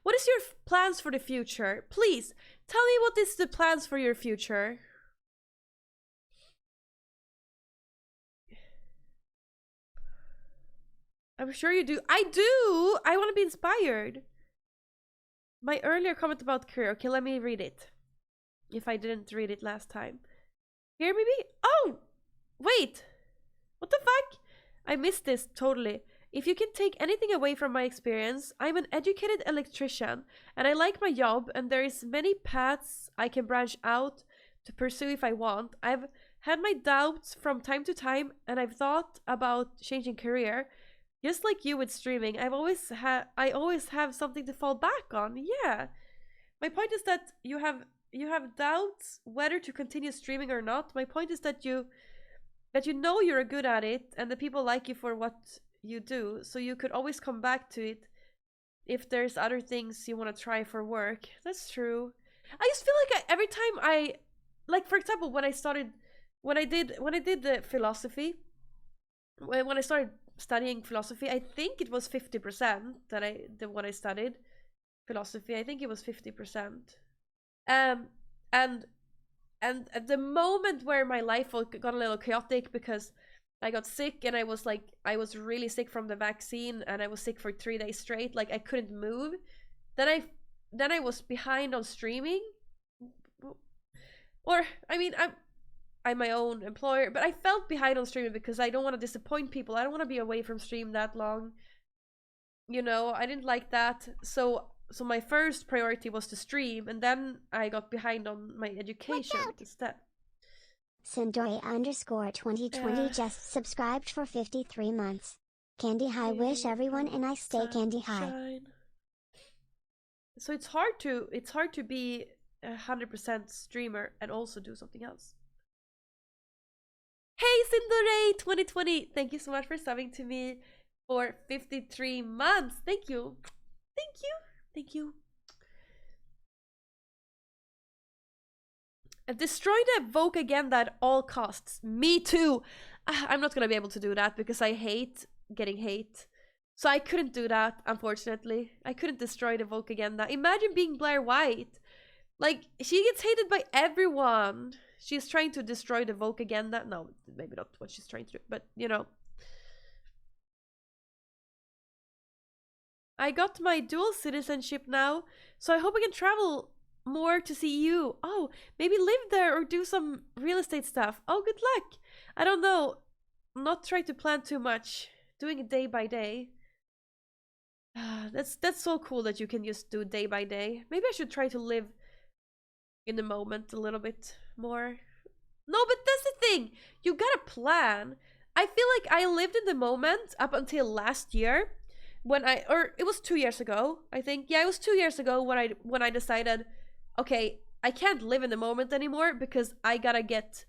A: What is your plans for the future? Please tell me what is the plans for your future. I'm sure you do. I do. I want to be inspired. My earlier comment about career. Okay, let me read it. If I didn't read it last time. Here, maybe? Oh! Wait! What the fuck? I missed this totally. If you can take anything away from my experience, I'm an educated electrician and I like my job and there is many paths I can branch out to pursue if I want. I've had my doubts from time to time and I've thought about changing career. Just like you with streaming, I always have something to fall back on. Yeah. My point is that you have doubts whether to continue streaming or not. My point is that you know you're good at it and the people like you for what you do, so you could always come back to it if there's other things you want to try for work. That's true. I just feel like every time I, like, for example, when I did the philosophy, when I started studying philosophy, I think it was 50% when I studied philosophy. I think it was 50%. And at the moment where my life got a little chaotic because I got sick and I was really sick from the vaccine and I was sick for 3 days straight, like I couldn't move. Then I was behind on streaming. Or I mean, I'm my own employer, but I felt behind on streaming because I don't want to disappoint people. I don't want to be away from stream that long. You know, I didn't like that. So my first priority was to stream, and then I got behind on my education instead.
B: Sindori_2020 just subscribed for 53 months. Candy high, wish everyone and I stay candy high.
A: So it's hard to be 100% streamer and also do something else. Hey Sindore 2020, thank you so much for subbing to me for 53 months. Thank you. Thank you. Thank you. Destroy the Evoke again at all costs. Me too. I'm not gonna be able to do that because I hate getting hate. So I couldn't do that, unfortunately. I couldn't destroy the Evoke again. Imagine being Blair White. Like, she gets hated by everyone. She's trying to destroy the Evoke again. No, maybe not what she's trying to do, but you know. I got my dual citizenship now, so I hope I can travel more to see you. Oh, maybe live there or do some real estate stuff. Oh, good luck. I don't know. Not try to plan too much. Doing it day by day. That's so cool that you can just do day by day. Maybe I should try to live in the moment a little bit more. No, but that's the thing. You gotta plan. I feel like I lived in the moment up until last year. or it was 2 years ago, I think. Yeah, it was 2 years ago when I decided, okay, I can't live in the moment anymore because I gotta get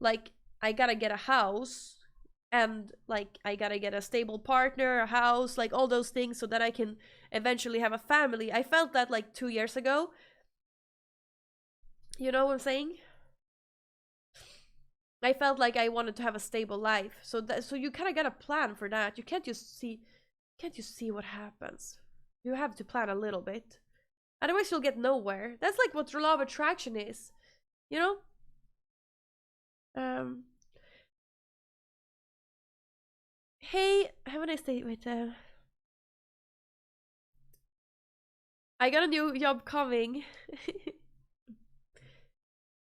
A: a house, and like I gotta get a stable partner, a house, like all those things, so that I can eventually have a family. I felt that like 2 years ago. You know what I'm saying? I felt like I wanted to have a stable life. So you kind of gotta plan for that. You can't just see what happens. You have to plan a little bit. Otherwise you'll get nowhere. That's like what law of attraction is. You know? Hey, have a nice day. Wait, I got a new job coming.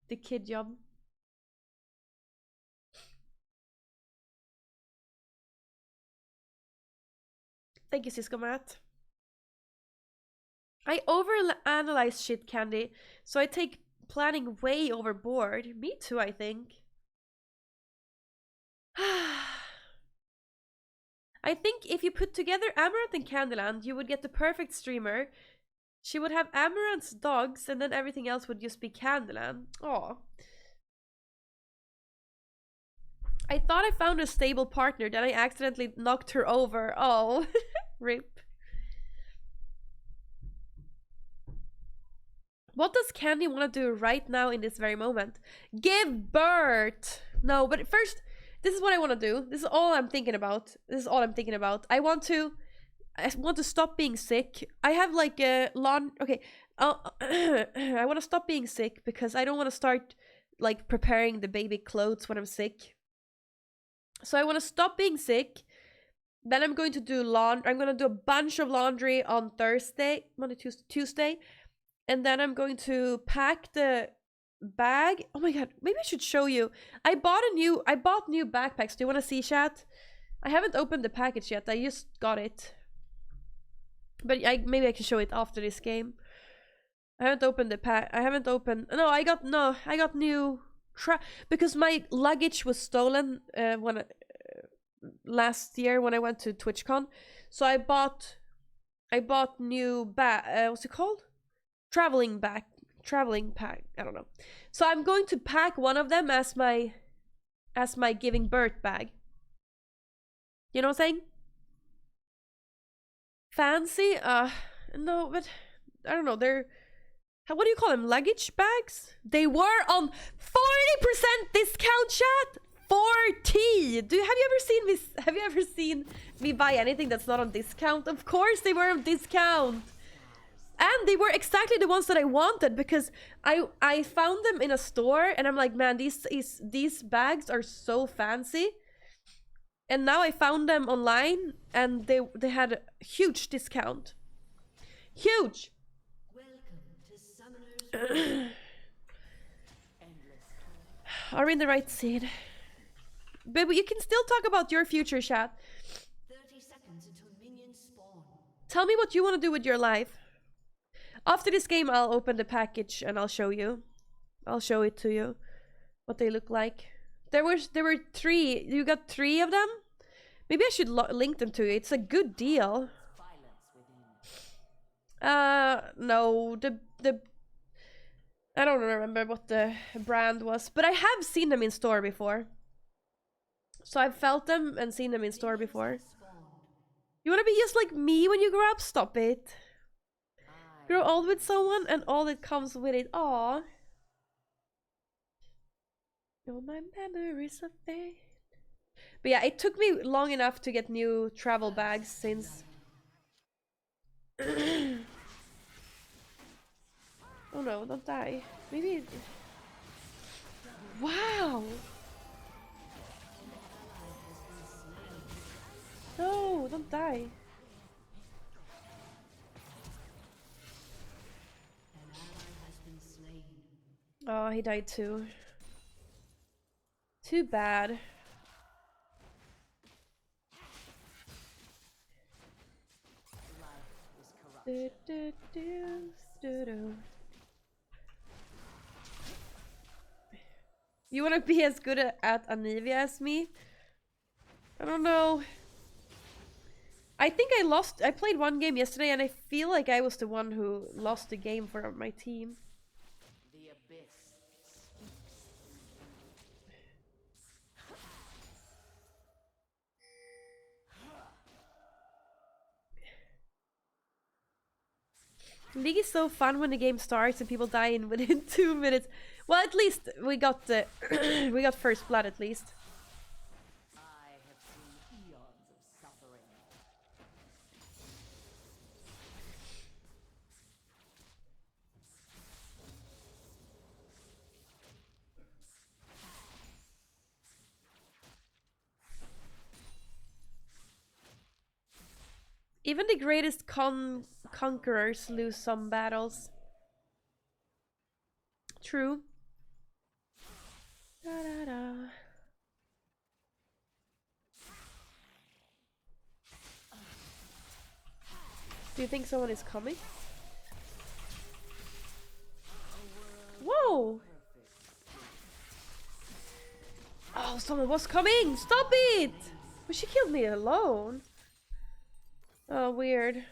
A: The kid job. Thank you, Cisco Matt. I overanalyze shit, Candy, so I take planning way overboard. Me too, I think. I think if you put together Amaranth and Kandyland, you would get the perfect streamer. She would have Amaranth's dogs, and then everything else would just be Kandyland. Aw. I thought I found a stable partner, then I accidentally knocked her over. Oh, rip. What does Candy want to do right now in this very moment? Give birth! No, but first, this is what I want to do. This is all I'm thinking about. I want to stop being sick. I have like a okay. I want to stop being sick because I don't want to start like preparing the baby clothes when I'm sick. So I want to stop being sick. Then I'm going to do I'm going to do a bunch of laundry on Thursday, Monday, Tuesday. And then I'm going to pack the bag. Oh my god, maybe I should show you. I bought new backpacks. Do you want to see, chat? I haven't opened the package yet. I just got it. But maybe I can show it after this game. I haven't opened the pack. No, I got new because my luggage was stolen last year when I went to TwitchCon. So I bought new what's it called? Traveling pack. I don't know. So I'm going to pack one of them as my giving birth bag. You know what I'm saying? Fancy? No, but I don't know. They're, what do you call them? Luggage bags? They were on 40% discount, chat. 40. Have you ever seen me buy anything that's not on discount? Of course they were on discount. And they were exactly the ones that I wanted because I found them in a store and I'm like, man, these bags are so fancy. And now I found them online and they had a huge discount. Huge. Are we in the right scene? But you can still talk about your future, chat.
C: 30 seconds until minions spawn.
A: Tell me what you want to do with your life. After this game, I'll open the package and I'll show you. I'll show it to you. What they look like. There were 3. You got 3 of them? Maybe I should link them to you. It's a good deal. No. I don't remember what the brand was. But I have seen them in store before. So I've felt them and seen them in store before. You wanna be just like me when you grow up? Stop it. Grow old with someone and all that comes with it. Aww. You're my memories of fate. But yeah, it took me long enough to get new travel bags since... Oh no, don't die. Maybe... Wow! No, don't die. Oh, he died too. Too bad. Do, do, do, do, do. You wanna be as good at Anivia as me? I don't know. I think I lost. I played one game yesterday, and I feel like I was the one who lost the game for my team.
C: The abyss.
A: League is so fun when the game starts and people die in within 2 minutes. Well, at least we got the we got first blood at least.
C: I have seen eons of suffering.
A: Even the greatest conquerors lose some battles. True. Da, da, da. Do you think someone is coming? Whoa! Oh, someone was coming! Stop it! But she killed me alone. Oh, weird.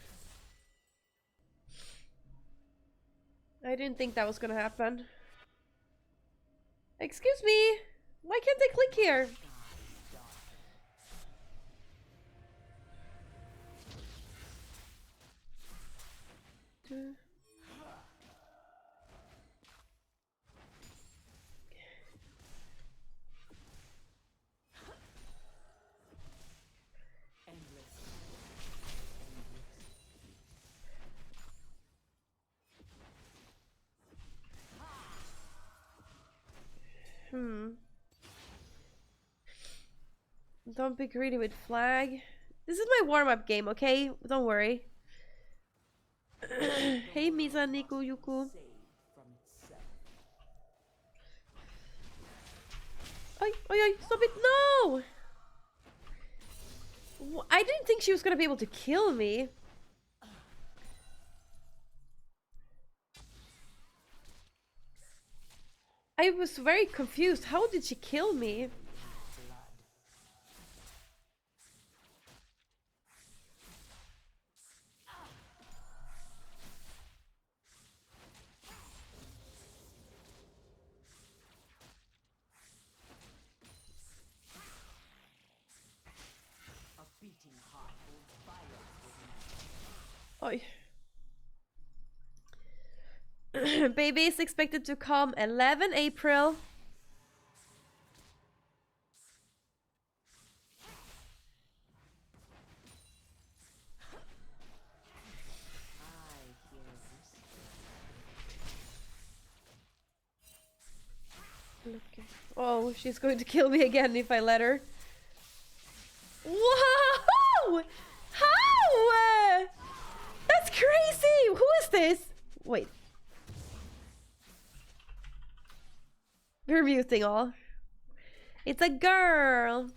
A: I didn't think that was gonna happen. Excuse me! Why can't I click here? Don't be greedy with flag. This is my warm-up game, okay? Don't worry. Hey, Misa, Niku, Yuku. Oi, oi, oi, stop it, no! I didn't think she was gonna be able to kill me. I was very confused. How did she kill me? Oi. Baby is expected to come 11 April. Look. Oh, she's going to kill me again if I let her. Whoa! How? That's crazy! Who is this? Wait. We're muting all. It's a girl.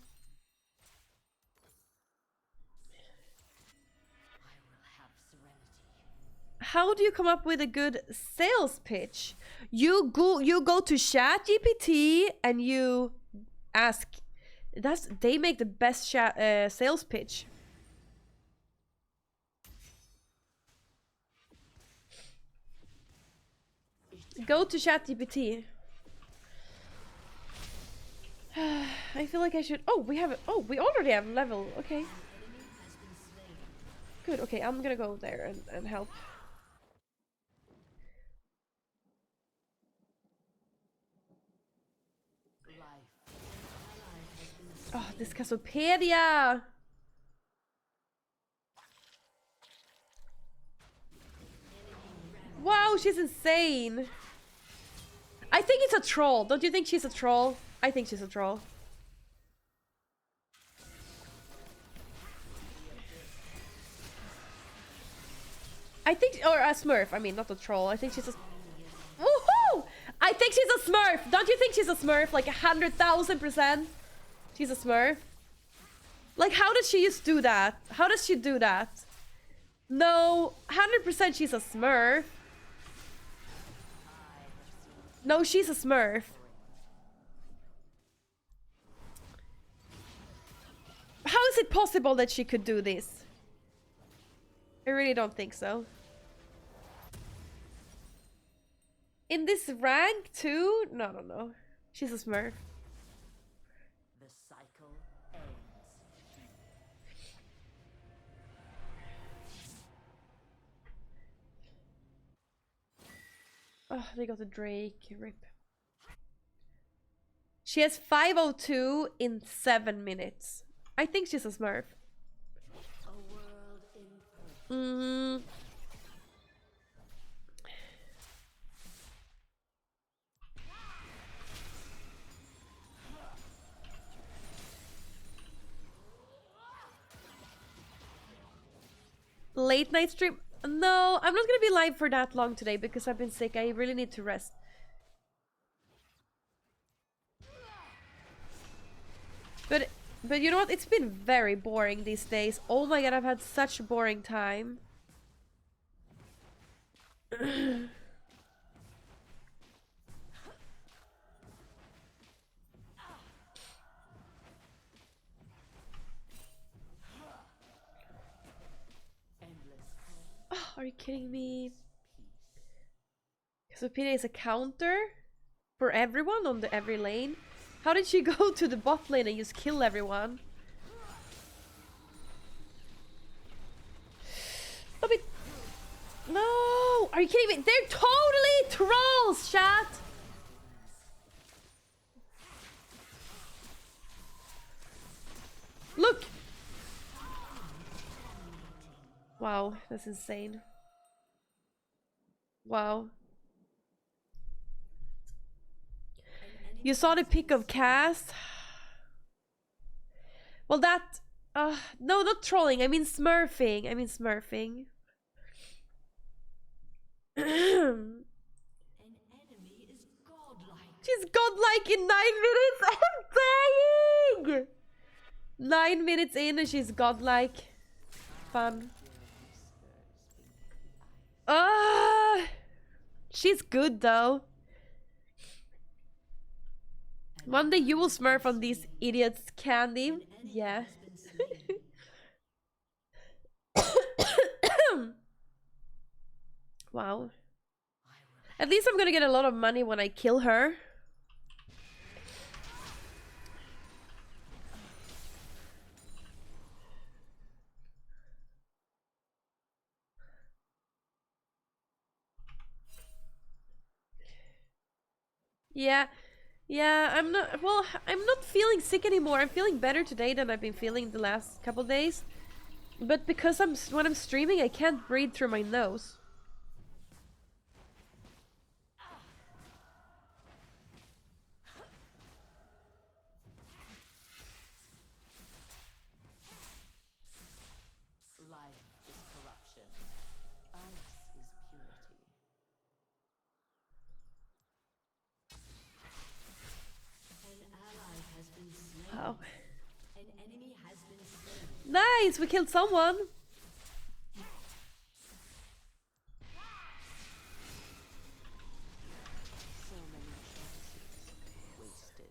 A: How do you come up with a good sales pitch? You go to ChatGPT and you ask. They make the best sales pitch. Go to ChatGPT. I feel like I should. Oh, we have it. Oh, we already have level. Okay. Good. Okay, I'm gonna go there and help. Oh, this Cassiopeia! Wow, she's insane! I think it's a troll. Don't you think she's a troll? I think she's a troll. I think, or a smurf. I mean, not a troll. I think she's a... Woohoo! I think she's a smurf! Don't you think she's a smurf? Like 100,000%? She's a smurf. Like, how does she just do that? How does she do that? No, 100% she's a smurf. No, she's a smurf. How is it possible that she could do this? really don't think so. In this rank too? No, no, no. She's a smurf.
C: The cycle ends.
A: Oh, they got a Drake. Rip. She has 502 in 7 minutes. I think she's a smurf.
C: A world in
A: Late night stream? No, I'm not gonna be live for that long today because I've been sick. I really need to rest. But you know what? It's been very boring these days. Oh my god, I've had such a boring time. Oh, are you kidding me? So Pina is a counter for everyone on the every lane. How did she go to the bot lane and just kill everyone? Stop it! No! Are you kidding me? They're totally trolls, chat! Look! Wow, that's insane. Wow. You saw the pic of Cass? Well, that... no, not trolling. I mean smurfing. I mean smurfing.
C: an enemy is godlike.
A: She's godlike in 9 minutes. I'm dying! 9 minutes in and she's godlike. Fun. She's good though. One day you will smurf on these idiots, Candy. Yeah. Wow. At least I'm gonna get a lot of money when I kill her. Yeah. Yeah, I'm not feeling sick anymore. I'm feeling better today than I've been feeling the last couple days. But because when I'm streaming, I can't breathe through my nose.
C: Life is corruption. Ice is purity. An ally has been slain.
A: Wow.
C: An enemy has been slain.
A: Nice, we killed someone.
C: So many chances wasted.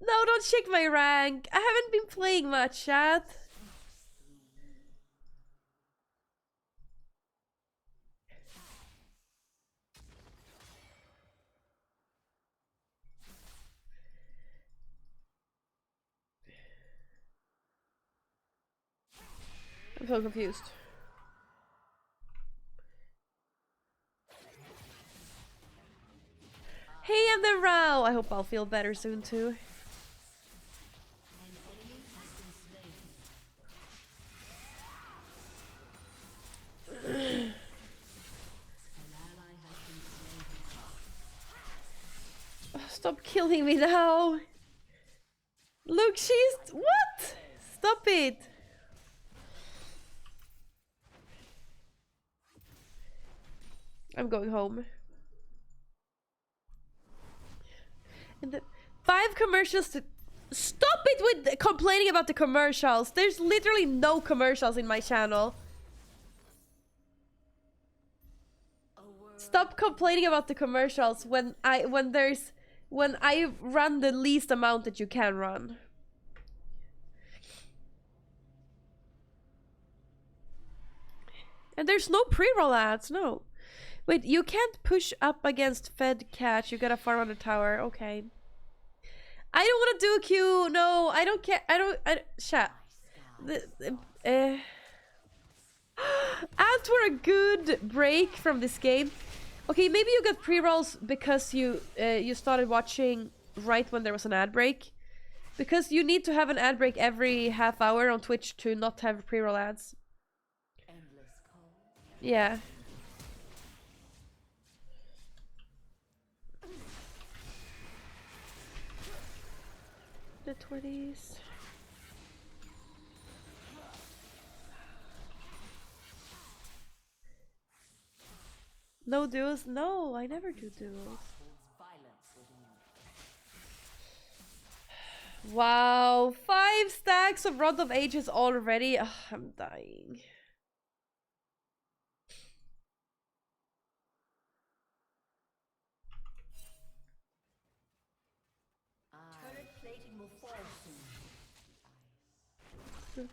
A: No, don't check my rank. I haven't been playing much, chat. I'm so confused. Hey, I'm the Row. I hope I'll feel better soon too. Oh, stop killing me now. Look, she's... What? Stop it. I'm going home. And the 5 commercials to... Stop it with complaining about the commercials. There's literally no commercials in my channel. Stop complaining about the commercials when I run the least amount that you can run. And there's no pre-roll ads, no. Wait, you can't push up against fed catch. You gotta farm on the tower. Okay. I don't want to do a queue. No, I don't care. Chat. Ads were a good break from this game. Okay, maybe you got pre-rolls because you started watching right when there was an ad break. Because you need to have an ad break every half hour on Twitch to not have pre-roll ads. Yeah. The 20s. No duels? No, I never do duels. Wow, 5 stacks of Rod of Ages already. Ugh, I'm dying.
C: Turret plating will fall soon.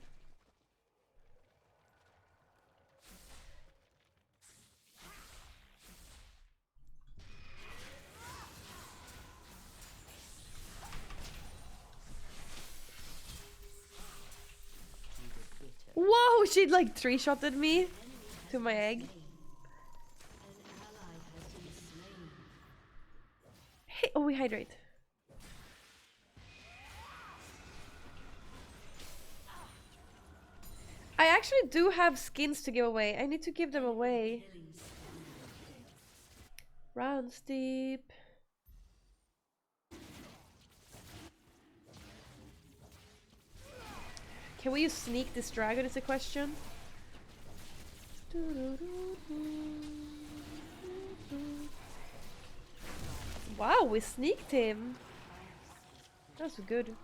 A: Whoa, she like 3-shotted me to my egg. Hey, oh, we hydrate. I actually do have skins to give away. I need to give them away. Round steep. Can we use sneak this dragon is the question? Wow, we sneaked him. That was good.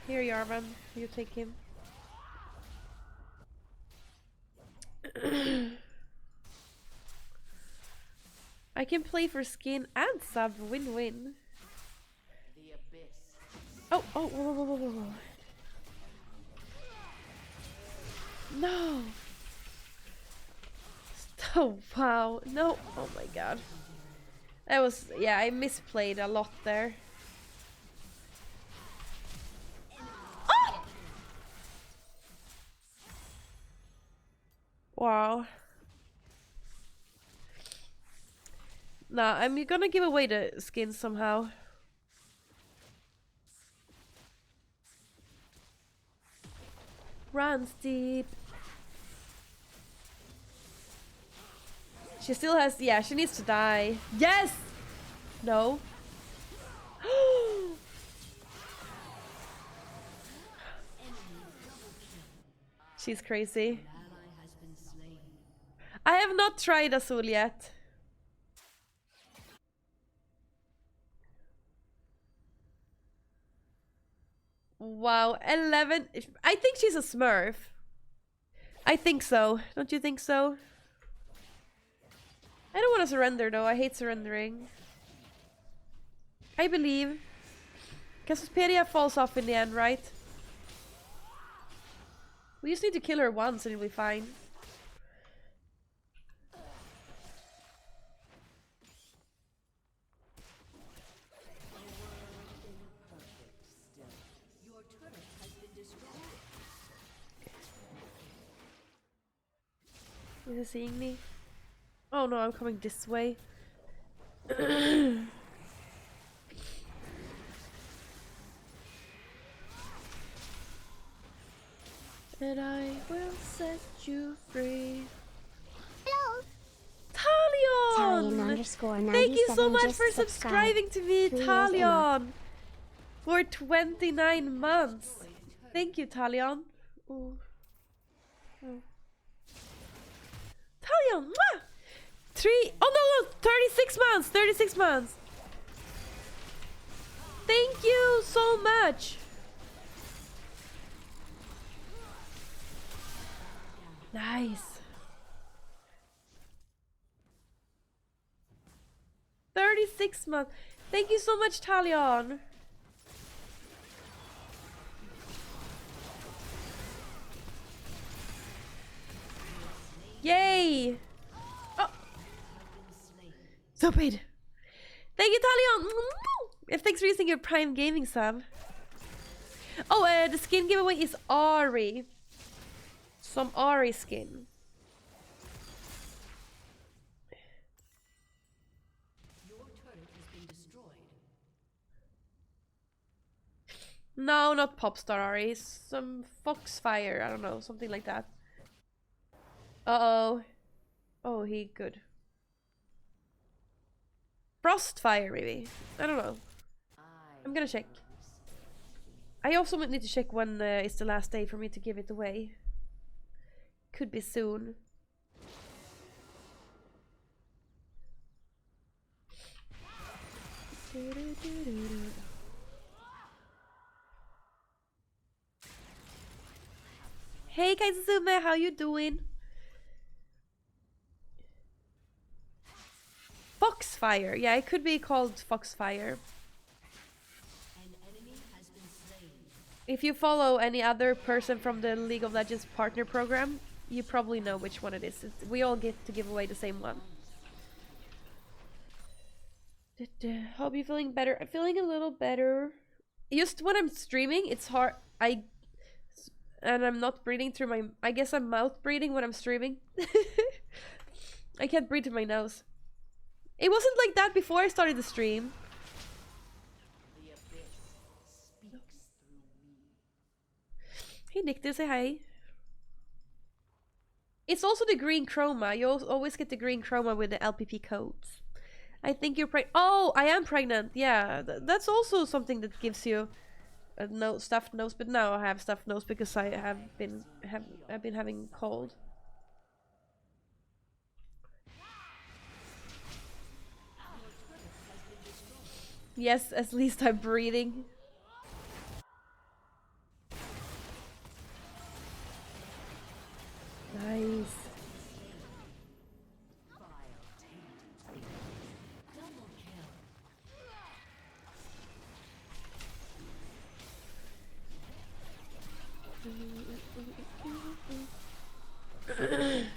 A: Here, Yarvan, you take him. I can play for skin and sub, win-win. Oh, oh, whoa, whoa, whoa, whoa, whoa. No! Oh, wow. No, oh my god. That was, yeah, I misplayed a lot there. Oh! Wow. Nah, I'm gonna give away the skins somehow. Run steep. She still has, yeah, she needs to die. Yes! No. She's crazy. I have not tried Azul yet. Wow, 11. I think she's a smurf. I think so. Don't you think so? I don't want to surrender though. I hate surrendering. I believe. Cassiopeia falls off in the end, right? We just need to kill her once and it'll be fine. Is he seeing me? Oh no, I'm coming this way. And I will set you free.
B: Hello.
A: Talion! Thank you so much for subscribing to me, Talion! For 29 months. Thank you, Talion. Ooh. Oh. Talion! Mwah! 36 months! 36 months! Thank you so much! Nice. 6 months. Thank you so much, Talion. Yay! Oh. Stupid. Thank you, Talion. If thanks for using your Prime Gaming sub. Oh, the skin giveaway is Ari. Some Ari skin.
C: Your turret has been destroyed.
A: No, not Popstar Ari. Some Foxfire. I don't know, something like that. Uh-oh. Oh, he good. Frostfire, maybe. I don't know. I'm gonna check. I also need to check when is the last day for me to give it away. Could be soon. Hey Kaizuzume, how you doing? Foxfire. Yeah, it could be called Foxfire. If you follow any other person from the League of Legends partner program, you probably know which one it is. We all get to give away the same one. Hope you're feeling better. I'm feeling a little better. Just when I'm streaming, it's hard. And I'm not breathing through my... I guess I'm mouth breathing when I'm streaming. I can't breathe through my nose. It wasn't like that before I started the stream. Hey Nick, say hi. It's also the green chroma. You always get the green chroma with the LPP codes. I think you're pregnant. Oh, I am pregnant. Yeah, that's also something that gives you a stuffed nose. But now I have stuffed nose because I have been having cold. Yes, at least I'm breathing. Nice.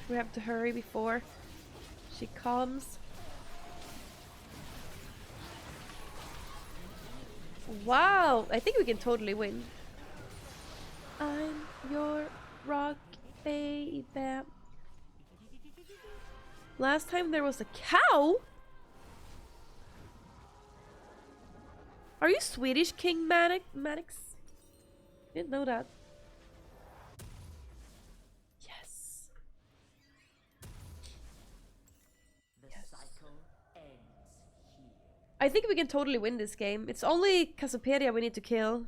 A: We have to hurry before she comes. Wow, I think we can totally win. I'm your rock baby. Last time there was a cow? Are you Swedish, King Maddox? Didn't know that. Yes. I think we can totally win this game. It's only Cassiopeia we need to kill.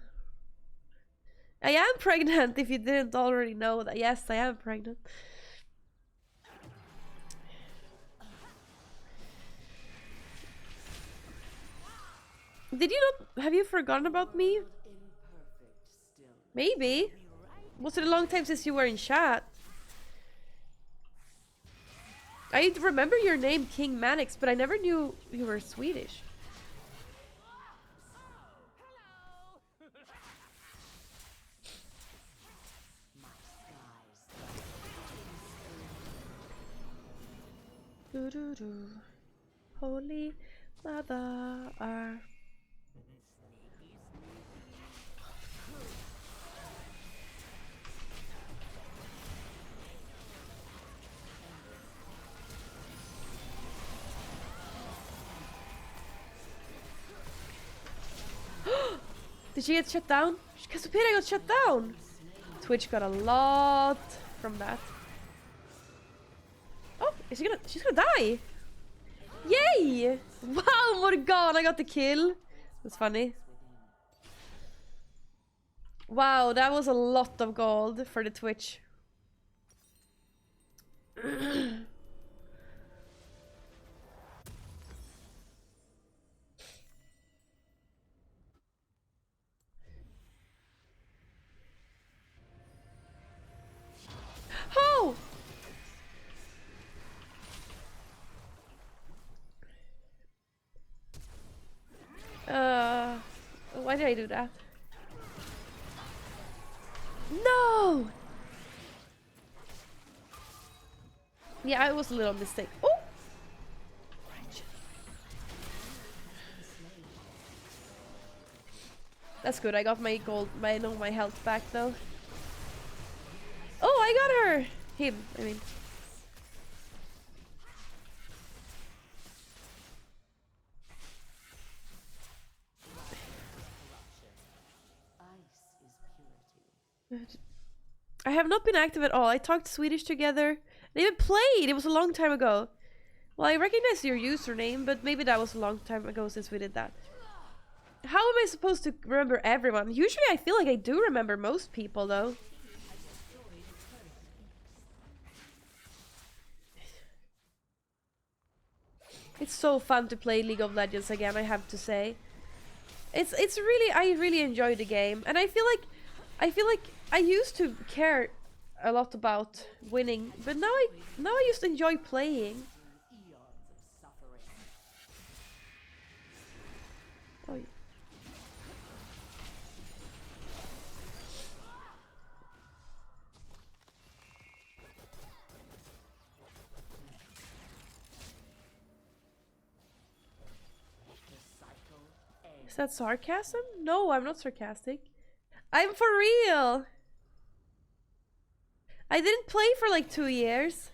A: I am pregnant, if you didn't already know that. Yes, I am pregnant. Did you not... Have you forgotten about me? Maybe. Was it a long time since you were in chat? I remember your name, King Manix, but I never knew you were Swedish. Holy Mother. Did she get shut down? Cassiopeia got shut down! Twitch got a lot from that. Oh, she's gonna die! Yay! Wow, Morgan, I got the kill. That's funny. Wow, that was a lot of gold for the Twitch. Oh! Why did I do that? No! Yeah, it was a little mistake. Oh! That's good. I got my gold, my health back though. Oh, I got her! Him, I mean. I have not been active at all. I talked Swedish together. I even played! It was a long time ago. Well, I recognize your username, but maybe that was a long time ago since we did that. How am I supposed to remember everyone? Usually I feel like I do remember most people, though. It's so fun to play League of Legends again, I have to say. It's really, I really enjoy the game, and I feel like I used to care a lot about winning, but now I just enjoy playing. Oh, yeah. Is that sarcasm? No, I'm not sarcastic. I'm for real. I didn't play for like 2 years.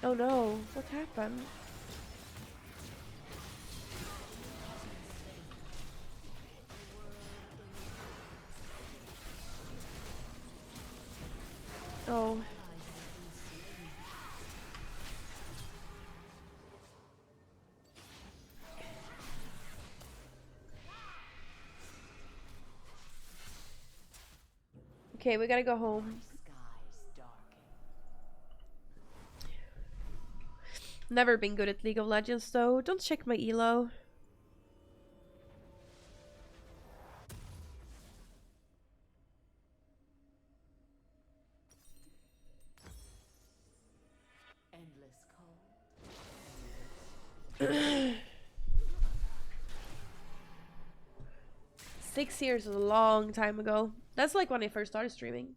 A: Oh no, what happened? Oh. Okay, we gotta go home. Never been good at League of Legends though. Don't check my elo.
C: Endless cold.
A: 6 years is a long time ago. That's like when I first started streaming.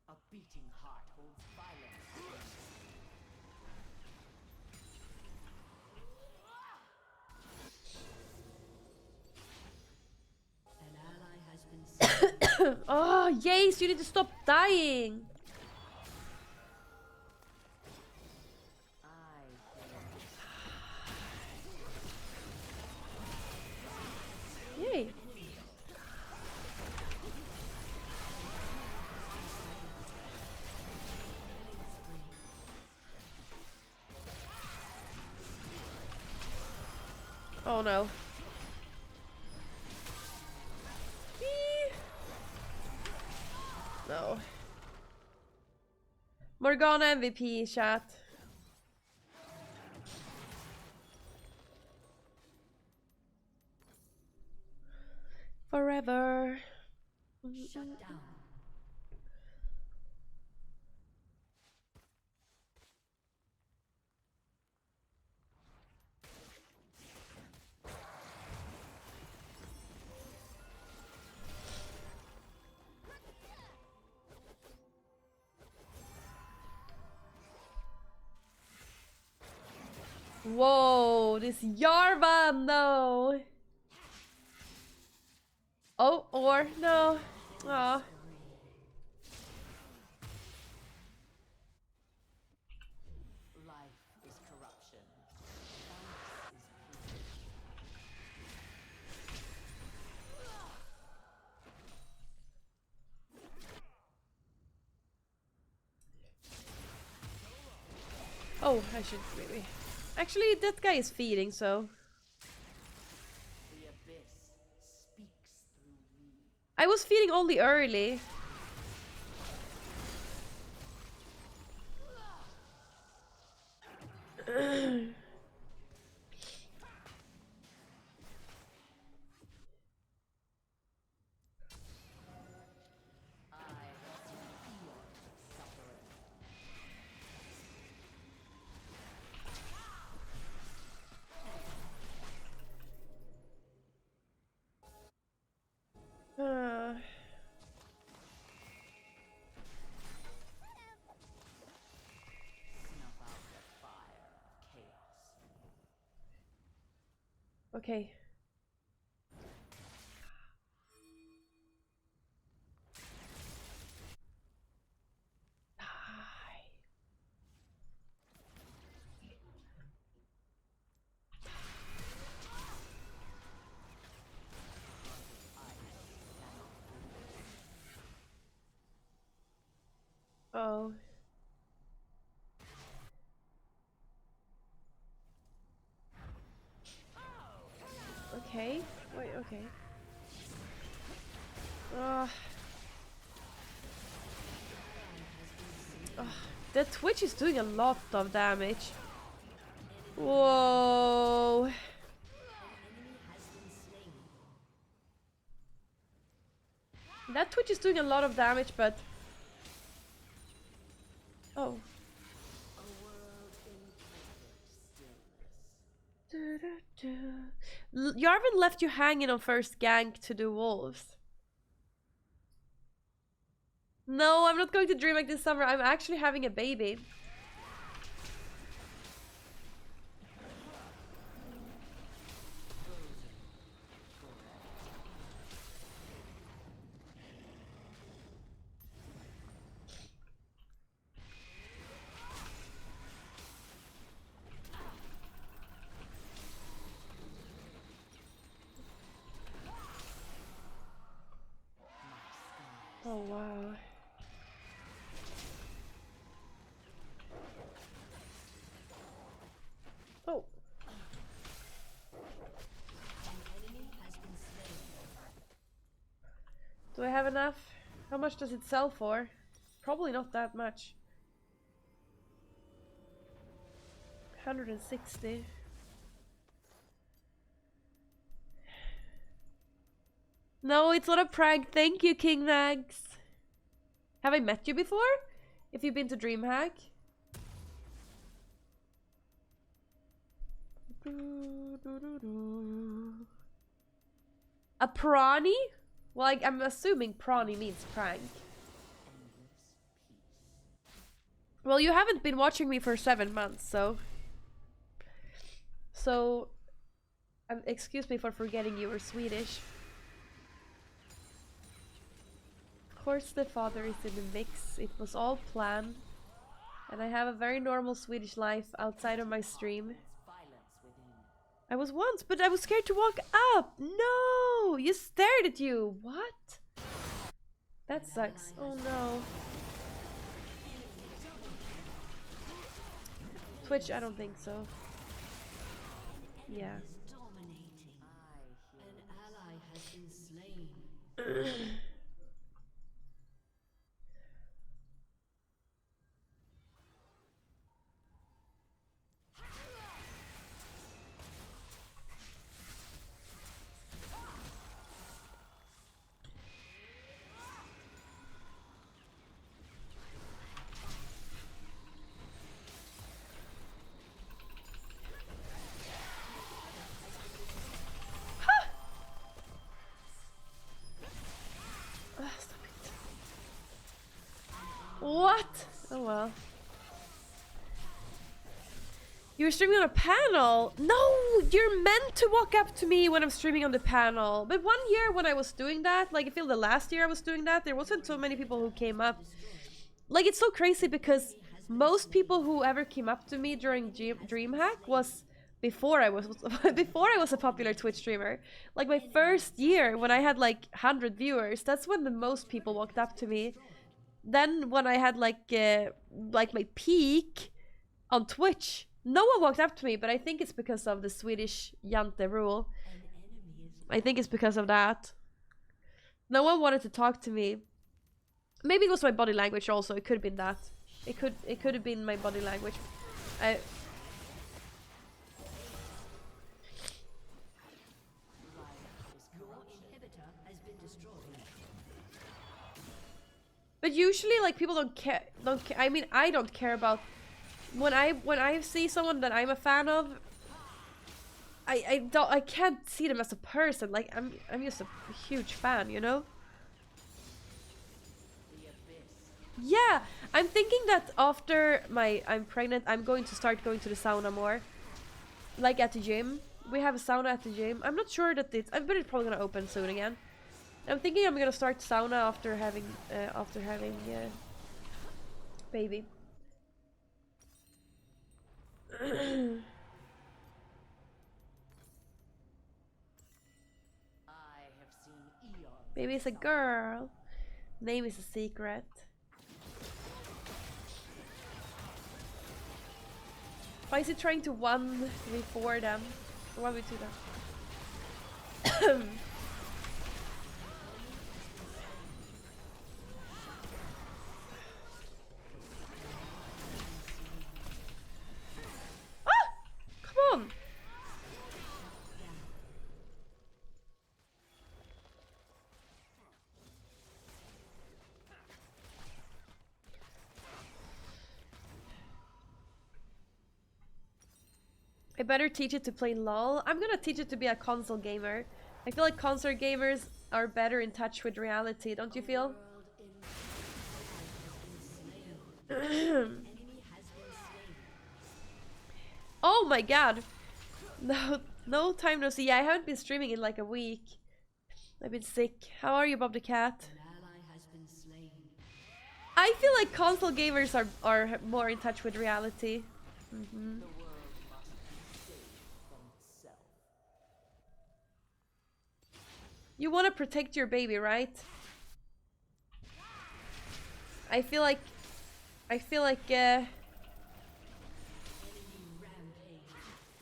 C: A beating heart holds violence. An ally has been slain.
A: Oh, Jace, you need to stop dying. Yay. Oh no. Eee. No. Morgana MVP chat. Forever.
C: Shut down.
A: Whoa, this Yarvan though. Oh, or no. Aw.
C: Life is corruption.
A: Oh, I should maybe. Actually, that guy is feeding, so.
C: The abyss speaks through me.
A: I was feeding only early. Okay. Oh. Okay. Wait, okay. Ugh. Ugh. The Twitch is doing a lot of damage. Whoa. That Twitch is doing a lot of damage, but... Oh. Yarvin left you hanging on first gank to do wolves. No, I'm not going to DreamHack this summer. I'm actually having a baby. Oh wow. Oh. Do I have enough? How much does it sell for? Probably not that much. 160. No, it's not a prank. Thank you, King Mags. Have I met you before? If you've been to DreamHack? A prawny? Well, I'm assuming prawny means prank. Well, you haven't been watching me for 7 months, so... excuse me for forgetting you were Swedish. Of course the father is in the mix. It was all planned. And I have a very normal Swedish life outside of my stream. I was once, but I was scared to walk up. No! You stared at you. What? That sucks. Oh no. Twitch, I don't think so. Yeah. What? Oh well. You were streaming on a panel? No! You're meant to walk up to me when I'm streaming on the panel. But one year when I was doing that, like I feel the last year I was doing that, there wasn't so many people who came up. Like it's so crazy because most people who ever came up to me during DreamHack was before I was a popular Twitch streamer. Like my first year when I had like 100 viewers, that's when the most people walked up to me. Then when I had like my peak on Twitch, no one walked up to me, but I think it's because of the Swedish Jante rule. I think it's because of that. No one wanted to talk to me. Maybe it was my body language also. It could have been that. It could have been my body language. But usually, like, people don't care. I mean, I don't care about when I see someone that I'm a fan of. I can't see them as a person. Like, I'm just a huge fan, you know. Yeah, I'm thinking that after I'm pregnant, I'm going to start going to the sauna more, like at the gym. We have a sauna at the gym. I'm not sure that it's. I bet it's probably gonna open soon again. I'm thinking I'm gonna start sauna after having baby. Baby is a girl. Name is a secret. Why is he trying to 1v4 them? Or 1v2 them? Ah! Come on! I better teach it to play LOL. I'm gonna teach it to be a console gamer. I feel like console gamers are better in touch with reality, don't you feel? Oh my god! No time no see. Yeah, I haven't been streaming in like a week. I've been sick. How are you, Bob the Cat? I feel like console gamers are more in touch with reality. You want to protect your baby, right? I feel like oh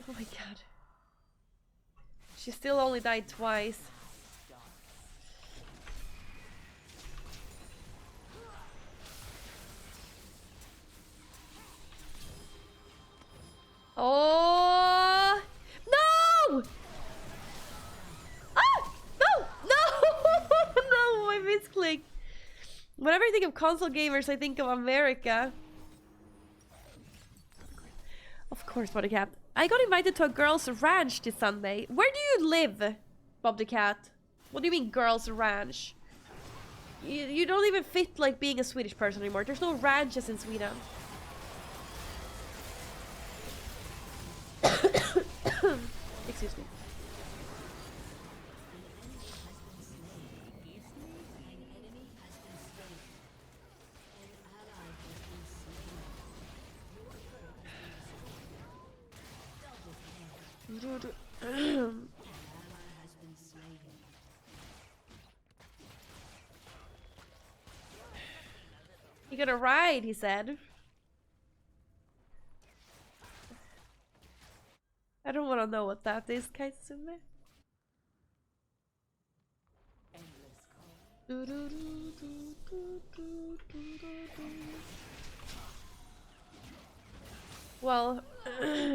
A: my god. She still only died twice. Oh no! Ah! No! No! No! I misclicked. Whenever I think of console gamers, I think of America. Of course, Bob the Cat. I got invited to a girls' ranch this Sunday. Where do you live, Bob the Cat? What do you mean, girls' ranch? You don't even fit like being a Swedish person anymore. There's no ranches in Sweden. Excuse me. You gonna ride, he said. I don't want to know what that is, Kaitsume. Well,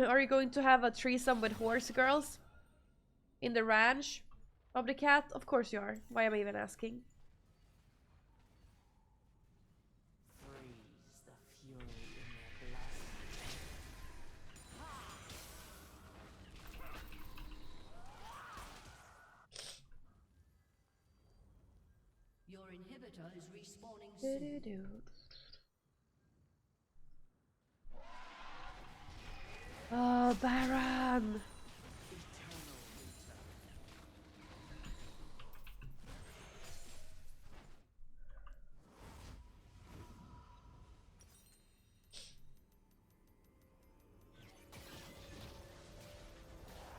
A: are you going to have a threesome with horse girls? In the ranch? Of the Cat? Of course you are. Why am I even asking?
C: Your inhibitor is respawning soon.
A: Oh, Baron!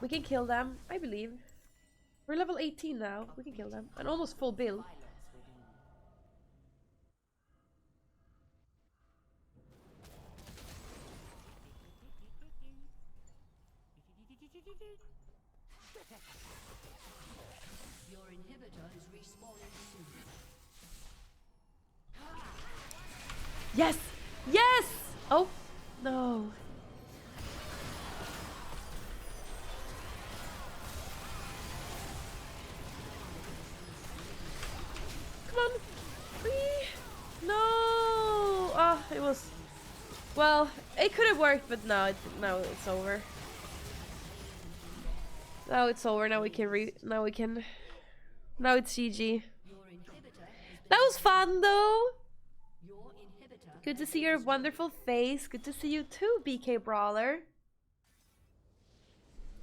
A: We can kill them, I believe. We're level 18 now. We can kill them. And almost full build.
C: Your inhibitor is respawning soon.
A: Yes! Yes! Oh, no. Come on. Whee! No! Ah, it was... Well, it could have worked, but no, now it's over. Now it's over. Now we can now it's GG. That was fun though. Good to see your wonderful face. Good to see you too, BK Brawler.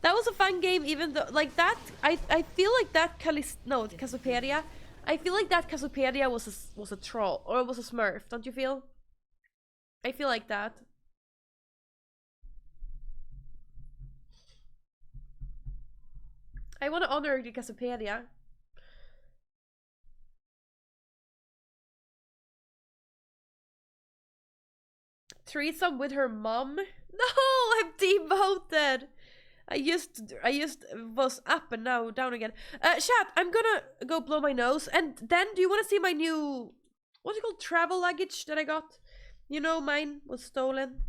A: That was a fun game, even though, like, that, I feel like that Cassiopeia. I feel like that Cassiopeia was a troll, or it was a smurf, don't you feel? I feel like that. I want to honor the Cassiopeia. Threesome with her mom? No, I'm demoted. I just was up and now down again. Chat, I'm gonna go blow my nose, and then do you want to see my new, what's it called, travel luggage that I got? You know, mine was stolen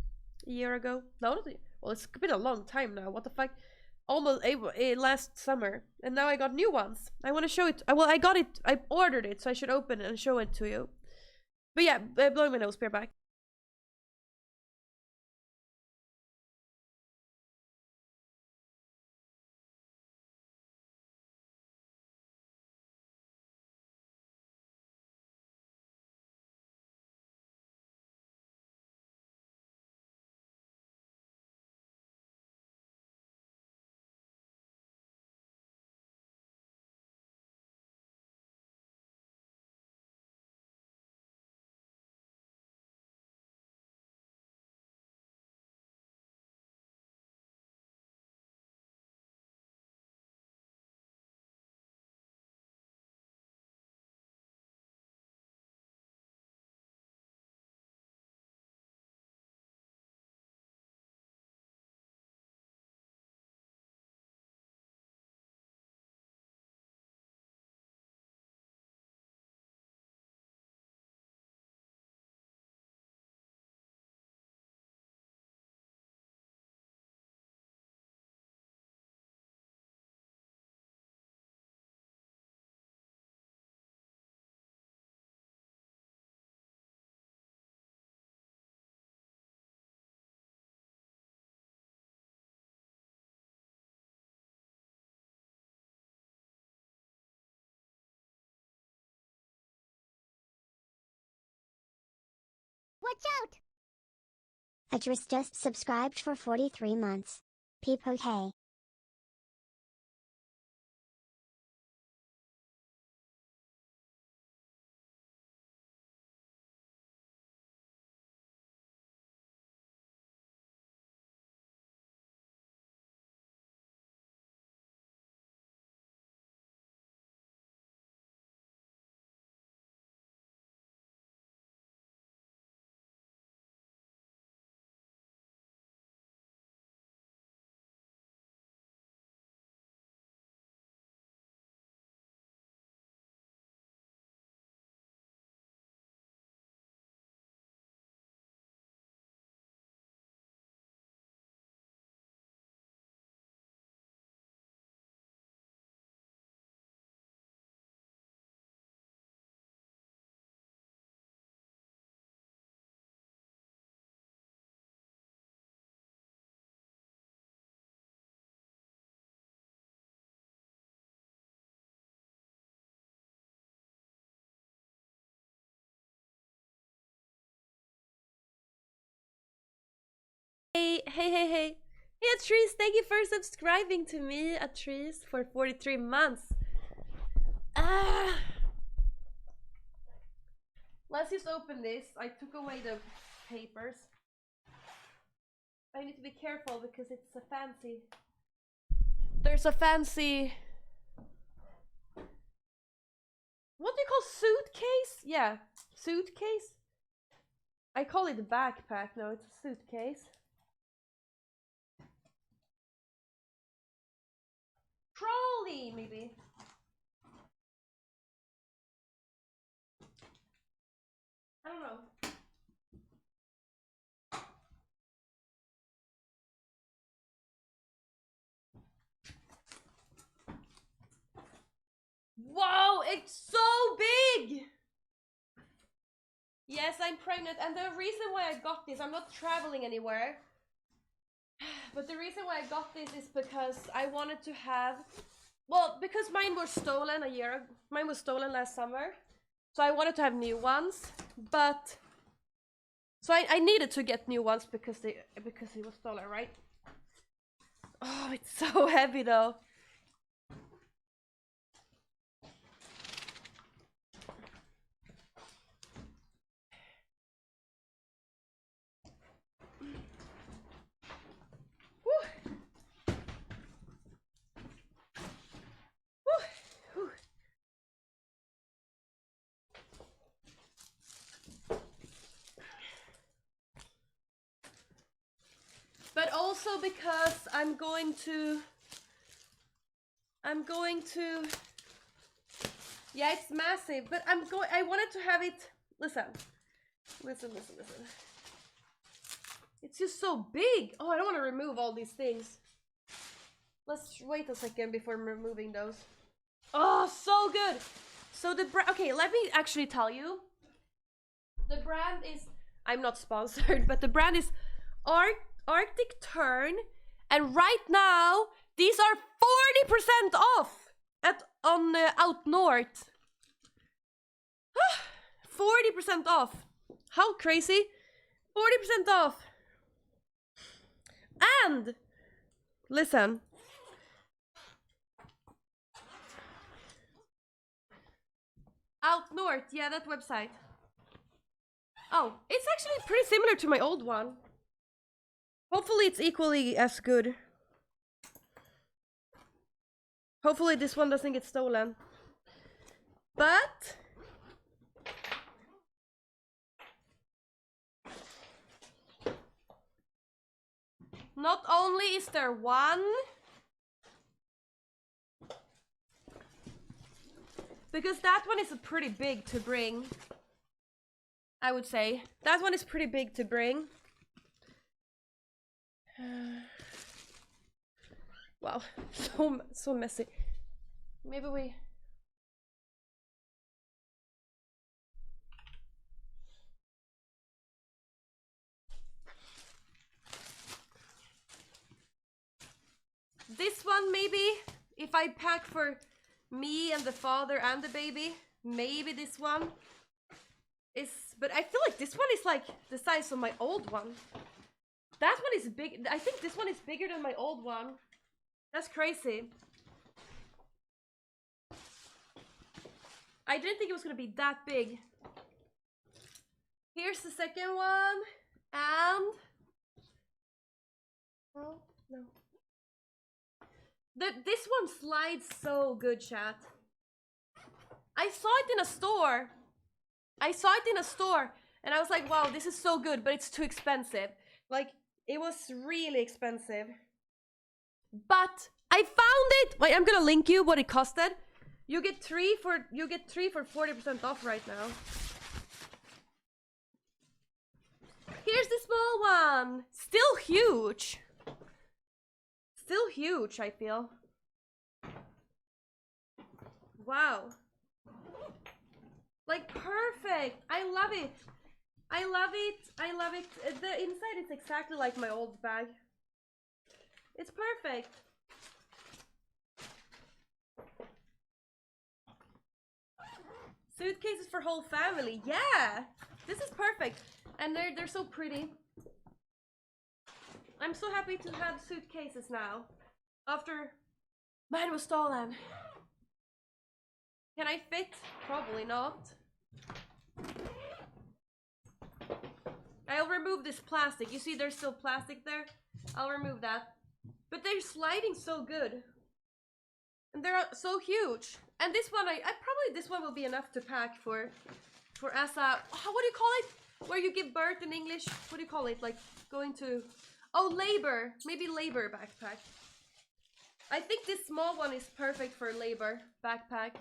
A: a year ago. No, not well, it's been a long time now. What the fuck? Almost last summer, and now I got new ones. I want to show it. Well, I got it. I ordered it, so I should open it and show it to you. But yeah, blowing my nose. Be right back.
B: Watch out! Adris just subscribed for 43 months. Peep okay.
A: Hey, Atrice, thank you for subscribing to me, Atrice, for 43 months. Let's just open this. I took away the papers. I need to be careful because it's a fancy. There's a fancy. What do you call suitcase? Yeah, suitcase. I call it a backpack. No, it's a suitcase. Trolley, maybe. I don't know. Whoa, it's so big! Yes, I'm pregnant, and the reason why I got this, I'm not traveling anywhere. But the reason why I got this is because I wanted to have, well, because mine was stolen a year ago. Mine was stolen last summer. So I wanted to have new ones, but so I needed to get new ones because it was stolen, right? Oh, it's so heavy though. But also because I'm going to, yeah, it's massive, but I wanted to have it, listen. It's just so big. Oh, I don't want to remove all these things. Let's wait a second before removing those. Oh, so good. So the brand, okay, let me actually tell you. The brand is, I'm not sponsored, but the brand is Arctic Tern, and right now these are 40% off on Out North. 40% off. How crazy? 40% off. And listen. Out North, yeah, that website. Oh, it's actually pretty similar to my old one. Hopefully it's equally as good. Hopefully this one doesn't get stolen. But not only is there one, because that one is pretty big to bring, I would say. That one is pretty big to bring. Wow, so messy. Maybe we... This one maybe, if I pack for me and the father and the baby, maybe this one is, but I feel like this one is like the size of my old one. That one is big. I think this one is bigger than my old one. That's crazy. I didn't think it was gonna be that big. Here's the second one, and oh no, this one slides so good, chat. I saw it in a store. And I was like, wow, this is so good, but it's too expensive. Like, it was really expensive. But I found it. Wait, I'm gonna link you what it costed. You get three for 40% off right now. Here's the small one. Still huge. Still huge, I feel. Wow. Like, perfect. I love it. I love it. I love it. The inside is exactly like my old bag. It's perfect. Suitcases for whole family. Yeah. This is perfect. And they're so pretty. I'm so happy to have suitcases now. After mine was stolen. Can I fit? Probably not. I'll remove this plastic. You see there's still plastic there? I'll remove that. But they're sliding so good. And they're so huge. And this one, I probably this one will be enough to pack for as a, what do you call it? Where you give birth in English? What do you call it? Like going to, oh, labor. Maybe labor backpack. I think this small one is perfect for labor backpack.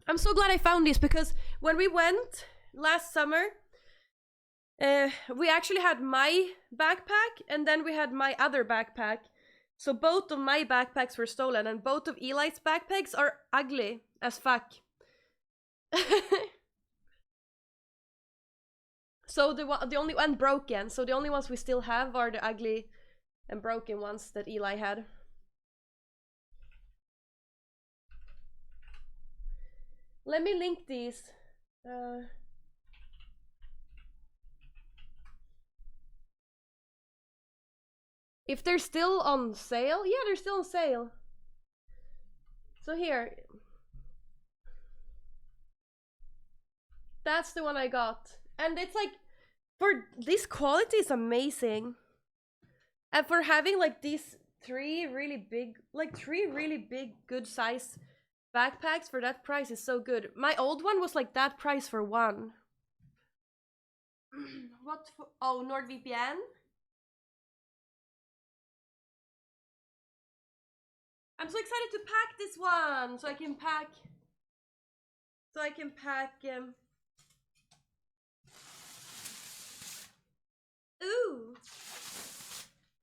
A: I'm so glad I found this, because when we went last summer, we actually had my backpack and then we had my other backpack. So both of my backpacks were stolen, and both of Eli's backpacks are ugly as fuck. So the only one broken. So the only ones we still have are the ugly and broken ones that Eli had. Let me link these. If they're still on sale, yeah, they're still on sale. So here, that's the one I got, and it's like, for this quality is amazing, and for having like these three really big good size backpacks for that price is so good. My old one was like that price for one. What for? Oh, NordVPN. I'm so excited to pack this one, so I can pack. Ooh.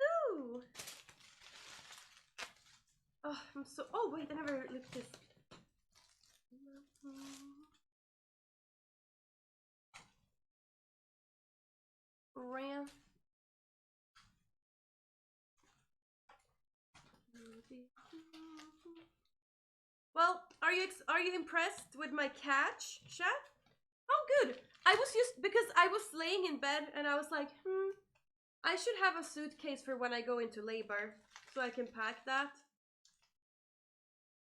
A: Ooh. Oh, I'm so. Oh wait, I never looked this. Ram. Well, are you impressed with my catch, chat? Oh, good. I was just because I was laying in bed and I was like, I should have a suitcase for when I go into labor, so I can pack that.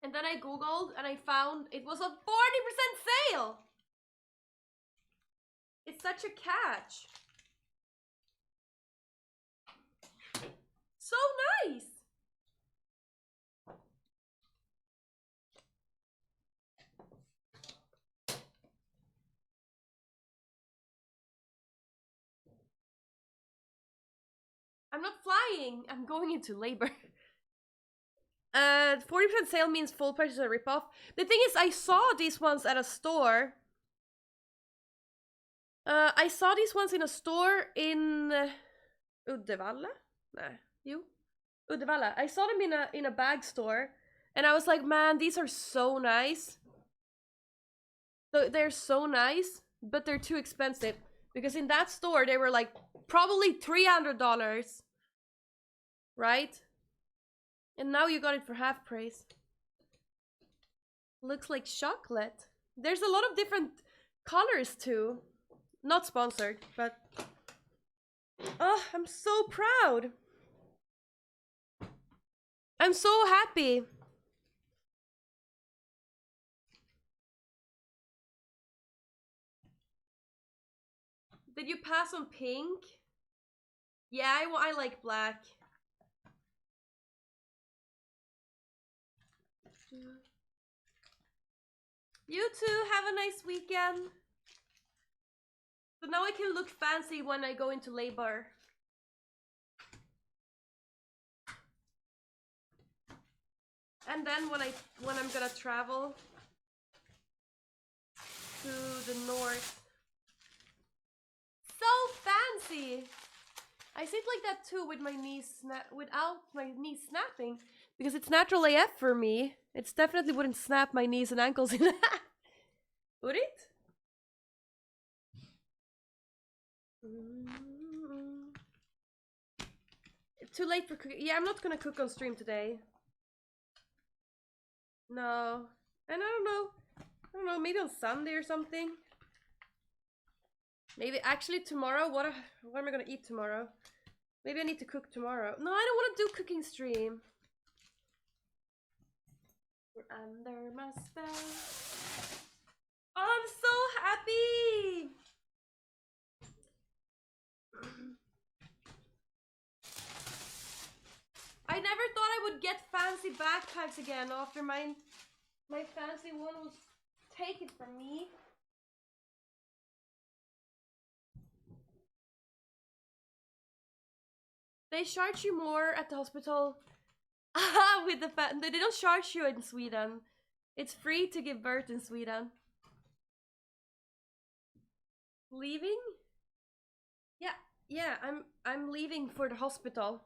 A: And then I googled and I found it was a 40% sale. It's such a catch. So nice. I'm not flying. I'm going into labor. 40% sale means full price is a ripoff. The thing is, I saw these ones at a store. I saw these ones in a store in Uddevalla? Nah, you? Uddevalla. I saw them in a bag store, and I was like, man, these are so nice. They're so nice, but they're too expensive, because in that store they were like probably $300, right? And now you got it for half price. Looks like chocolate. There's a lot of different colors too. Not sponsored, but oh, I'm so proud. I'm so happy. Did you pass on pink? Yeah, I like black. You too, have a nice weekend. So now I can look fancy when I go into labor. And then when I'm gonna travel to the north. So fancy! I sit like that too with my knees without my knees snapping, because it's natural AF for me. It definitely wouldn't snap my knees and ankles in that. Would it? Too late for cooking. Yeah, I'm not gonna cook on stream today. No. And I don't know, maybe on Sunday or something. Maybe actually tomorrow. What am I gonna eat tomorrow? Maybe I need to cook tomorrow. No, I don't want to do cooking stream. We're under my spell. Oh, I'm so happy. I never thought I would get fancy backpacks again after my fancy one was taken from me. They charge you more at the hospital. With the they don't charge you in Sweden. It's free to give birth in Sweden. Leaving? Yeah, I'm leaving for the hospital.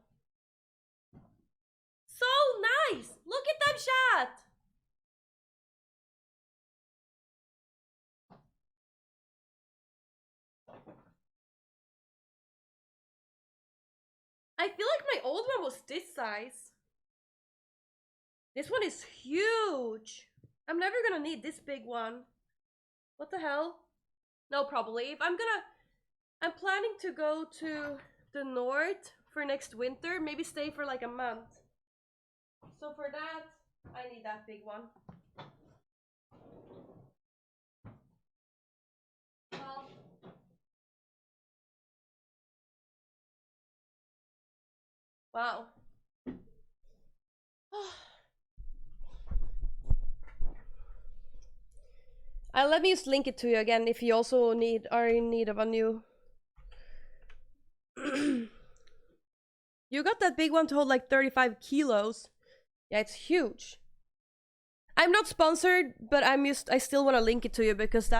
A: So nice! Look at them, chat! I feel like my old one was this size. This one is huge. I'm never gonna need this big one. What the hell? No, probably. If I'm planning to go to the north for next winter. Maybe stay for like a month. So for that, I need that big one. Well, wow. Let me just link it to you again if you also are in need of a new. You got that big one to hold like 35 kilos. Yeah, it's huge. I'm not sponsored, but I still want to link it to you because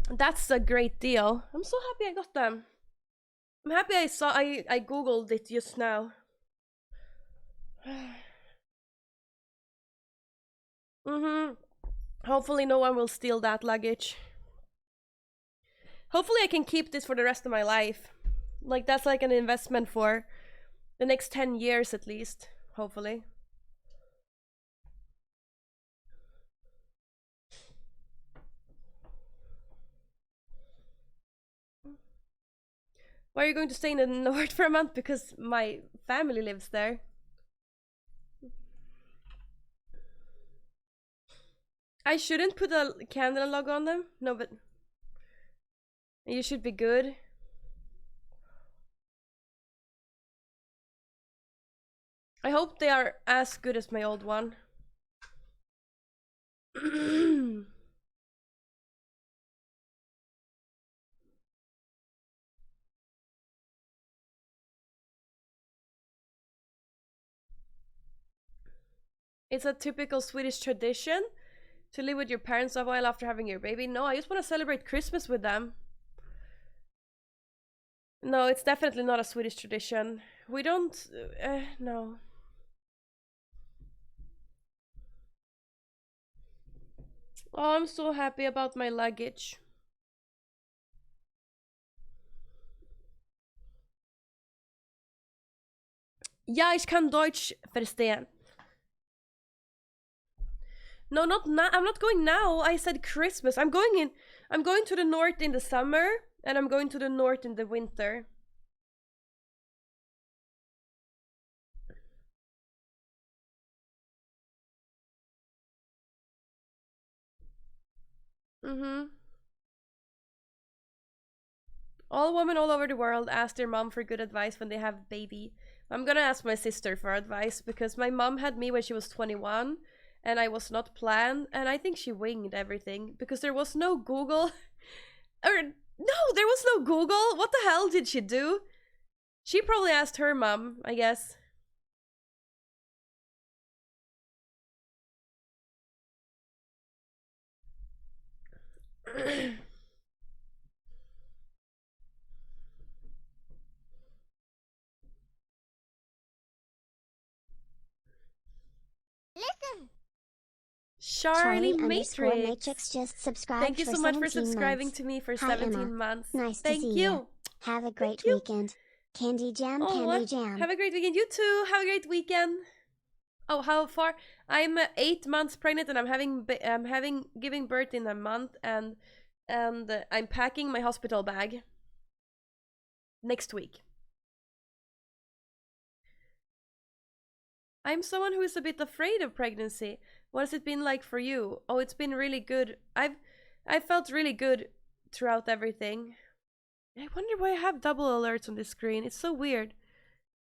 A: that's a great deal. I'm so happy I got them. I'm happy I googled it just now. Hopefully no one will steal that luggage. Hopefully I can keep this for the rest of my life. Like that's like an investment for the next 10 years at least, hopefully. Why are you going to stay in the north for a month? Because my family lives there. I shouldn't put a Kandyland logo on them. No, but you should be good. I hope they are as good as my old one. It's a typical Swedish tradition to live with your parents a while after having your baby. No, I just want to celebrate Christmas with them. No, it's definitely not a Swedish tradition. We don't... no. Oh, I'm so happy about my luggage. Ja, ich kann Deutsch verstehen. No, not now. I'm not going now. I said Christmas. I'm going to the north in the summer, and I'm going to the north in the winter. All women all over the world ask their mom for good advice when they have baby. I'm gonna ask my sister for advice because my mom had me when she was 21 and I was not planned, and I think she winged everything because there was no Google. No, there was no Google. What the hell did she do? She probably asked her mom, I guess.
B: Listen.
A: Charlie Matrix.
B: Matrix just subscribed.
A: Thank you so much for subscribing
B: months.
A: to me for
B: Hi,
A: 17
B: Emma.
A: months.
B: Nice
A: Thank
B: to see
A: you.
B: Have a great weekend. Candy Jam, Candy Jam.
A: Have a great weekend. You too. Have a great weekend. Oh, how far? I'm 8 months pregnant, and I'm giving birth in a month, and I'm packing my hospital bag next week. I'm someone who is a bit afraid of pregnancy. What has it been like for you? Oh, it's been really good. I felt really good throughout everything. I wonder why I have double alerts on this screen. It's so weird.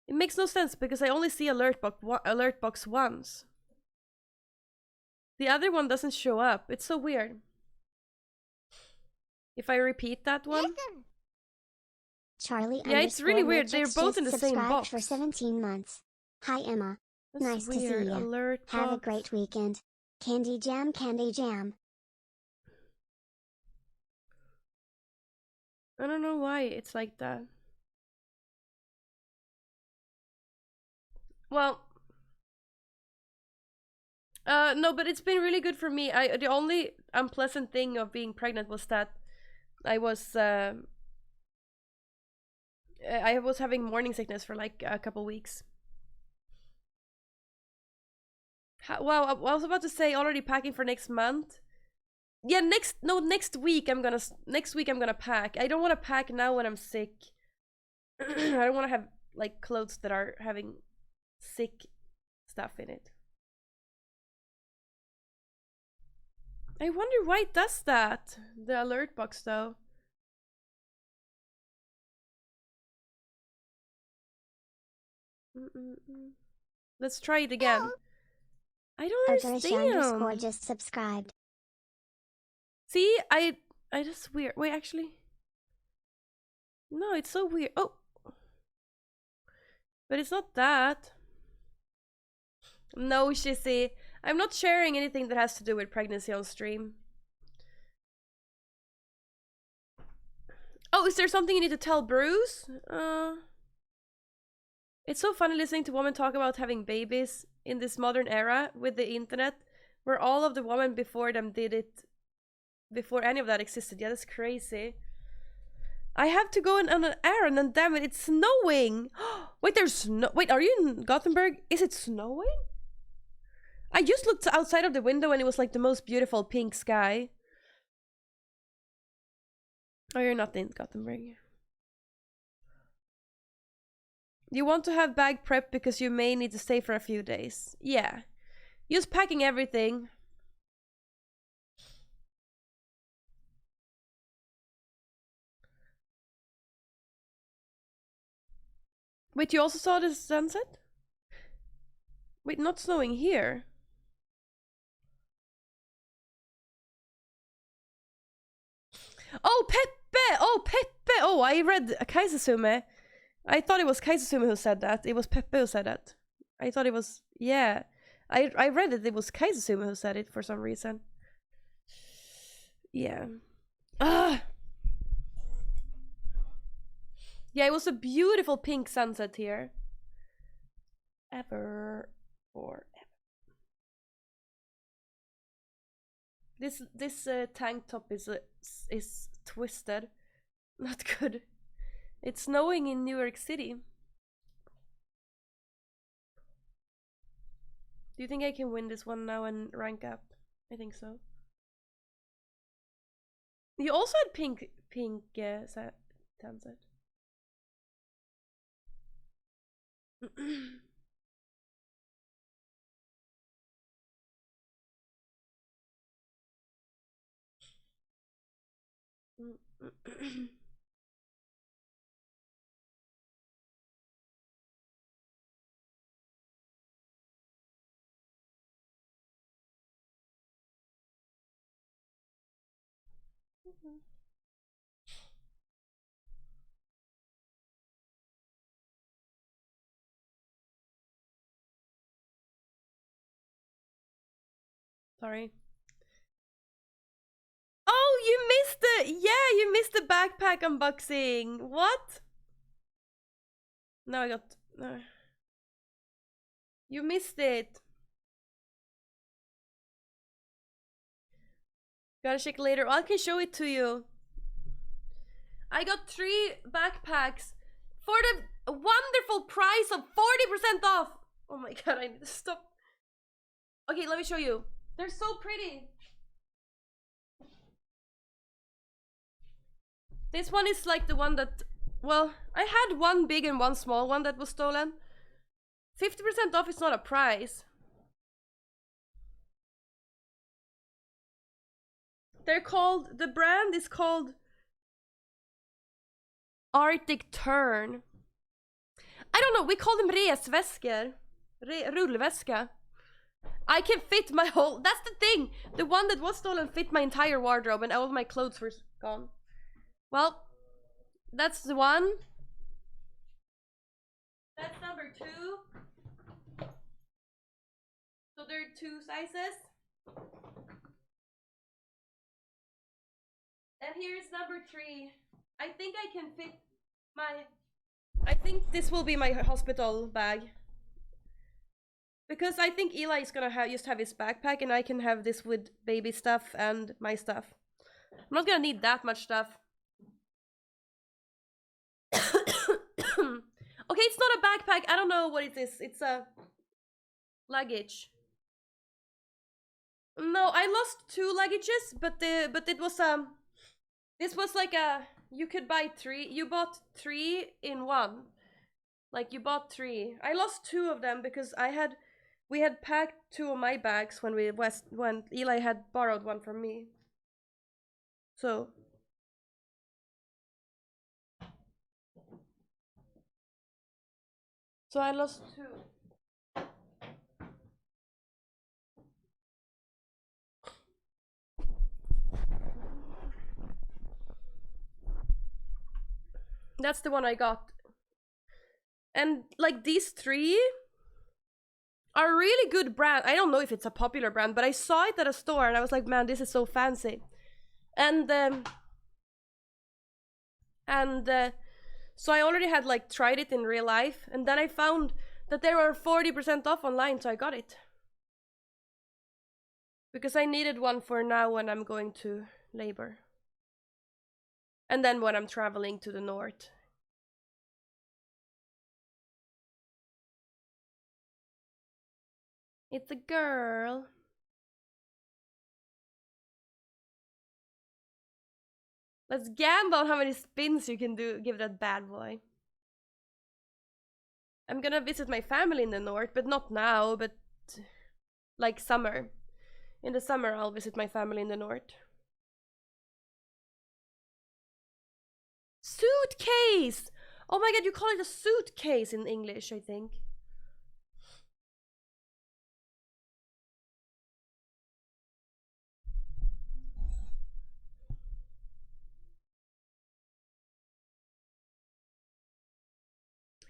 A: It makes no sense because I only see alert box once. The other one doesn't show up. It's so weird. If I repeat that one.
B: Listen. Charlie.
A: Yeah, it's really weird. They're both in the same box.
B: For 17 months. Hi, Emma.
A: That's
B: nice
A: weird.
B: to see you.
A: Alert
B: Have
A: box.
B: a great weekend. Candy Jam, Candy Jam.
A: I don't know why it's like that. Well, no, but it's been really good for me. The only unpleasant thing of being pregnant was that I was having morning sickness for like a couple weeks. Wow, I was about to say already packing for next month. Yeah, next week I'm gonna pack. I don't want to pack now when I'm sick. I don't want to have like clothes that are having sick stuff in it. I wonder why it does that, the alert box though. Let's try it again. I don't understand.
B: just subscribed.
A: See, I just weird. Wait, actually. No, it's so weird. Oh. But it's not that. No, Shizzy. I'm not sharing anything that has to do with pregnancy on stream. Oh, is there something you need to tell Bruce? It's so funny listening to women talk about having babies in this modern era with the internet, where all of the women before them did it before any of that existed. Yeah, that's crazy. I have to go on an errand and damn it, it's snowing. Wait, there's snow. Wait, are you in Gothenburg? Is it snowing? I just looked outside of the window and it was like the most beautiful pink sky. Oh, you're not in Gothenburg. You want to have bag prep because you may need to stay for a few days. Yeah. Just packing everything. Wait, you also saw the sunset? Wait, not snowing here. Oh, Peppe! Oh, Peppe! Oh, I read Kaisersume. I thought it was Kaisersume who said that. It was Peppe who said that. I thought it was... Yeah. I read it was Kaisersume who said it for some reason. Yeah. Ah! Yeah, it was a beautiful pink sunset here. Ever. Forever. This tank top is twisted. Not good. It's snowing in New York City. Do you think I can win this one now and rank up? I think so. You also had pink sunset. Sorry. Oh, you missed the... Yeah, you missed the backpack unboxing. What? No, I got... No. You missed it. Gotta check later. I can show it to you. I got 3 backpacks for the wonderful price of 40% off. Oh my god, I need to stop. Okay, let me show you. They're so pretty. This one is like the one that... Well, I had one big and one small one that was stolen. 50% off is not a price. They're called... The brand is called... Arctic Tern. I don't know, we call them resväskor. Rullväska. I can fit my whole... That's the thing! The one that was stolen fit my entire wardrobe and all of my clothes were gone. Well, that's the one. That's number 2. So there are 2 sizes. And here's number 3. I think I can fit my... I think this will be my hospital bag. Because I think Eli is gonna just have his backpack and I can have this with baby stuff and my stuff. I'm not gonna need that much stuff. Okay, it's not a backpack. I don't know what it is. It's a luggage. No, I lost 2 luggages, but it was this was like a you could buy 3. You bought 3 in one. Like, you bought 3. I lost 2 of them because we had packed 2 of my bags when when Eli had borrowed one from me. So I lost 2. That's the one I got. And like these 3 are really good brand. I don't know if it's a popular brand, but I saw it at a store and I was like, man, this is so fancy. And so I already had like tried it in real life, and then I found that they were 40% off online, so I got it. Because I needed one for now when I'm going to labor. And then when I'm traveling to the north. It's a girl. Let's gamble on how many spins you can give that bad boy. I'm gonna visit my family in the north, but not now, but like summer. In the summer, I'll visit my family in the north. Suitcase! Oh my god, you call it a suitcase in English, I think.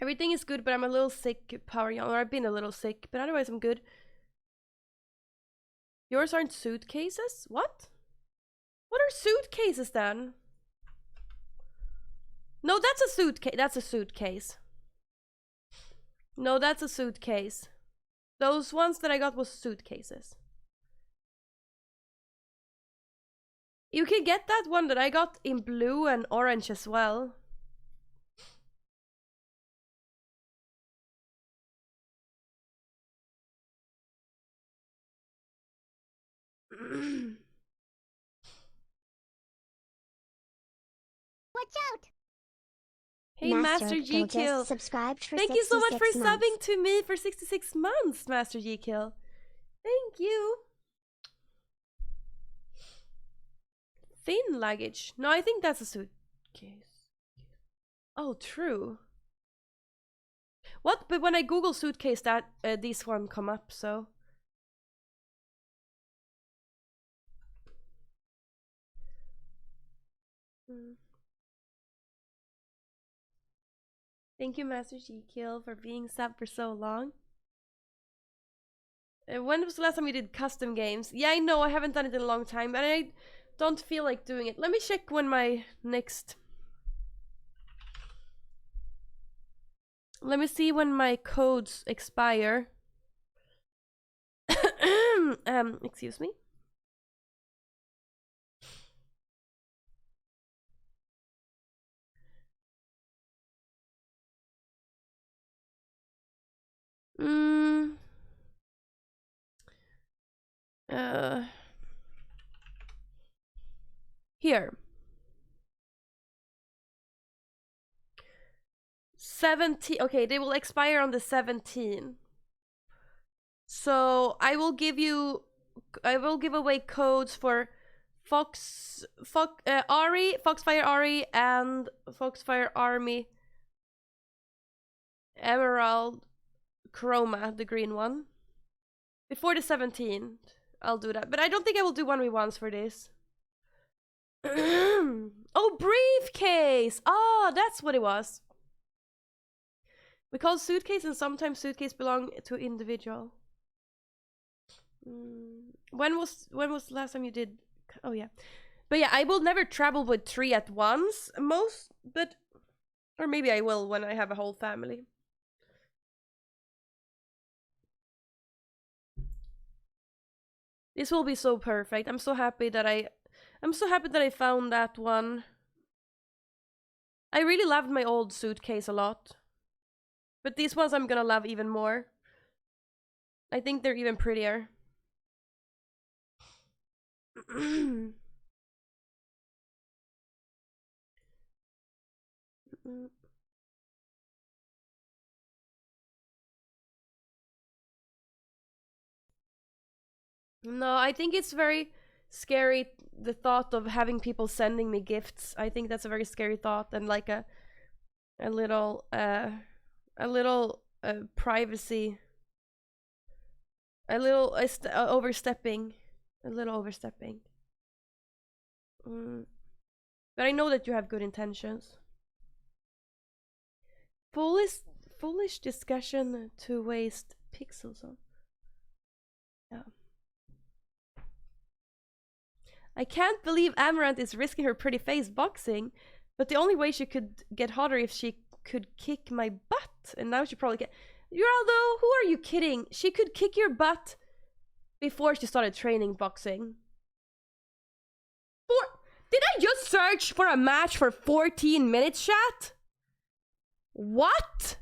A: Everything is good, but I'm a little sick, Power Young, or I've been a little sick, but otherwise I'm good. Yours aren't suitcases? What? What are suitcases then? No, that's a suitcase. That's a suitcase. No, that's a suitcase. Those ones that I got was suitcases. You can get that one that I got in blue and orange as well.
B: Watch out!
A: Hey, Master G Kill.
B: Subscribed for
A: Thank you so much for
B: 66 months.
A: subbing to me for 66 months, Master G Kill. Thank you. Thin luggage. No, I think that's a suitcase. Oh, true. What? But when I Google suitcase, that these one come up. So. Thank you, Master G Kill, for being sub for so long. When was the last time you did custom games? Yeah, I know, I haven't done it in a long time, and I don't feel like doing it. Let me check when my next... Let me see when my codes expire. Excuse me. Here. 17. Okay, they will expire on the 17th. So I will give away codes for Ari, Foxfire Ari, and Foxfire Army Emerald Chroma, the green one. Before the 17th, I'll do that. But I don't think I will do 1v1s for this. Oh, briefcase! Oh, that's what it was. We call suitcase, and sometimes suitcase belong to individual. When was the last time you did? Oh yeah, but yeah, I will never travel with 3 at once. Or maybe I will when I have a whole family. This will be so perfect. I'm so happy that I found that one. I really loved my old suitcase a lot. But these ones I'm gonna love even more. I think they're even prettier. No, I think it's very scary, the thought of having people sending me gifts. I think that's a very scary thought, and like a little privacy, a little overstepping, a little overstepping. But I know that you have good intentions. Foolish discussion to waste pixels on. Yeah. I can't believe Amaranth is risking her pretty face boxing, but the only way she could get hotter if she could kick my butt, and now she probably can't. Geraldo, who are you kidding? She could kick your butt before she started training boxing. Did I just search for a match for 14 minutes, chat? What?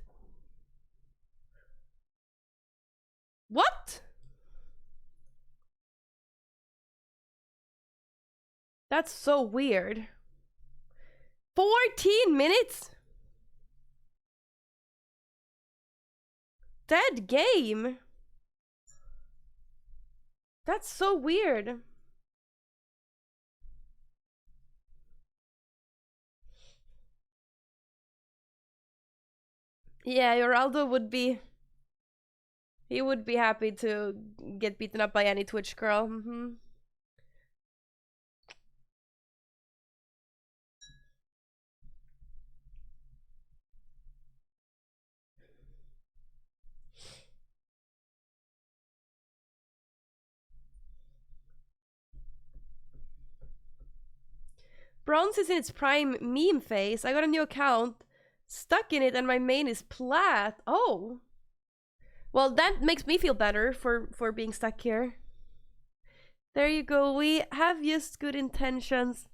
A: What? That's so weird. 14 minutes? Dead game? That's so weird. Yeah, Geraldo would be... He would be happy to get beaten up by any Twitch girl. Bronze is in its prime meme phase. I got a new account, stuck in it, and my main is plat. Oh. Well, that makes me feel better for being stuck here. There you go. We have just good intentions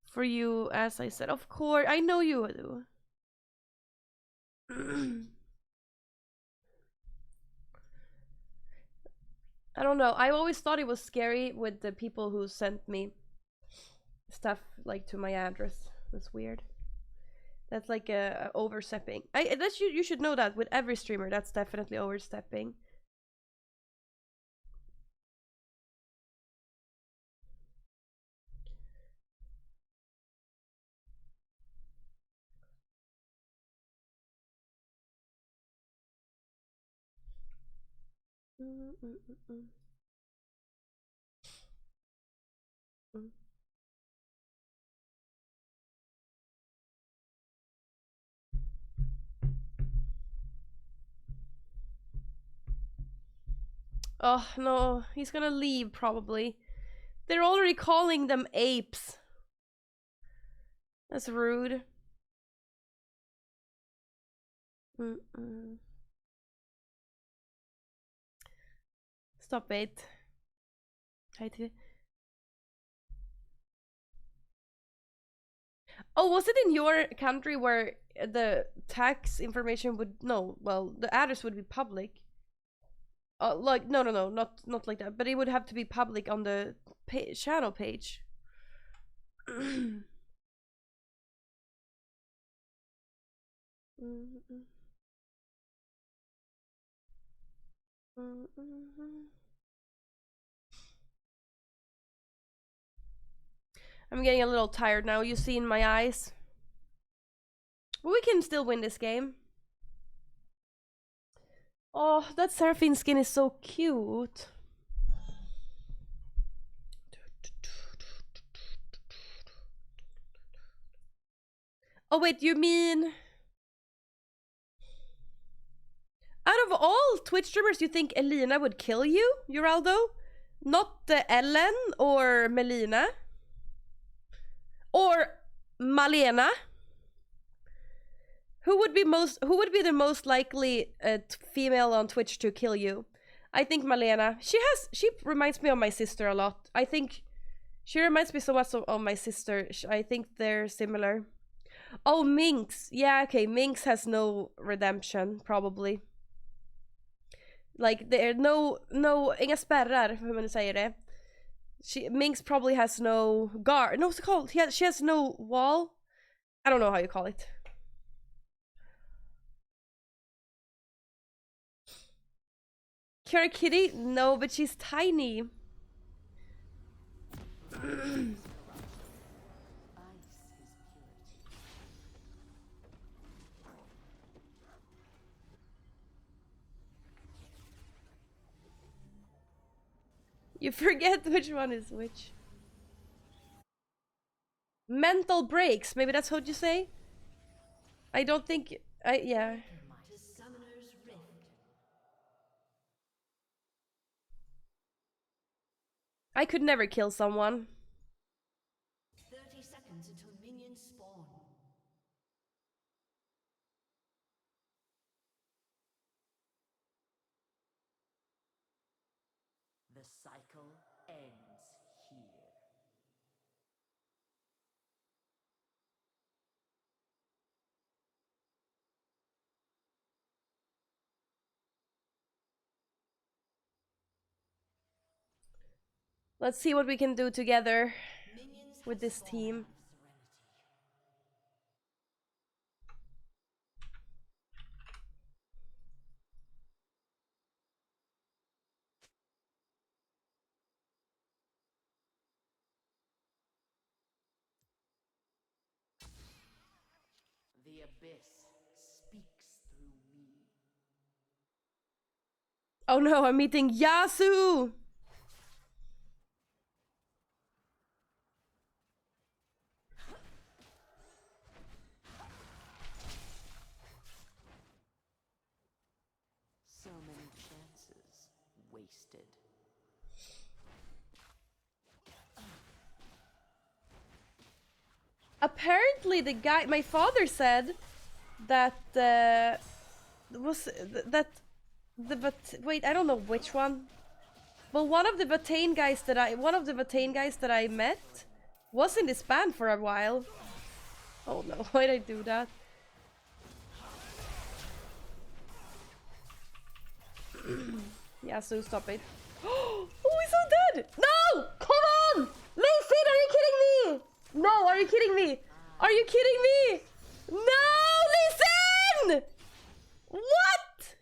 A: for you, as I said. Of course, I know you do. I don't know. I always thought it was scary with the people who sent me stuff like to my address. That's weird. That's like a overstepping. You should know that with every streamer. That's definitely overstepping. Oh no, he's gonna leave probably. They're already calling them apes. That's rude. Stop it. Oh, was it in your country where the tax information would the address would be public? Like no, not like that. But it would have to be public on the channel page. I'm getting a little tired now. You see in my eyes. But we can still win this game. Oh, that Seraphine skin is so cute. Oh wait, you mean... Out of all Twitch streamers, you think Elina would kill you, Geraldo? Not Ellen or Melina? Or Malena? Who would be the most likely female on Twitch to kill you? I think Malena. She reminds me of my sister a lot. I think she reminds me so much of my sister. I think they're similar. Oh, Minx. Yeah, okay. Minx has no redemption, probably. Like, there no inga spärrar, hur man säger det. Minx probably has no guard. No, what's it called? She has no wall. I don't know how you call it. Kiara Kitty? No, but she's tiny.
C: Ice is purity.
A: You forget which one is which. Mental breaks, maybe that's what you say? I don't think... yeah.
C: To Summoner's Rift.
A: I could never kill someone.
C: 30 seconds until minions spawn. The cycle ends here.
A: Let's see what we can do together
C: Minions
A: with this team.
C: The abyss speaks through me.
A: Oh no, I'm meeting Yasu!
C: So many chances wasted.
A: Apparently the guy... My father said that... wait, I don't know which one. Well, one of the Vatane guys that I met was in this band for a while. Oh no, why'd I do that? Yasu, stop it. Oh, he's so dead! No! Come on! Lee Sin, are you kidding me? No, are you kidding me? Are you kidding me? No, Lee Sin! What?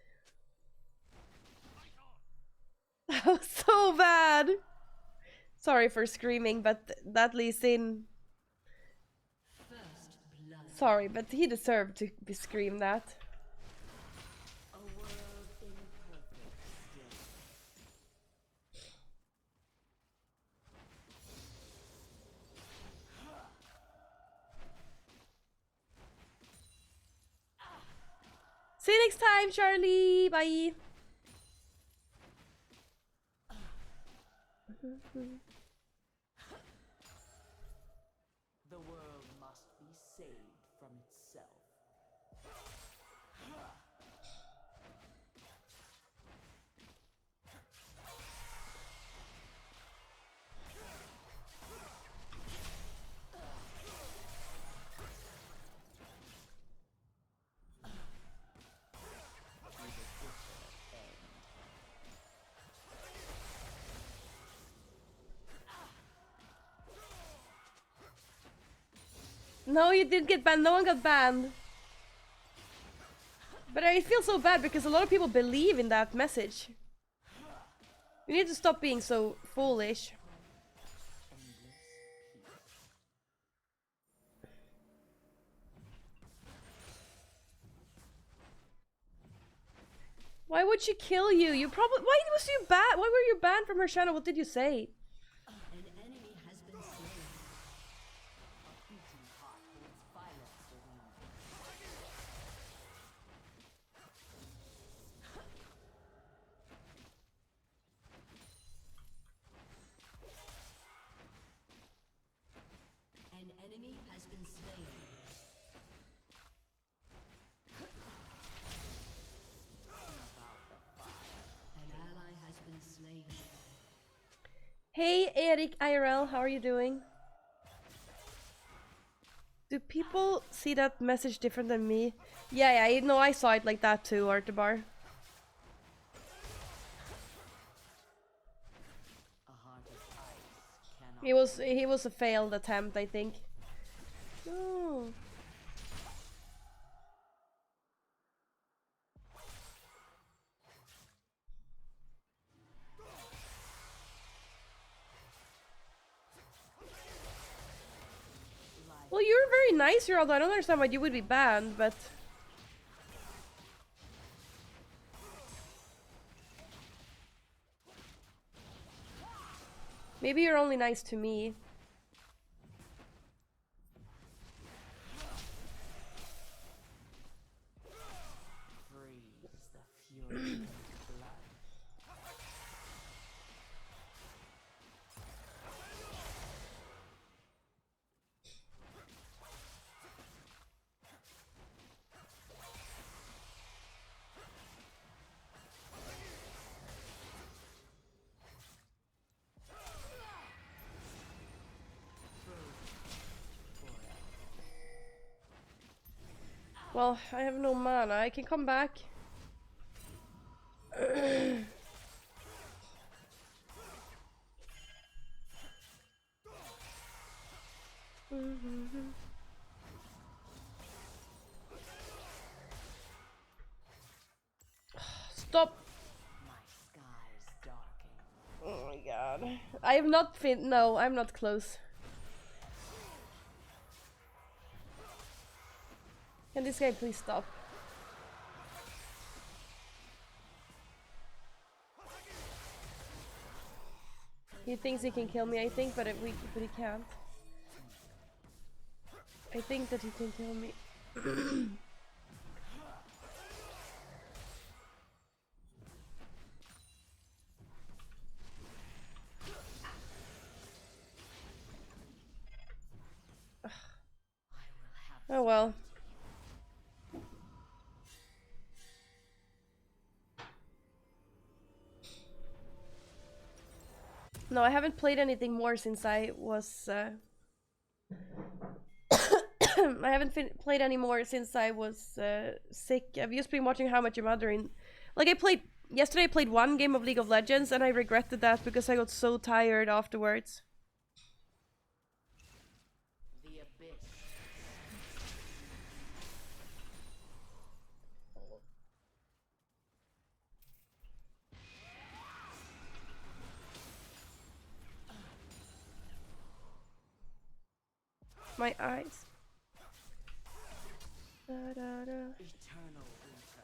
A: That was so bad. Sorry for screaming, but that Lee Sin.
C: First blood.
A: Sorry, but he deserved to be screamed at.
C: A world in perfect stillness.
A: See you next time, Charlie. Bye.
C: The world must be saved from itself.
A: No, you didn't get banned. No one got banned. But I feel so bad because a lot of people believe in that message. You need to stop being so foolish. Why would she kill you? You probably... Why was you banned? Why were you banned from her channel? What did you say?
C: An enemy has been slain. A beating heart holds violence within. An enemy has been slain. An ally has been slain.
A: Hey, Eric IRL, how are you doing? Do people see that message different than me? Yeah, I know I saw it like that too, Artebar.
C: A heart of ice cannot.
A: He was a failed attempt, I think. No. Well, you're very nice, Geraldo. I don't understand why you would be banned, but... maybe you're only nice to me.
C: Freeze the fury of blood.
A: Well, I have no mana. I can come back. Stop!
C: My skies darken.
A: Oh my god. I have not no, I'm not close. Can this guy please stop? He thinks he can kill me, I think, but he can't. I think that he can kill me. Oh well. No, I haven't played anything more since I was I haven't played any more since I was sick. I've just been watching How Much Your Mother in... like, yesterday I played one game of League of Legends and I regretted that because I got so tired afterwards.
C: The abyss.
A: My eyes. Da, da, da.
C: Eternal winter.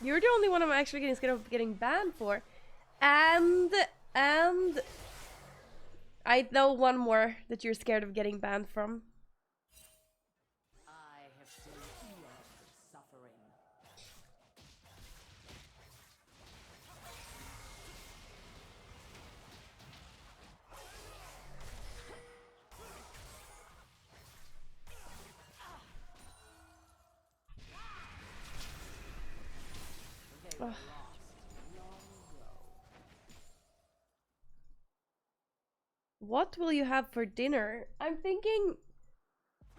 A: You're the only one I'm actually getting scared of getting banned for. And I know one more that you're scared of getting banned from.
C: I have seen eons of suffering. They were
A: Ugh.
C: lost long ago.
A: What will you have for dinner? I'm thinking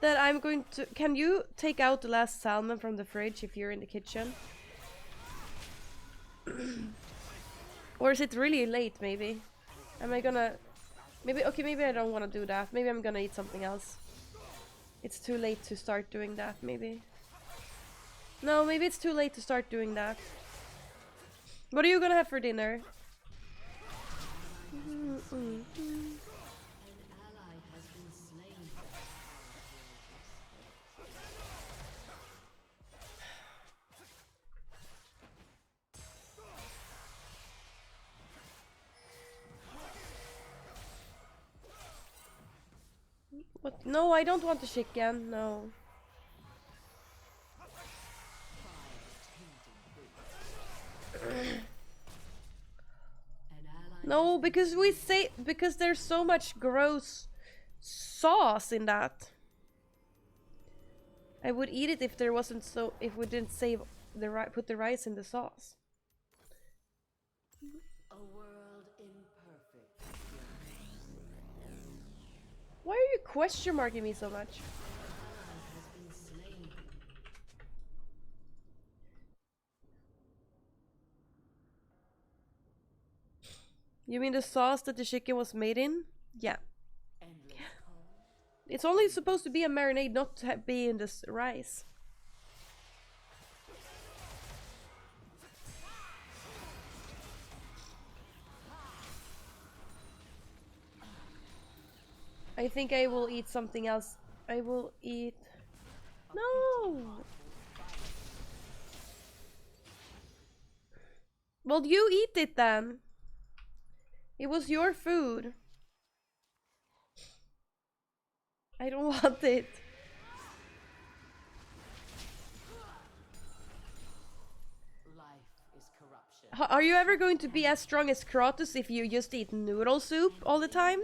A: that I'm going to... can you take out the last salmon from the fridge if you're in the kitchen? Or is it really late, maybe? Am I gonna... maybe... okay, maybe I don't want to do that. Maybe I'm gonna eat something else. It's too late to start doing that, maybe. No, maybe it's too late to start doing that. What are you gonna have for dinner?
C: An ally has been slain.
A: What? No, I don't want the chicken. No. No, because we say... because there's so much gross sauce in that. I would eat it if there wasn't so... if we didn't save the put the rice in the sauce.
C: A world imperfect.
A: Why are you question marking me so much?
C: Has been slain.
A: You mean the sauce that the chicken was made in? Yeah.
C: Endless cold.
A: It's only supposed to be a marinade, not to be in this rice. I think I will eat something else. I will eat... No! Well, you eat it then. It was your food. I don't want it. Are you ever going to be as strong as Kratos if you just eat noodle soup all the time?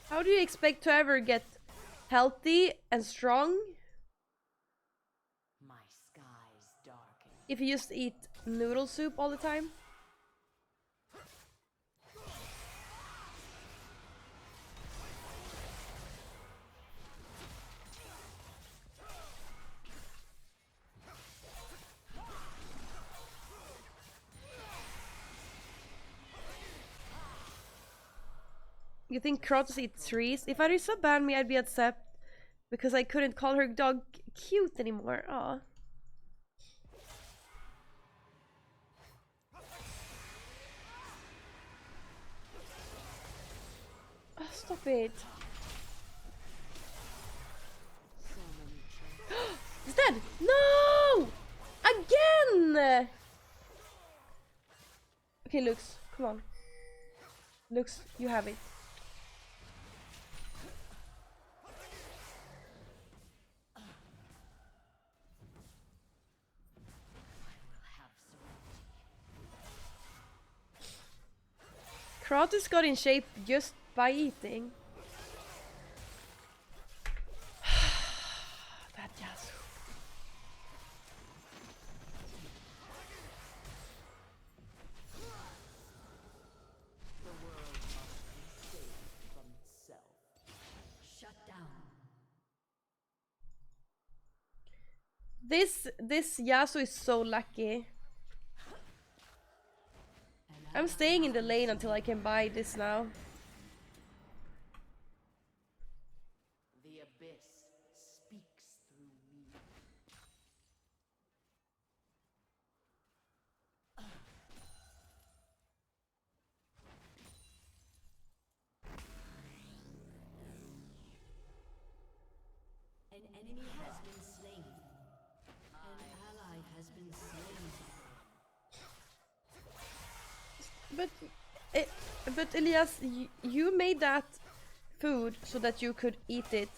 A: How do you expect to ever get healthy and strong if you just eat noodle soup all the time? You think Kratos eats trees? If Arisa banned me, I'd be upset because I couldn't call her dog cute anymore. Aw. Oh, stop it. He's dead! No! Again! Okay, Lux, come on. Lux, you have it. Kratos got in shape just by eating. That Yasuo.
C: Shut down.
A: This Yasuo is so lucky. I'm staying in the lane until I can buy this now.
C: The abyss speaks through me. An enemy has been slain. An ally has been slain.
A: But Elias, you made that food so that you could eat it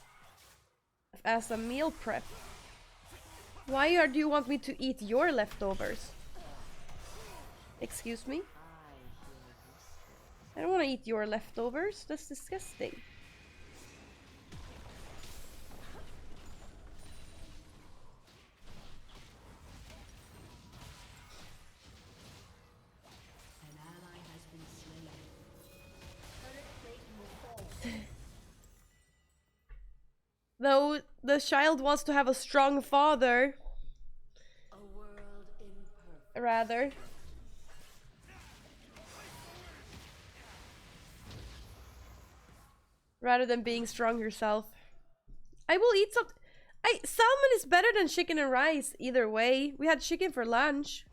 A: as a meal prep. Why do you want me to eat your leftovers? Excuse me? I don't want to eat your leftovers. That's disgusting. Though the child wants to have a strong father. Rather. Rather than being strong yourself. I will eat some. Salmon is better than chicken and rice either way. We had chicken for lunch.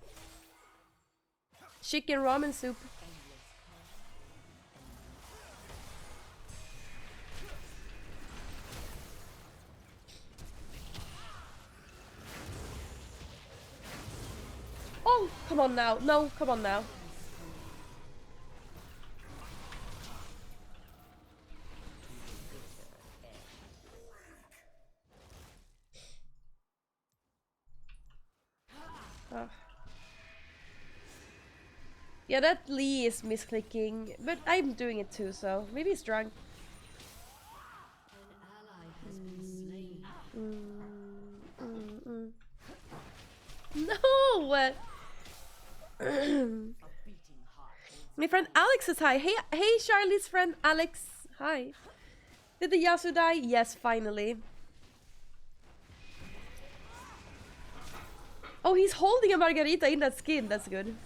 A: Chicken ramen soup. Oh, come on now. No, come on now. Oh. Yeah, that Lee is misclicking, but I'm doing it too, so maybe he's drunk.
C: An ally has been slain.
A: No! My friend Alex is hi. Hey, Charlie's friend Alex. Hi. Did the Yasuo die? Yes, finally. Oh, he's holding a margarita in that skin. That's good.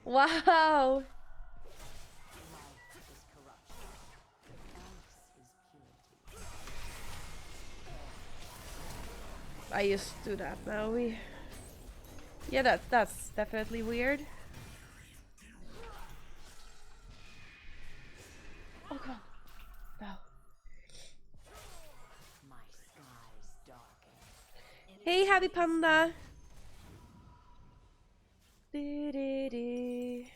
A: Wow. I just do that now. Yeah, that's definitely weird. Oh come on. No.
C: My skies darken.
A: Hey, Happy Panda. Dee-dee-dee.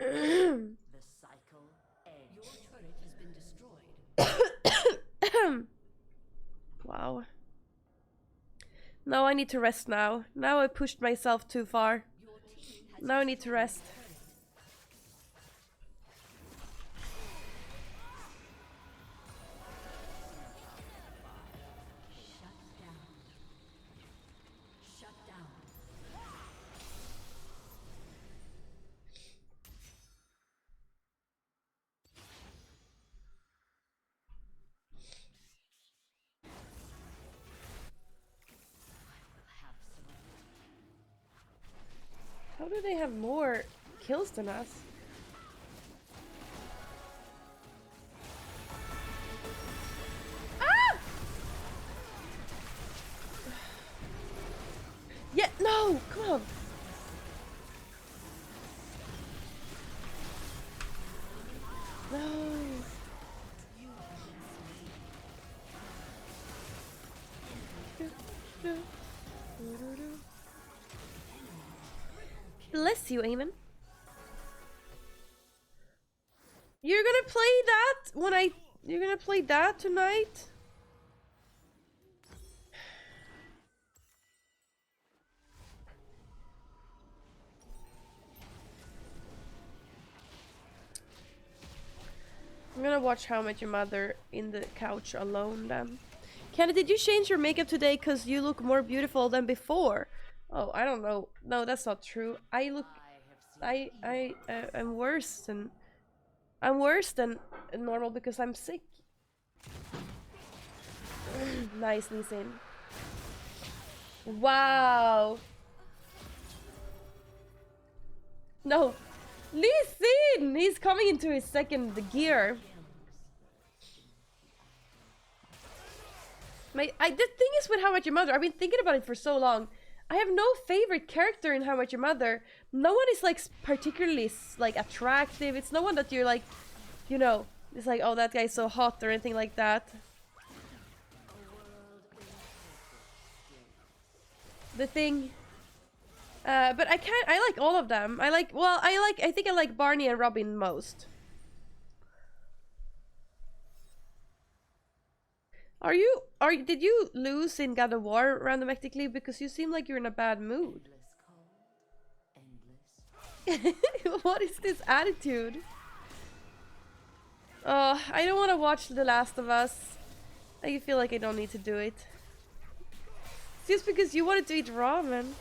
C: The cycle ends. Your turret has been destroyed.
A: Wow. No, I need to rest now. Now I pushed myself too far.
C: Your team has
A: Now I need to rest.
C: Shut down. Shut down.
A: How do they have more kills than us? Ah! Yeah, no! Come on! No! Bless you, Eamon. You're gonna play that when you're gonna play that tonight? I'm gonna watch How I Met Your Mother in the couch alone then. Candy, did you change your makeup today because you look more beautiful than before? Oh, I don't know. No, that's not true. I look... I'm worse than... I'm worse than normal because I'm sick. Nice, Lee Sin. Wow. No. Lee Sin! He's coming into his second gear. The thing is with How I Met Your Mother, I've been thinking about it for so long. I have no favorite character in How I Met Your Mother. No one is like particularly like attractive. It's no one that you're like, you know, it's like, oh, that guy's so hot or anything like that. The thing. But I like all of them. I think I like Barney and Robin most. Did you lose in God of War randomly? Because you seem like you're in a bad mood. What is this attitude? Oh, I don't want to watch The Last of Us. I feel like I don't need to do it. It's just because you wanted to eat ramen.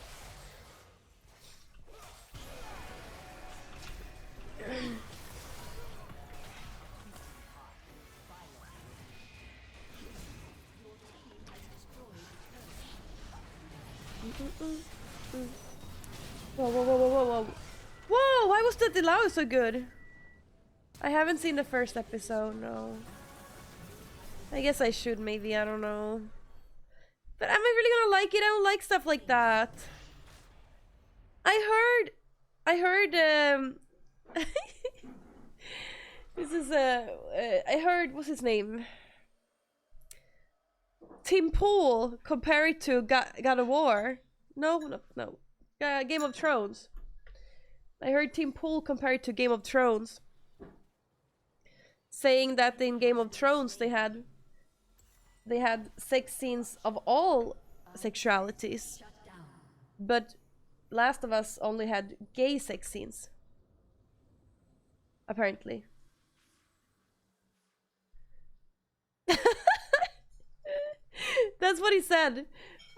A: Whoa, whoa, whoa, whoa, whoa, whoa. Whoa, why was the Delau so good? I haven't seen the first episode, no. I guess I should, maybe, I don't know. But am I really gonna like it? I don't like stuff like that. I heard, this is, I heard, what's his name? Tim Pool compare it to God of War. No. Game of Thrones. I heard Tim Pool compare it to Game of Thrones. Saying that in Game of Thrones they had sex scenes of all sexualities. But Last of Us only had gay sex scenes. Apparently. That's what he said.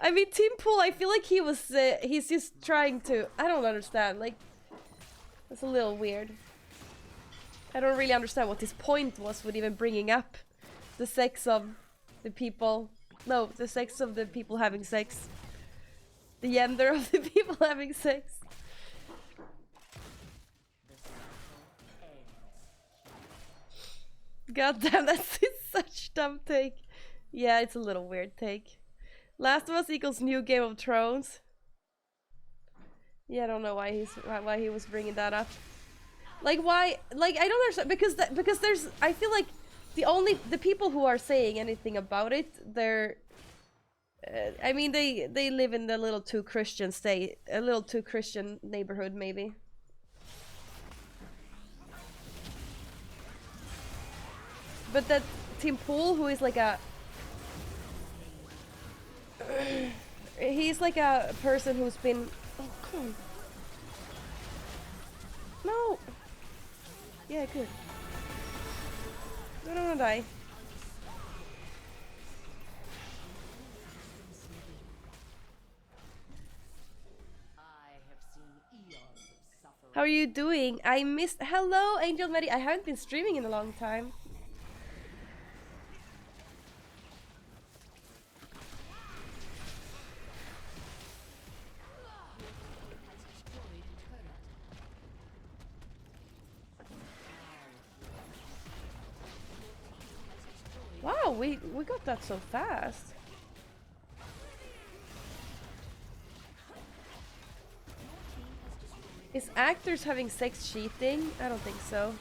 A: I mean, Tim Pool, I feel like he's just trying to... I don't understand, like... That's a little weird. I don't really understand what his point was with even bringing up the sex of the people... No, the sex of the people having sex. The gender of the people having sex. God damn, that's such dumb take. Yeah, it's a little weird take. Last of Us equals new Game of Thrones. Yeah, I don't know why he was bringing that up. Like why? Like I don't understand because there's I feel like the people who are saying anything about it, they're I mean they live in the little too Christian state, a little too Christian neighborhood maybe. But that Tim Pool, who is like a he's like a person who's been oh come on. No. Yeah, good. I don't wanna die. How are you doing? I missed. Hello, Angel Medi. I haven't been streaming in a long time. Wow, we got that so fast. Is actors having sex cheating? I don't think so.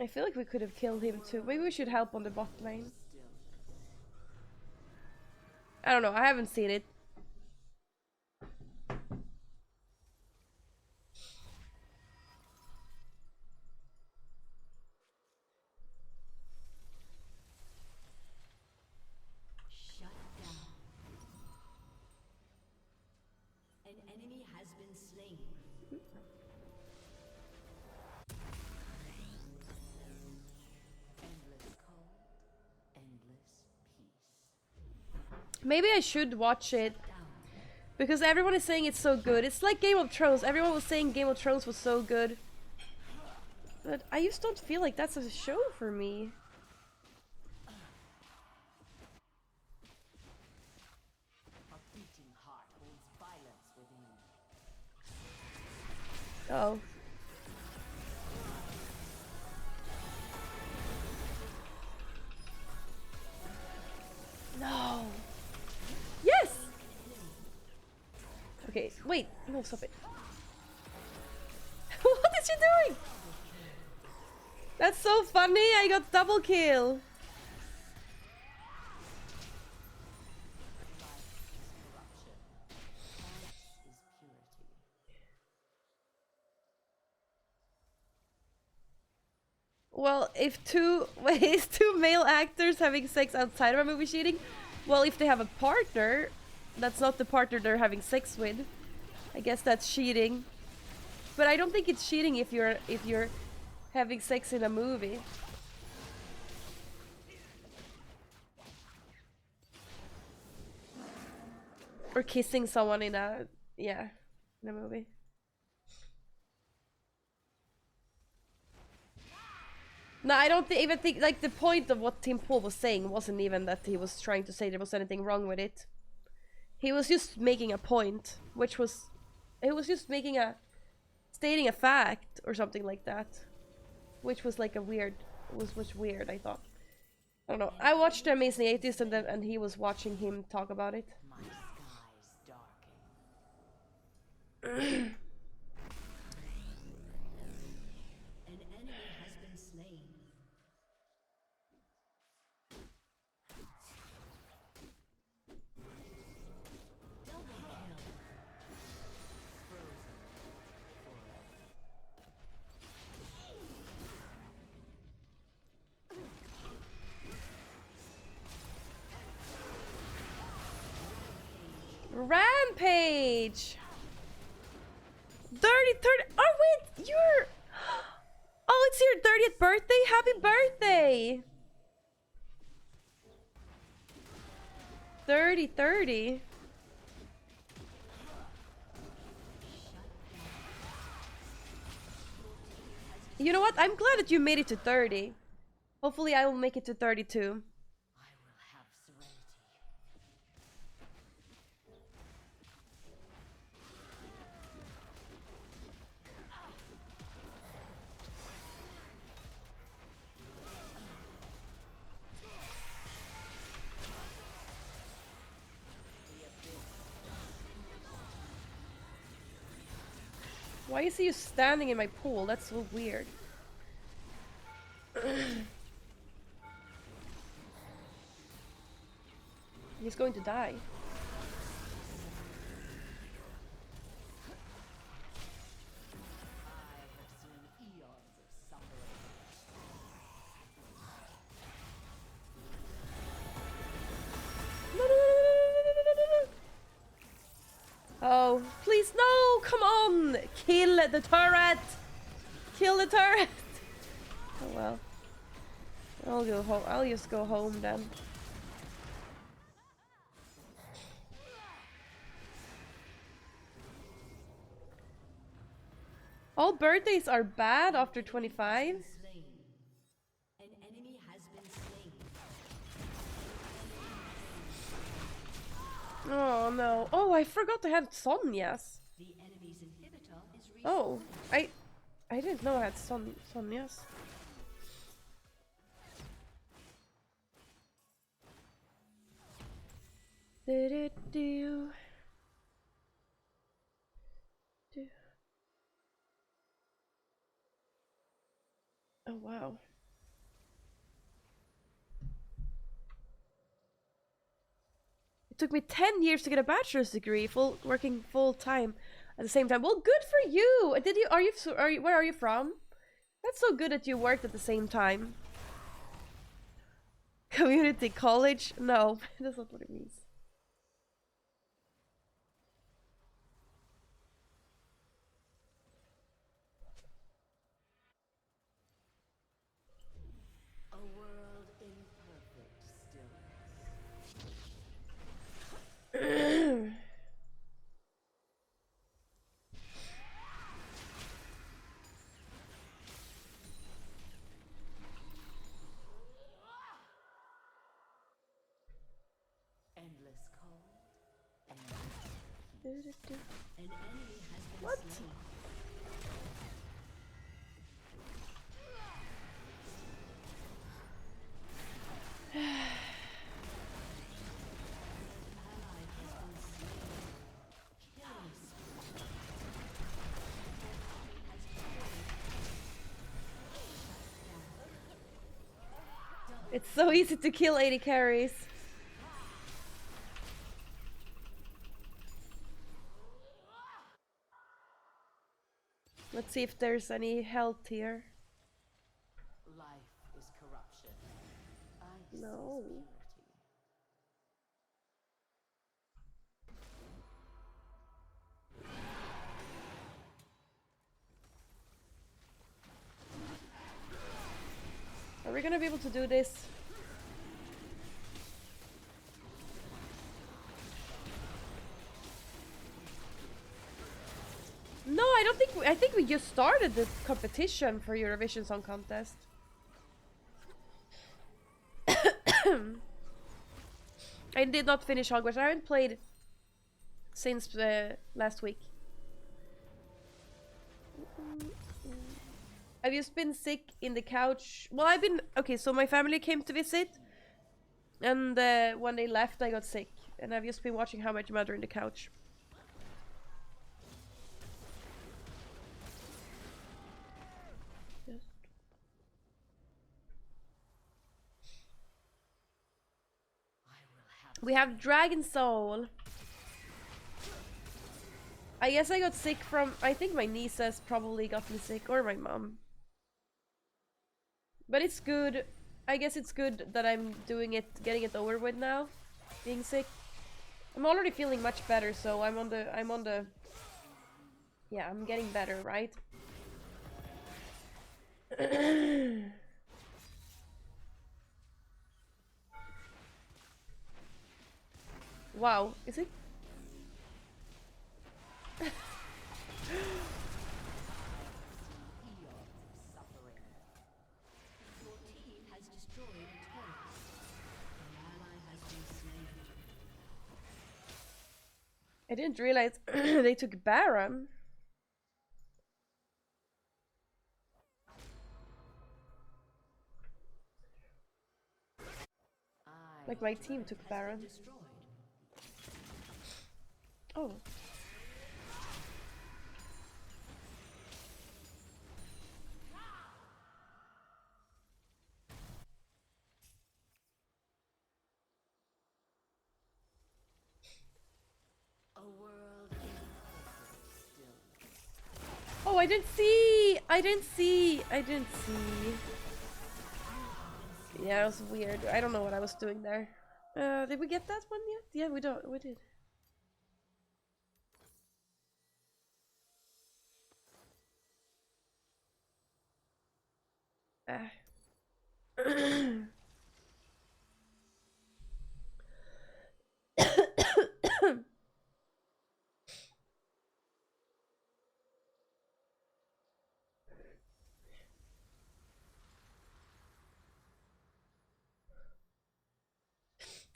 A: I feel like we could have killed him too. Maybe we should help on the bot lane. I don't know, I haven't seen it.
C: Shut down. An enemy has been slain. Endless cold, endless peace.
A: Maybe I should watch it. Because everyone is saying it's so good. It's like Game of Thrones. Everyone was saying Game of Thrones was so good. But I just don't feel like that's a show for me.
C: A beating heart holds violence within.
A: Oh. No. Yes! Okay, wait. No, stop it. What is she doing? That's so funny. I got double kill. Well, if is two male actors having sex outside of a movie cheating? Well, if they have a partner, that's not the partner they're having sex with. I guess that's cheating. But I don't think it's cheating if you're having sex in a movie. Or kissing someone in a in a movie. No, I don't even think like the point of what Tim Pool was saying wasn't even that he was trying to say there was anything wrong with it. He was just making a point, which was he was just stating a fact or something like that, which was like was weird. I thought. I don't know. I watched The Amazing Atheist and he was watching him talk about it.
C: My skies darken. An enemy has been slain. Double kill.
A: Rampage! 30. Oh wait, you're... Oh, it's your 30th birthday? Happy birthday! 30. You know what? I'm glad that you made it to 30. Hopefully I will make it to 32.
C: I will have serenity.
A: Why is he standing in my pool? That's so weird. He's going to die. Oh, please, no! Come on! Kill the turret! Kill the turret! Oh well. I'll go home. I'll just go home then. All birthdays are bad after 25?
C: An enemy has been slain.
A: Oh no. Oh, I forgot I had Sonya's.
C: The enemy's inhibitor is
A: Oh, I didn't know I had Sonya's. Did it do? Oh wow. It took me 10 years to get a bachelor's degree, working full time at the same time. Well, good for you. Did you where are you from? That's so good that you worked at the same time. Community college? No, that's not what it means.
C: a world in perfect stillness. Endless cold, endless peace. An enemy has been
A: What?
C: slain.
A: It's so easy to kill 80 carries. Let's see if there's any health here.
C: Life is corruption. Ice
A: No.
C: is purity.
A: Are we gonna be able to do this? No, I don't think I think we just started the competition for Eurovision Song Contest. I did not finish Hogwarts. I haven't played since last week. I've just been sick in the couch. Well, I've been... Okay, so my family came to visit. And when they left, I got sick. And I've just been watching How I Met Your Mother in the couch. We have Dragon Soul. I guess I got sick from... I think my nieces probably got me sick. Or my mom. But it's good. I guess it's good that I'm doing it, getting it over with now. Being sick. I'm already feeling much better, so I'm on the... Yeah, I'm getting better, right? Wow, is it? I didn't realize they took Baron. Like my team took Baron. Oh. I didn't see. I didn't see. I didn't see. Yeah, it was weird. I don't know what I was doing there. Did we get that one yet? Yeah, we don't. We did.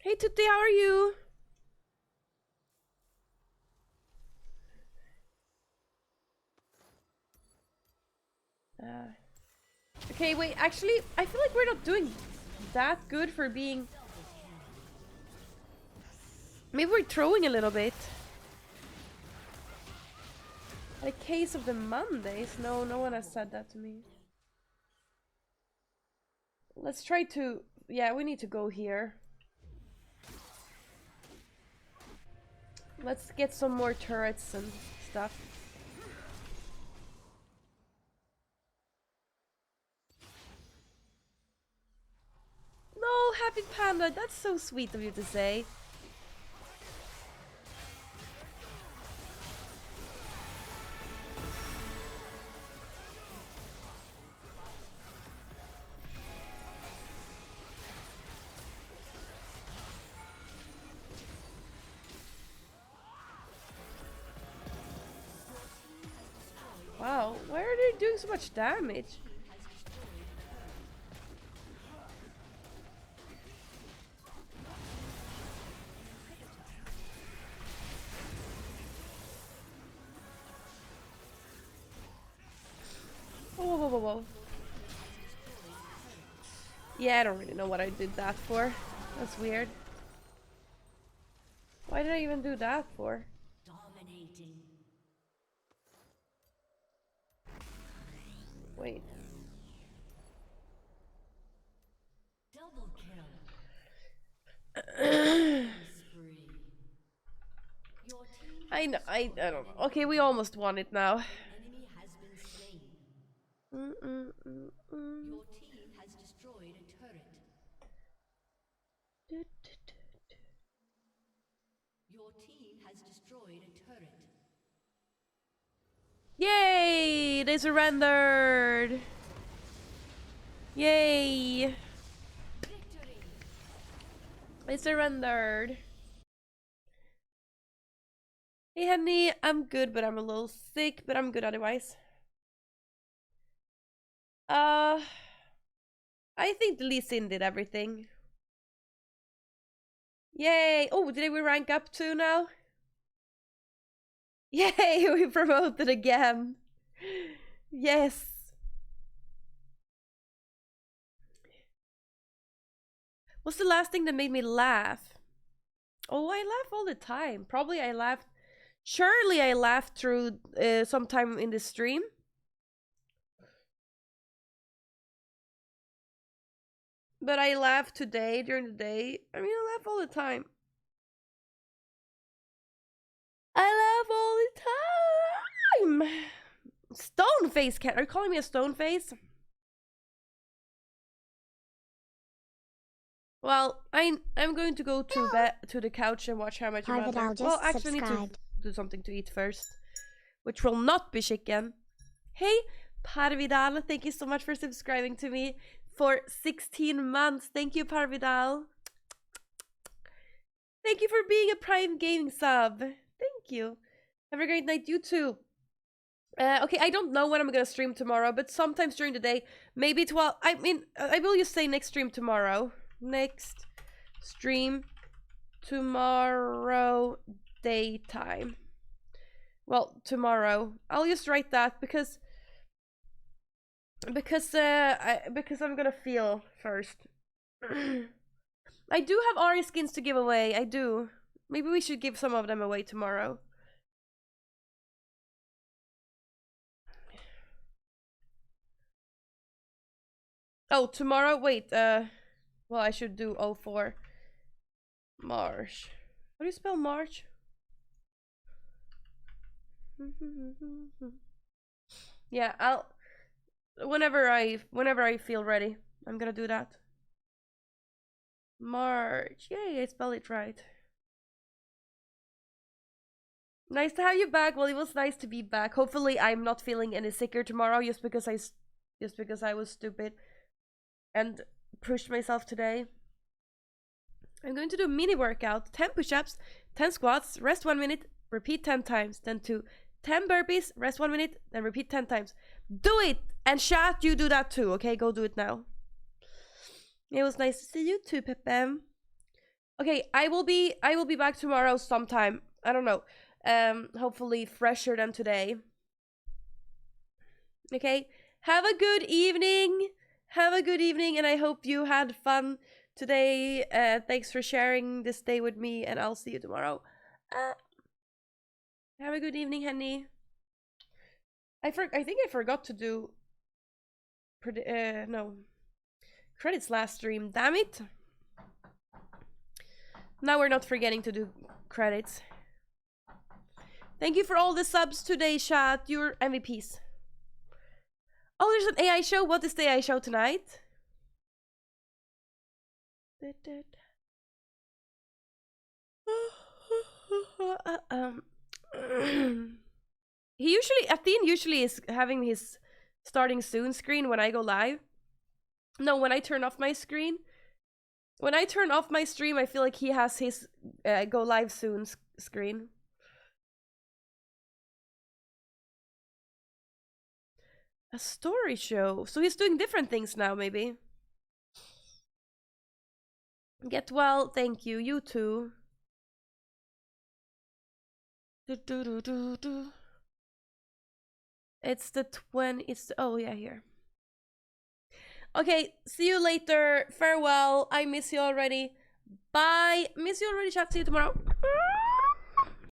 A: Hey Tutti, how are you? Okay, wait, actually, I feel like we're not doing that good for being... Maybe we're throwing a little bit. A case of the Mondays? No, no one has said that to me. Let's try to... Yeah, we need to go here. Let's get some more turrets and stuff. No, Happy Panda, that's so sweet of you to say. Wow, why are they doing so much damage? Whoa, whoa, whoa, whoa. Yeah, I don't really know what I did that for. That's weird. Why did I even do that for?
C: Dominating.
A: Wait.
C: Double kill. Spree. Your team
A: I know, I
C: destroyed
A: don't know. Okay, we almost won it now.
C: an enemy has been slain. Your team has destroyed a turret. Your team has destroyed a turret.
A: Yay! They surrendered! Yay!
C: Victory!
A: They surrendered. Hey Henny, I'm good, but I'm a little sick, but I'm good otherwise. I think the Lee Sin did everything. Yay! Oh, did we rank up too now? Yay! We promoted again. Yes. What's the last thing that made me laugh? Oh, I laugh all the time. Probably I laughed. Surely I laughed through sometime in the stream. But I laugh today during the day. I mean, I laugh all the time. I laugh all the time. Stone face cat. Are you calling me a stone face? Well, I'm going to go to bed to the couch and watch How I Met Your Mother.
B: Parvidal
A: Well,
B: just
A: actually, I need to
B: subscribed.
A: do something to eat first, which will not be chicken. Hey, Parvidal, thank you so much for subscribing to me for 16 months. Thank you, Parvidal. Thank you for being a Prime Gaming sub. Thank you. Have a great night, you too. Okay, I don't know when I'm gonna stream tomorrow, but sometimes during the day, maybe 12. I mean, I will just say next stream tomorrow. Next stream tomorrow daytime. Well, tomorrow. I'll just write that because I'm gonna feel first. I do have Ari skins to give away. I do. Maybe we should give some of them away tomorrow. Oh, tomorrow? Wait, well, I should do 04. March. How do you spell March? Yeah, I'll whenever I feel ready, I'm gonna do that. March. Yay, I spelled it right. Nice to have you back. Well, it was nice to be back. Hopefully, I'm not feeling any sicker tomorrow just because I was stupid and pushed myself today. I'm going to do a mini workout: 10 push-ups, 10 squats, rest 1 minute, repeat 10 times, then 10 burpees, rest 1 minute, then repeat 10 times. Do it! And chat, you do that too, okay? Go do it now. It was nice to see you too, Pepe. Okay, I will be back tomorrow sometime. I don't know. Hopefully fresher than today. Okay, have a good evening. Have a good evening, and I hope you had fun today. Thanks for sharing this day with me, and I'll see you tomorrow. Have a good evening, Henny. I think I forgot to do no credits last stream. Damn it! Now we're not forgetting to do credits. Thank you for all the subs today, chat. You're MVPs. Oh, there's an AI show. What is the AI show tonight? Athene usually is having his starting soon screen when I go live. No, when I turn off my screen. When I turn off my stream, I feel like he has his go live soon screen. A story show. So he's doing different things now, maybe. Get well, thank you. You too. It's the 20. Oh yeah, here. Okay, see you later. Farewell. I miss you already. Bye. Miss you already. Chat. See you tomorrow.